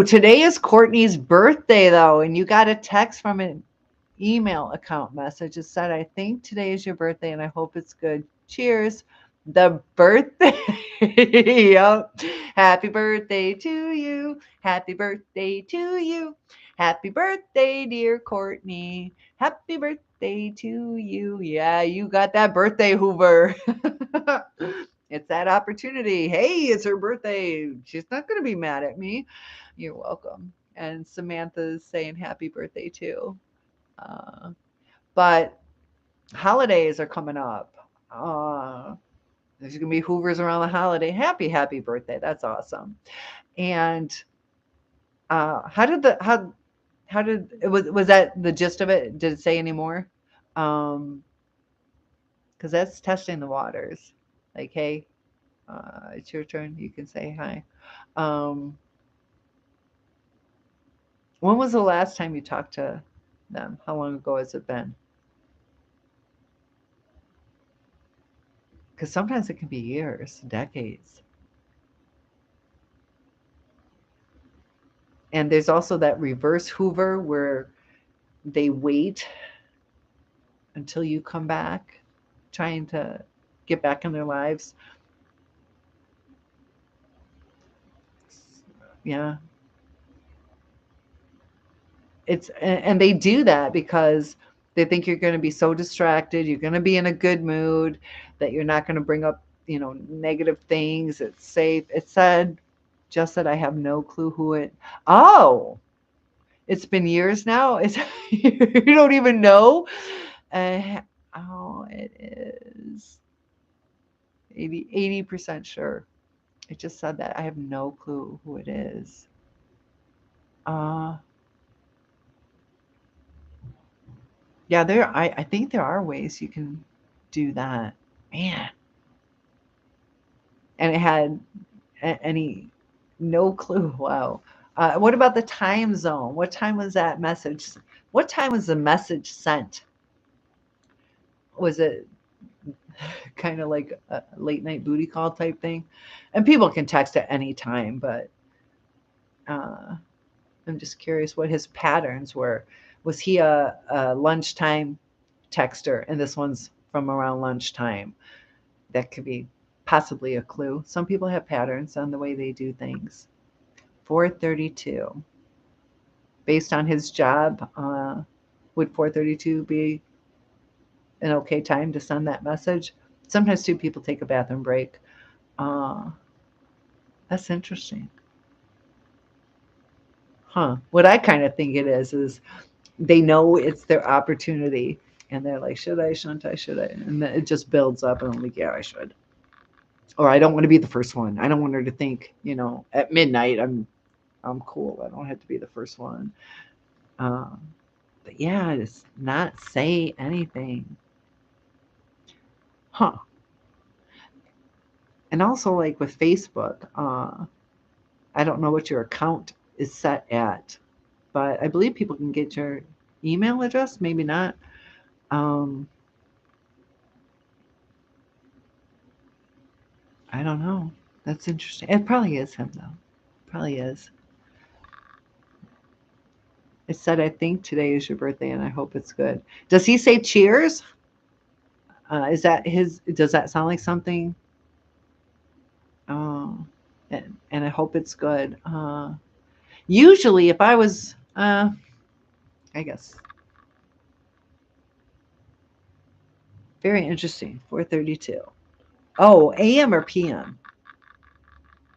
today is Courtney's birthday, though, and you got a text from an email account message. It said, I think today is your birthday, and I hope it's good. Cheers. The birthday. Yep. Happy birthday to you. Happy birthday to you. Happy birthday, dear Courtney. Happy birthday to you. Yeah, you got that birthday Hoover. It's that opportunity. Hey, it's her birthday. She's not going to be mad at me. You're welcome. And Samantha's saying happy birthday too. Uh, but holidays are coming up. There's going to be Hoovers around the holiday. Happy birthday. That's awesome. And how did it was that the gist of it? Did it say any more? Um, because that's testing the waters. Like, hey, it's your turn. You can say hi. Um, when was the last time you talked to them? How long ago has it been? Because sometimes it can be years, decades. And there's also that reverse Hoover where they wait until you come back, trying to get back in their lives. Yeah. And they do that because they think you're going to be so distracted, you're going to be in a good mood, that you're not going to bring up, negative things. It's safe. It said, just that I have no clue who it. Oh, it's been years now. It's you don't even know. Uh, oh, it is 80% sure. It just said that I have no clue who it is. Uh, yeah, I think there are ways you can do that. Man, and it had any no clue. Wow. What about the time zone? What time was that message? What time was the message sent? Was it kind of like a late night booty call type thing? And people can text at any time, but uh, I'm just curious what his patterns were. Was he a lunchtime texter? And this one's from around lunchtime. That could be possibly a clue. Some people have patterns on the way they do things. 4:32. Based on his job, would 4:32 be an okay time to send that message? Sometimes two people take a bathroom break. Uh, that's interesting. Huh. What I kind of think it is they know it's their opportunity and they're like, should I, shouldn't I, should I? And then it just builds up and I'm like, yeah, I should. Or I don't want to be the first one. I don't want her to think, at midnight I'm cool. I don't have to be the first one. Um, but yeah, just not say anything. Huh. And also like with Facebook, I don't know what your account is set at, but I believe people can get your email address. Maybe not. Um, I don't know. That's interesting. It probably is him though. Probably is. It said, I think today is your birthday and I hope it's good. Does he say cheers? Is that his? Does that sound like something? Oh, and I hope it's good. Usually, if I was, I guess, very interesting. 4:32. Oh, AM or PM?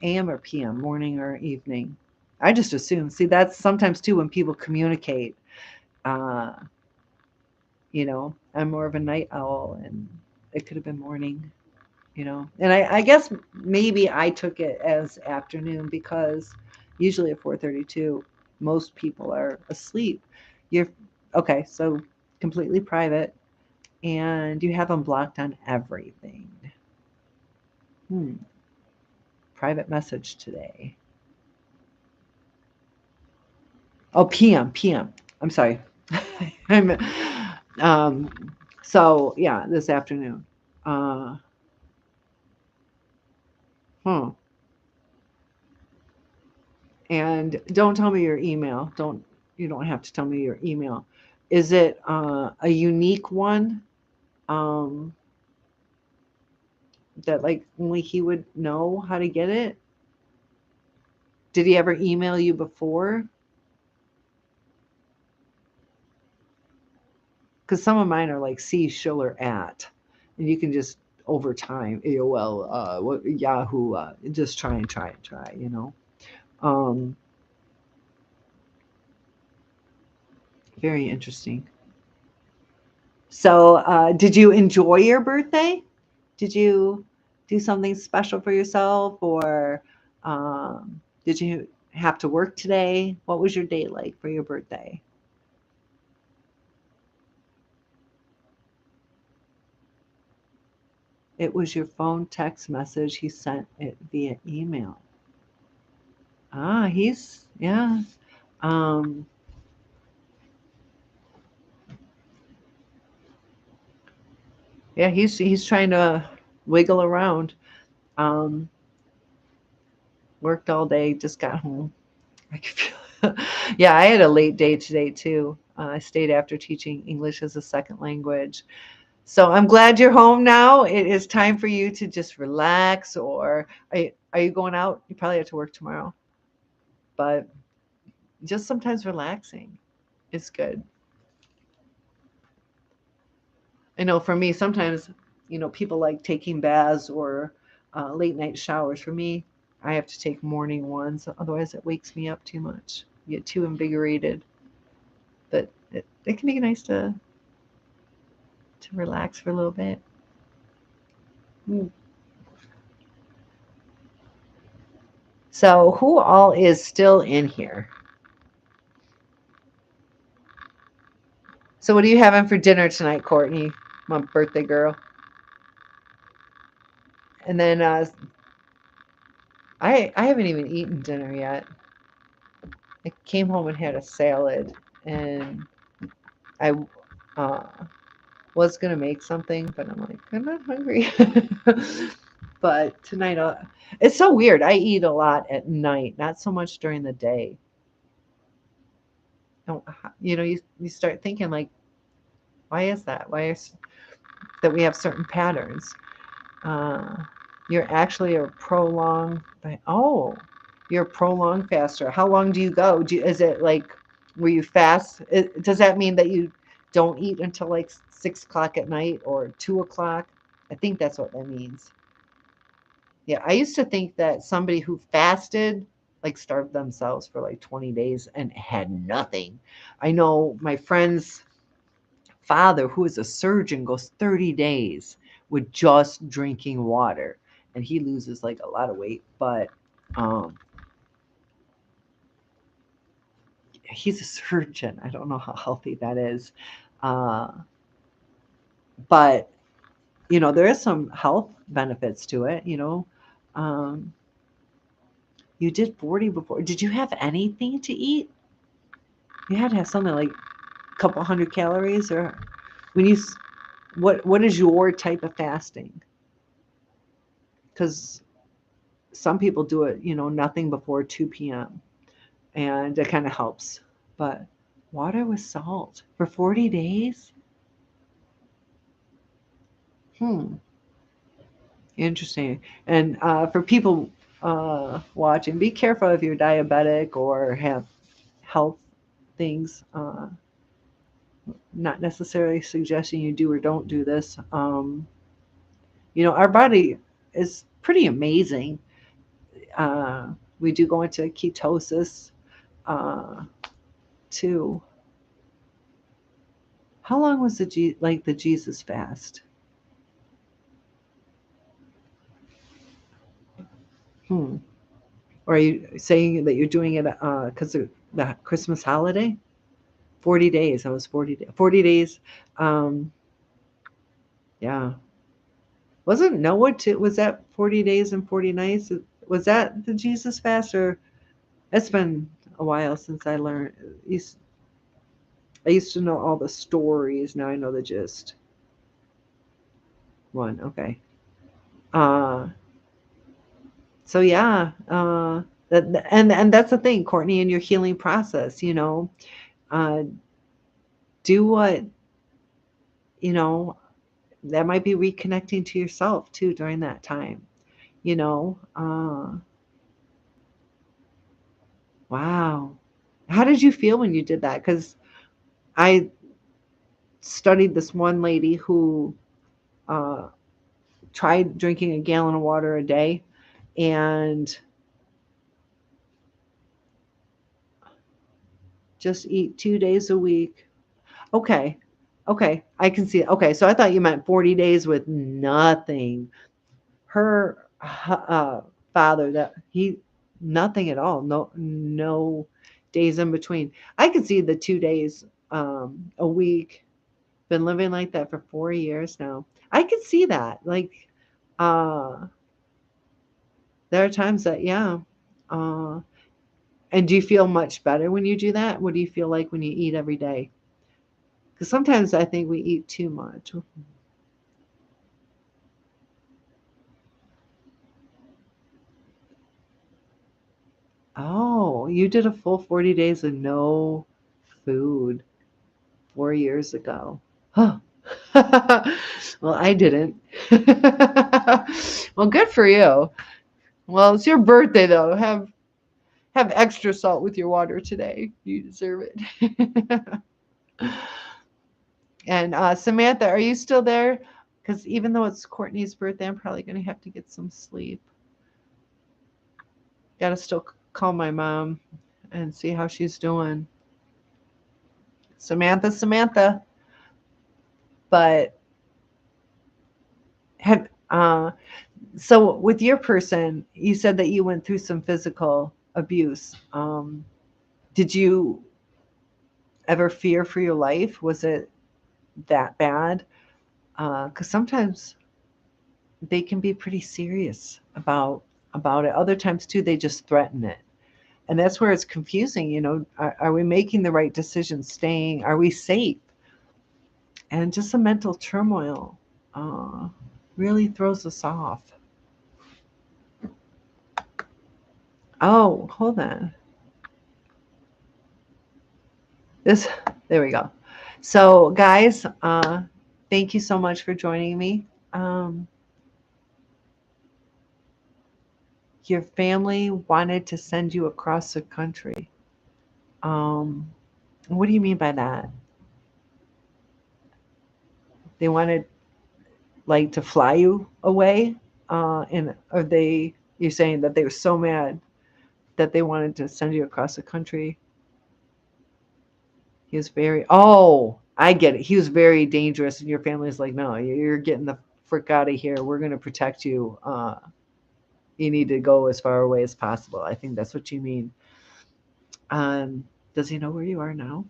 AM or PM, morning or evening? I just assume. See, that's sometimes too when people communicate. Uh, I'm more of a night owl, and it could have been morning. And I guess maybe I took it as afternoon because usually at 4:32 most people are asleep. You're okay, so completely private, and you have them blocked on everything. Hmm. Private message today. Oh, PM. I'm sorry. I'm um so yeah, this afternoon. uh huh. And don't tell me your email. You don't have to tell me your email. Is it a unique one, um, that like only he would know how to get it? Did he ever email you before? Because some of mine are like C Schiller at, and you can just over time AOL, Yahoo, just try and try and try. Um, Very interesting. So, did you enjoy your birthday? Did you do something special for yourself, or did you have to work today? What was your day like for your birthday? It was your phone text message. He sent it via email. Yeah. Um, yeah, he's trying to wiggle around. Um, Worked all day, just got home. I could feel Yeah, I had a late day today too. I stayed after teaching English as a second language. So I'm glad you're home now. It is time for you to just relax, or are you going out? You probably have to work tomorrow, but just sometimes relaxing is good. I know for me, sometimes, people like taking baths or late night showers. For me, I have to take morning ones. Otherwise, it wakes me up too much. You get too invigorated. But it can be nice to relax for a little bit. Mm. So, who all is still in here? So, what are you having for dinner tonight, Courtney? My birthday girl. And then I haven't even eaten dinner yet. I came home and had a salad, and I uh, was gonna make something, but I'm like, I'm not hungry. But tonight, it's so weird. I eat a lot at night, not so much during the day. Don't, you start thinking like, why is that? Why is that we have certain patterns? Uh, you're actually a prolonged. Oh, you're a prolonged faster. How long do you go? Is it like where you fast? Does that mean that you don't eat until like 6 o'clock at night or 2 o'clock? I think that's what that means. Yeah, I used to think that somebody who fasted like starved themselves for like 20 days and had nothing. I know my friend's father, who is a surgeon, goes 30 days with just drinking water, and he loses like a lot of weight, but um he's a surgeon. I don't know how healthy that is. uh but there is some health benefits to it. Um You did 40 before. Did you have anything to eat? You had to have something like a couple hundred calories, or when you what is your type of fasting? Because some people do it, nothing before 2 p.m. and it kind of helps. But water with salt for 40 days? Hmm. Interesting. And for people watching, be careful if you're diabetic or have health things. Not necessarily suggesting you do or don't do this. Our body is pretty amazing. We do go into ketosis uh, too. How long was the Jesus fast? Hmm. Or are you saying that you're doing it because of the Christmas holiday? 40 days. I was 40 days. 40 days. Um, yeah. Wasn't Noah too? Was that 40 days and 40 nights? Was that the Jesus fast? Or it's been a while since I learned. I used to know all the stories. Now I know the gist. One. Okay. Uh, so yeah. And that's the thing, Courtney, in your healing process, uh, do what, you know, that might be reconnecting to yourself too during that time. You know, wow. How did you feel when you did that? Because I studied this one lady who uh, tried drinking a gallon of water a day and just eat 2 days a week. Okay. Okay. I can see it. Okay. So I thought you meant 40 days with nothing. Her father, that he, nothing at all. No, no days in between. I could see the 2 days a week. Been living like that for 4 years now. I could see that. Like, uh, there are times that, yeah. Uh, and do you feel much better when you do that? What do you feel like when you eat every day? Because sometimes I think we eat too much. Oh, you did a full 40 days of no food 4 years ago. Huh. Well, I didn't. Well, good for you. Well, it's your birthday though. Have extra salt with your water today. You deserve it. And Samantha, are you still there? Because even though it's Courtney's birthday, I'm probably going to have to get some sleep. Got to still call my mom and see how she's doing. Samantha. But have so with your person, you said that you went through some physical abuse. Did you ever fear for your life? Was it that bad? Because sometimes they can be pretty serious about it. Other times too, they just threaten it, and that's where it's confusing. Are we making the right decision? Staying? Are we safe? And just a mental turmoil uh, really throws us off. Oh, hold on. This, there we go. So, guys, thank you so much for joining me. Um, your family wanted to send you across the country. Um, what do you mean by that? They wanted like to fly you away, and are they? You're saying that they were so mad that they wanted to send you across the country. He was very. Oh, I get it. He was very dangerous, and your family's like, no, you're getting the frick out of here. We're going to protect you. You need to go as far away as possible. I think that's what you mean. Does he know where you are now?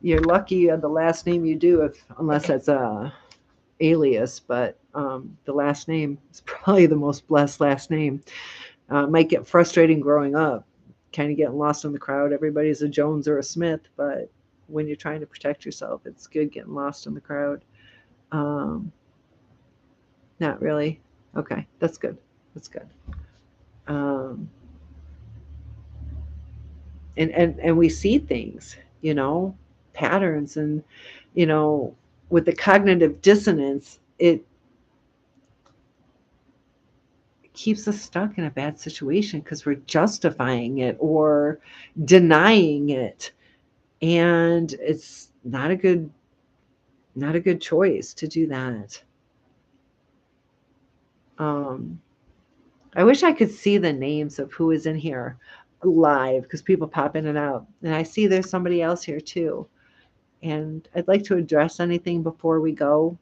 You're lucky you had the last name you do, if unless that's alias, but the last name is probably the most blessed last name. Might get frustrating growing up, kind of getting lost in the crowd. Everybody's a Jones or a Smith, but when you're trying to protect yourself, it's good getting lost in the crowd. Um, Not really. Okay, that's good. That's good. Um, and we see things, patterns, and you know, with the cognitive dissonance, it keeps us stuck in a bad situation because we're justifying it or denying it, and it's not a good choice to do that. Um, I wish I could see the names of who is in here live because people pop in and out. And I see there's somebody else here too. And I'd like to address anything before we go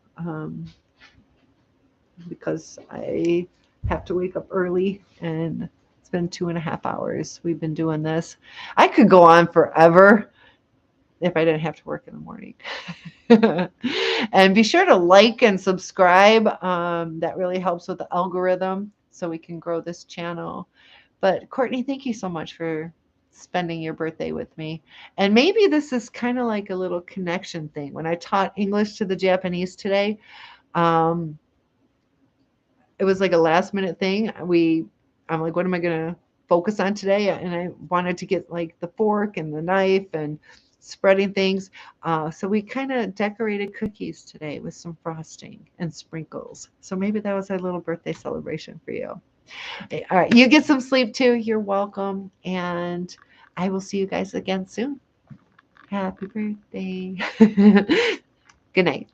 because I have to wake up early and it's been 2.5 hours. We've been doing this. I could go on forever if I didn't have to work in the morning. And be sure to like and subscribe. That really helps with the algorithm so we can grow this channel. But Courtney, thank you so much for spending your birthday with me. And maybe this is kind of like a little connection thing. When I taught English to the Japanese today, um, it was like a last minute thing. I'm like, what am I going to focus on today? And I wanted to get like the fork and the knife and spreading things. So we kind of decorated cookies today with some frosting and sprinkles. So maybe that was our little birthday celebration for you. All right, you get some sleep too. You're welcome. And I will see you guys again soon. Happy birthday. Good night.